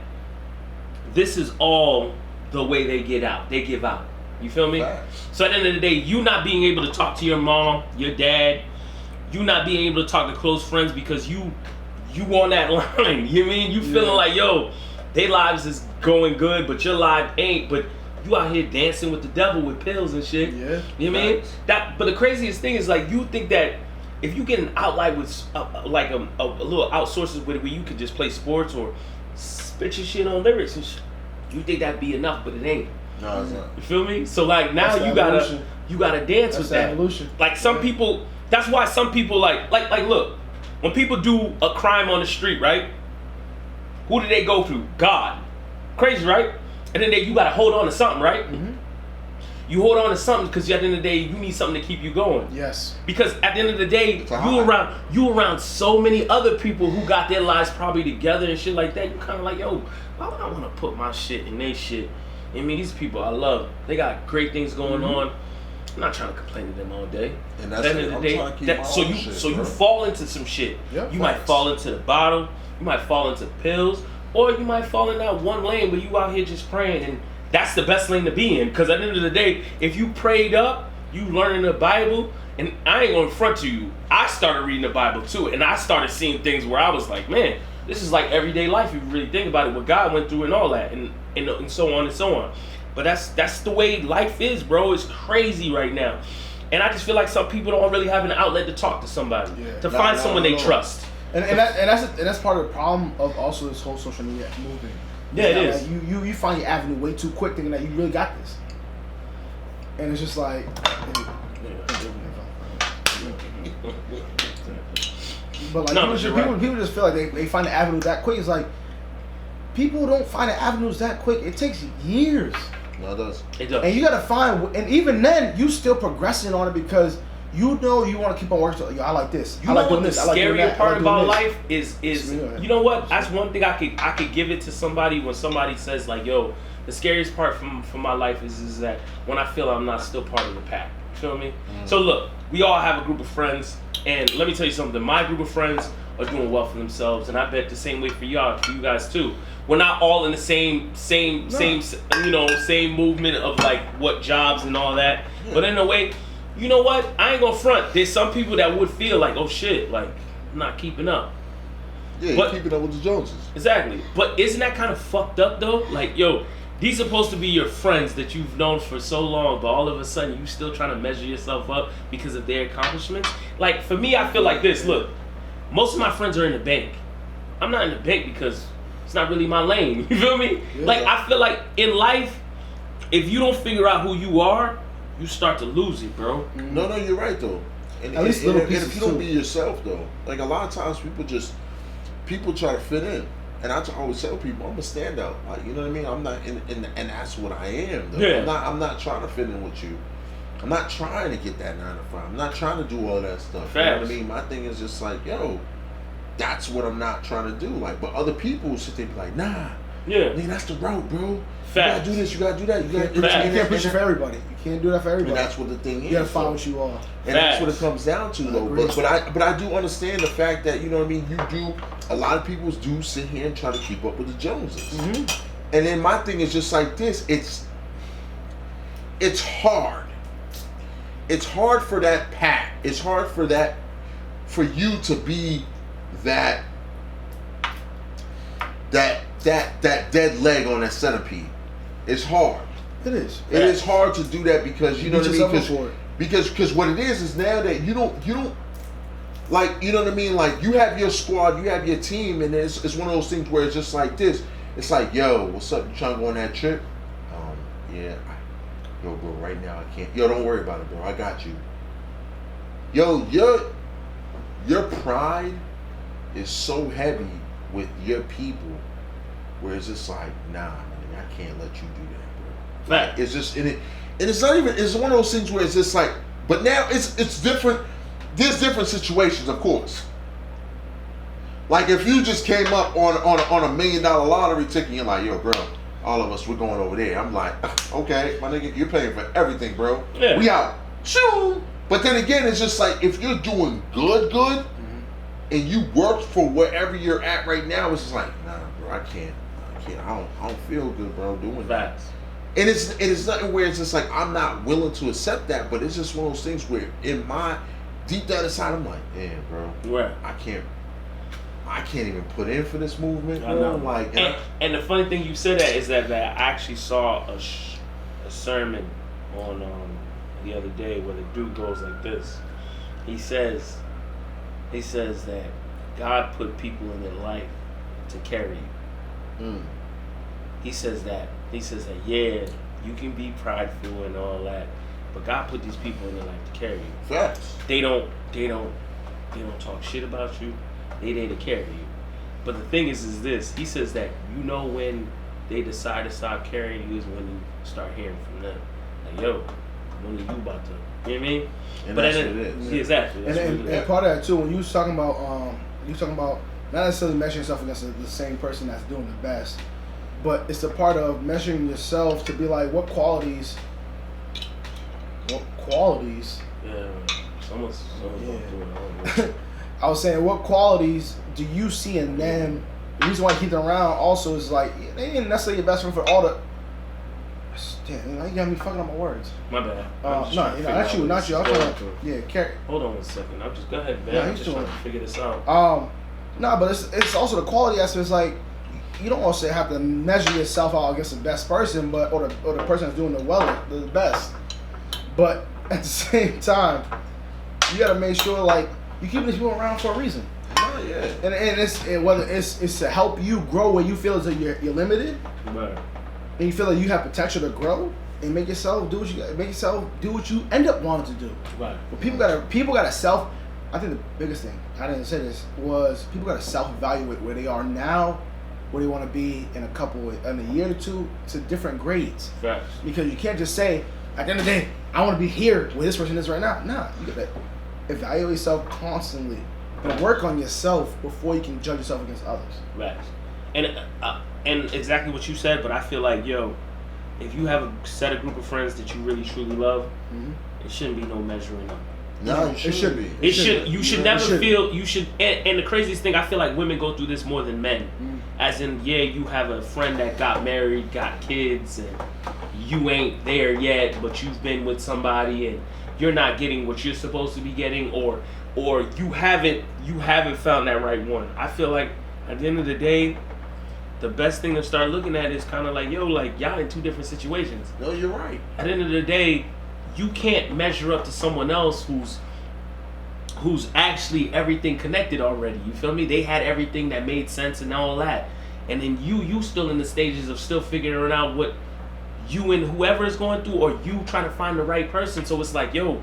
this is all the way they get out. They give out. You feel me? Facts. So at the end of the day, you not being able to talk to your mom, your dad, you not being able to talk to close friends because you on that line. You know what I mean? You feeling like, yo, their lives is going good, but your life ain't. But you out here dancing with the devil with pills and shit. Yeah. You know what I mean? But the craziest thing is like you think that if you get an outlet with like a little outsources with it where you could just play sports or spit your shit on lyrics and you think that'd be enough, but it ain't. No, it's not. You feel me? So like now you gotta dance with that. Evolution. Like some people, that's why some people like look, when people do a crime on the street, right? Who do they go through? God. Crazy, right? At the end of the day, you gotta hold on to something, right? Mm-hmm. You hold on to something because at the end of the day, you need something to keep you going. Yes. Because at the end of the day, you around so many other people who got their lives probably together and shit like that. You kind of like, yo, why would I want to put my shit in their shit? I mean, these people I love, they got great things going on. I'm not trying to complain to them all day. And that's at the end of the day, you fall into some shit. Yep, you might fall into the bottle, you might fall into pills, or you might fall in that one lane where you out here just praying, and that's the best lane to be in. Because at the end of the day, if you prayed up, you learning the Bible, and I ain't gonna front to you, I started reading the Bible too, and I started seeing things where I was like, man, this is like everyday life if you really think about it, what God went through and all that, and so on and so on. But that's the way life is, bro. It's crazy right now. And I just feel like some people don't really have an outlet to talk to somebody, to find someone they trust. And that's part of the problem of also this whole social media movement. Yeah, it is. Like you find your avenue way too quick, thinking that you really got this, and it's just like. But like people just feel like they find the avenue that quick. It's like people don't find the avenues that quick. It takes years. No, it does. It does. And you gotta find, and even then, you still progressing on it because you know you want to keep on working. So, yo, I like this. You know what the scarier part about life is you know what? That's one thing I could give it to somebody when somebody says like, yo, the scariest part from my life is that when I feel I'm not still part of the pack. You feel me? So look, we all have a group of friends, and let me tell you something. My group of friends are doing well for themselves, and I bet the same way for you guys too. We're not all in the same movement of like what jobs and all that. But in a way, you know what? I ain't gonna front. There's some people that would feel like, oh shit, like I'm not keeping up. Yeah, you're keeping up with the Joneses. Exactly. But isn't that kind of fucked up though? Like, yo, these are supposed to be your friends that you've known for so long, but all of a sudden you still trying to measure yourself up because of their accomplishments. Like for me, I feel like this. Look, most of my friends are in the bank. I'm not in the bank because it's not really my lane. You feel me? Yeah. Like I feel like in life, if you don't figure out who you are, you start to lose it, bro. No, you're right though. And at least little pieces if you don't be yourself though, like a lot of times people try to fit in. And I always tell people, I'm a standout. Like, you know what I mean? I'm not and that's what I am though. Yeah. I'm not trying to fit in with you. I'm not trying to get that 9 to 5. I'm not trying to do all that stuff. Facts. You know what I mean? My thing is just like, yo, that's what I'm not trying to do. Like, but other people sit there and be like, nah. Yeah. Nigga, that's the route, bro. Facts. You gotta do this, you gotta do that. You can't push it for everybody. You can't do that for everybody. And that's what the thing is. You gotta find what you are. And that's what it comes down to, though. But I do understand the fact that, you know what I mean, a lot of people do sit here and try to keep up with the Joneses. Mm-hmm. And then my thing is just like this, it's hard. It's hard for that pack. It's hard for you to be that dead leg on that centipede. It's hard. It is. It is hard to do that because you know what I mean. Because what it is now that you don't like, you know what I mean. Like you have your squad, you have your team, and it's one of those things where it's just like this. It's like, yo, what's up? You trying to go on that trip? Yeah. Yo, bro, right now I can't. Yo, don't worry about it, bro. I got you. Yo, your pride is so heavy with your people, where it's just like, nah, man, I can't let you do that, bro. Right. It's just, and it's not even. It's one of those things where it's just like, but now it's different. There's different situations, of course. Like if you just came up on a $1 million lottery ticket, you're like, yo, bro, all of us, we're going over there. I'm like, okay, my nigga, you're paying for everything, bro. Yeah. We out. Shoo. But then again, it's just like if you're doing good, mm-hmm. and you work for wherever you're at right now, it's just like, nah, bro, I can't. I don't feel good, bro, doing that. And it's nothing where it's just like I'm not willing to accept that, but it's just one of those things where in my deep down inside, I'm like, damn, bro, right. I can't even put in for this movement, bro. I know. Like, and the funny thing you said that is that I actually saw a sermon on the other day where the dude goes like this. He says that God put people in their life to carry you. Mm. He says that yeah, you can be prideful and all that, but God put these people in their life to carry you. Facts. They don't talk shit about you. They there to carry you. But the thing is this. He says that you know when they decide to stop carrying you is when you start hearing from them. Like, yo, when are you about to, you know what I mean? And but that's then, what it is. Yeah, exactly. That's And part of that too, when you was talking about not necessarily measuring yourself against the same person that's doing the best, but it's a part of measuring yourself to be like, what qualities. Yeah, someone's doing it. I was saying, what qualities do you see in them? The reason why I keep them around also is like, they ain't necessarily your best friend for all the. Damn, you got me fucking up my words. My bad. No, not you. I'm trying to. Yeah, hold on 1 second. I'm just go ahead, man. Yeah, I'm just trying to figure this out. No, but it's also the quality aspect. It's like, you don't also have to measure yourself out against the best person, but or the person that's doing the best. But at the same time, you gotta make sure like you keep these people around for a reason. Oh yeah. And whether it's to help you grow where you feel as though you're limited, Right. and you feel like you have potential to grow and make yourself do what you end up wanting to do. Right. But people gotta self. I think the biggest thing, I didn't say this, was people gotta self-evaluate where they are now, where they want to be in a year or two, to different grades. Facts. Because you can't just say, at the end of the day, I want to be here where this person is right now. Nah, you gotta evaluate yourself constantly and work on yourself before you can judge yourself against others. Facts. And exactly what you said, but I feel like, yo, if you have a group of friends that you really truly love, it shouldn't be no measuring up. No, it should be. You should never feel. You should. And the craziest thing, I feel like women go through this more than men. As in, yeah, you have a friend that got married, got kids, and you ain't there yet, but you've been with somebody, and you're not getting what you're supposed to be getting, or you haven't found that right one. I feel like at the end of the day, the best thing to start looking at is kind of like, yo, like y'all in two different situations. No, you're right. At the end of the day, you can't measure up to someone else who's actually everything connected already. You feel me? They had everything that made sense and all that. And then you still in the stages of still figuring out what you and whoever is going through, or you trying to find the right person. So it's like, yo,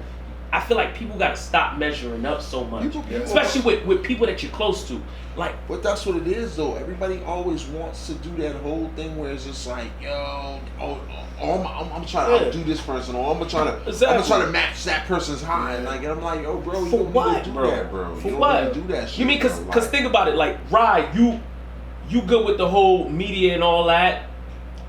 I feel like people got to stop measuring up so much. Especially with people that you're close to. Like, but that's what it is, though. Everybody always wants to do that whole thing where it's just like, yo, I'm trying to outdo this person, or I'm gonna try to match that person's high, and I'm like, yo, bro, you don't need to do that, bro. For you what? don't need to do that shit. You mean because think about it, like, Rye, you good with the whole media and all that.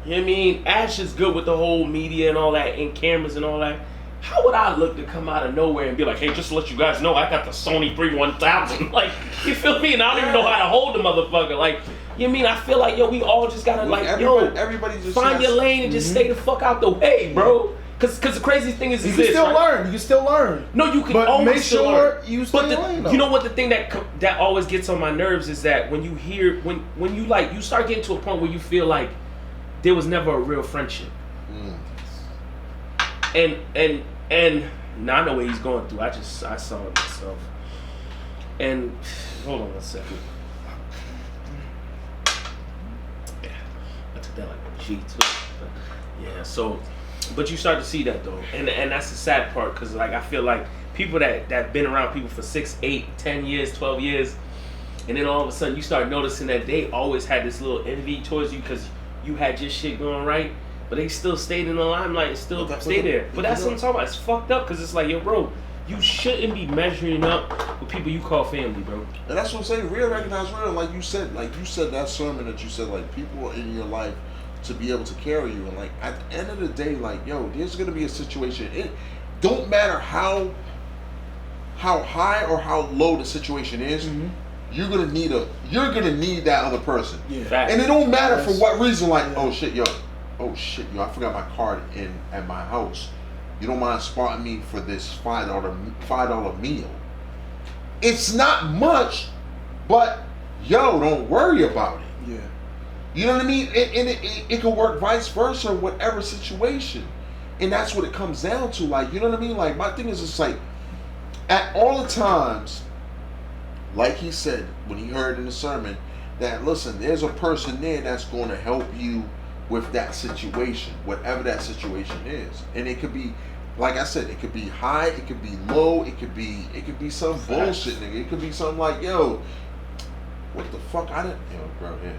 You know what I mean? Ash is good with the whole media and all that, and cameras and all that. How would I look to come out of nowhere and be like, hey, just to let you guys know, I got the Sony 3100. Like, you feel me? And I don't even know how to hold the motherfucker. Like, you know what I mean? I feel like, yo, we all just gotta, everybody just find your lane and just stay the fuck out the way, bro. Cause the crazy thing is you can still learn. You can still learn. No, you can but always make still sure learn. You stay in your lane, though. You know what the thing that always gets on my nerves is that when you hear when you like you start getting to a point where you feel like there was never a real friendship. And now I know what he's going through. I saw it myself. And hold on 1 second. Yeah, I took that like a G too. Yeah, so, but you start to see that though, and that's the sad part, because like I feel like people that been around people for 6, 8, 10 years, 12 years, and then all of a sudden you start noticing that they always had this little envy towards you because you had your shit going right. But they still stayed in the limelight and still stay there. But that's what I'm talking about. It's fucked up because it's like, yo, bro, you shouldn't be measuring up with people you call family, bro. And that's what I'm saying. Real recognize real. Like you said that sermon that you said, like, people are in your life to be able to carry you. And like at the end of the day, like, yo, there's gonna be a situation. It don't matter how high or how low the situation is. You're gonna need that other person. Yeah. Facts. And it don't matter for what reason. Like, oh shit, yo, I forgot my card at my house. You don't mind spotting me for this $5 meal? It's not much, but yo, don't worry about it. Yeah. You know what I mean? And it can work vice versa in whatever situation. And that's what it comes down to. Like, you know what I mean? Like, my thing is just like, at all the times, like he said when he heard in the sermon, that listen, there's a person there that's going to help you with that situation, whatever that situation is. And it could be, like I said, it could be high, it could be low, it could be some bullshit, nigga. It could be something like, yo, what the fuck? Yo, bro, yeah.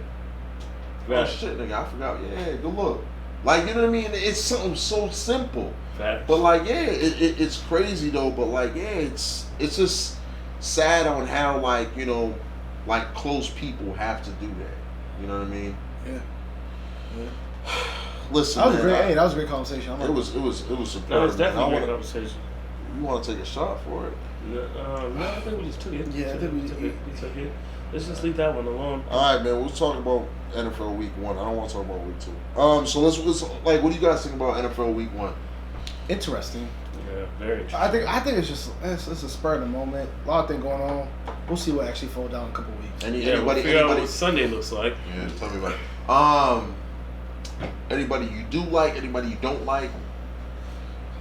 Oh shit, nigga, I forgot. Yeah, good look. Like, you know what I mean? It's something so simple. Facts. But like, yeah, it's crazy though. But like, yeah, it's just sad on how, like, you know, like close people have to do that. You know what I mean? Yeah. Listen, that was man, great. Hey, that was a great conversation. It was superb. That was man. definitely a great conversation. You want to take a shot for it? No, I think we just took it. Yeah, I think we took it. We took it. Let's just leave that one alone. All right, man. We'll talk about NFL Week 1. I don't want to talk about Week 2. So let's like, what do you guys think about NFL Week 1? Interesting. Yeah, very interesting. I think it's a spur of the moment. A lot of things going on. We'll see what actually falls down in a couple weeks. Anybody what Sunday looks like. Yeah, tell me about it. Anybody you do like? Anybody you don't like?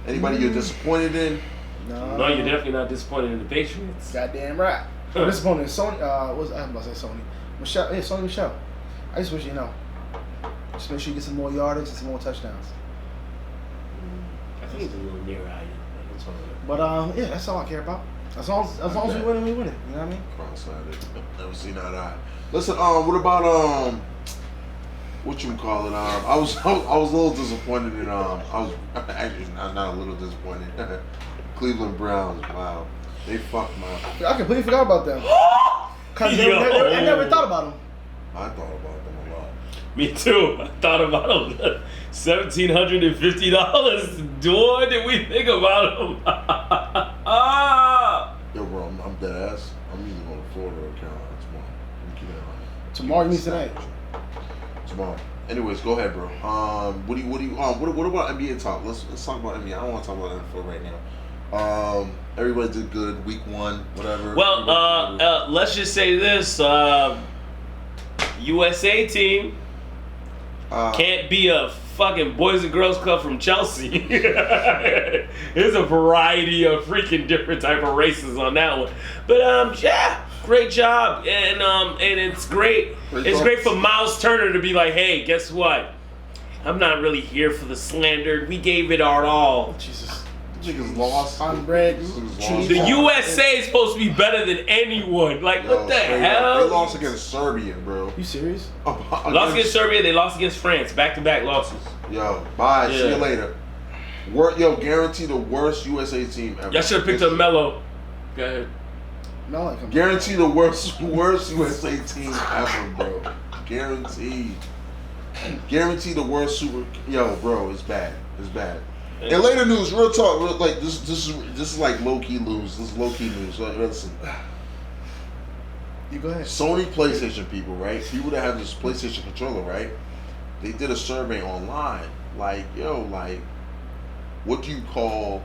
Anybody you're disappointed in? No, you're definitely not disappointed in the Patriots. Goddamn right. I'm disappointed in Sony. I was about to say Sony. Michelle. Yeah, Sony Michelle. I just wish you know. Just make sure you get some more yardage and some more touchdowns. I think it's a little near eye. But yeah, that's all I care about. As long as we win it, we win it. You know what I mean? Cross-sided. Never seen that eye. Listen, what about what you call it? I was a little disappointed in I was actually not a little disappointed. Cleveland Browns. Wow, they fucked my. I completely forgot about them. Cause I never thought about them. I thought about them a lot. Me too. I thought about them. $1,750. What did we think about them? Yo, bro, I'm dead ass. I'm either going to Florida or Carolina tomorrow. Tomorrow, you mean tonight? Tomorrow. Anyways, go ahead, bro. What about NBA talk? Let's talk about NBA. I don't want to talk about NFL right now. Everybody did good. Week 1, whatever. Well, let's just say this: USA team can't be a fucking Boys and Girls Club from Chelsea. There's a variety of freaking different type of races on that one. But yeah, great job, and it's great. It's great for Miles Turner to be like, hey, guess what? I'm not really here for the slander. We gave it our all. Jesus. Niggas lost. On bread. The USA is supposed to be better than anyone. Like, what the hell? They lost against Serbia, bro. You serious? Lost against Serbia. They lost against France. Back-to-back losses. Yo, bye. Yeah. See you later. Guarantee the worst USA team ever. Y'all should have picked up Melo. Go ahead. Melo. Guarantee the worst USA team ever, bro. Guaranteed. Guarantee the worst super. Yo, bro, it's bad. It's bad. In later news, real talk, like this is like low key news. This is low key news. Like, listen, you go ahead. Sony PlayStation people, right? People that have this PlayStation controller, right? They did a survey online. Like, yo, like, what do you call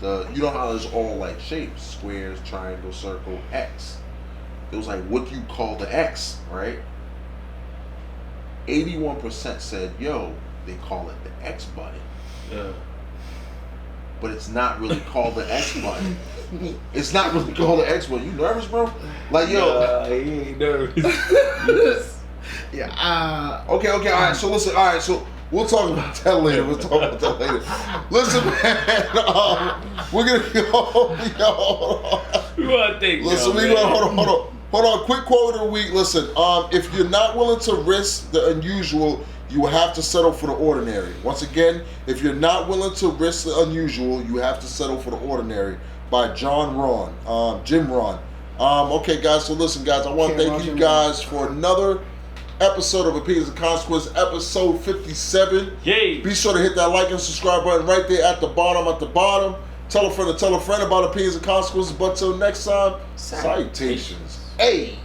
the? You know how there's all like shapes: squares, triangle, circle, X. It was like, what do you call the X, right? 81% said, yo, they call it the X button. Yeah. But it's not really called the X button. It's not really called the X button. You nervous, bro? Like, yo. He ain't nervous. Yeah. Okay. All right. So listen. All right. So we'll talk about that later. Listen, man. We're gonna go. Listen, we gonna hold on. Quick quote of the week. Listen. If you're not willing to risk the unusual, you have to settle for the ordinary. Once again, if you're not willing to risk the unusual, you have to settle for the ordinary. By Jim Ron. Okay, guys. So listen, guys. I want to thank you guys for another episode of Opinions and Consequence, episode 57. Yay! Be sure to hit that like and subscribe button right there at the bottom. Tell a friend about Opinions and Consequences. But till next time, salutations. Hey!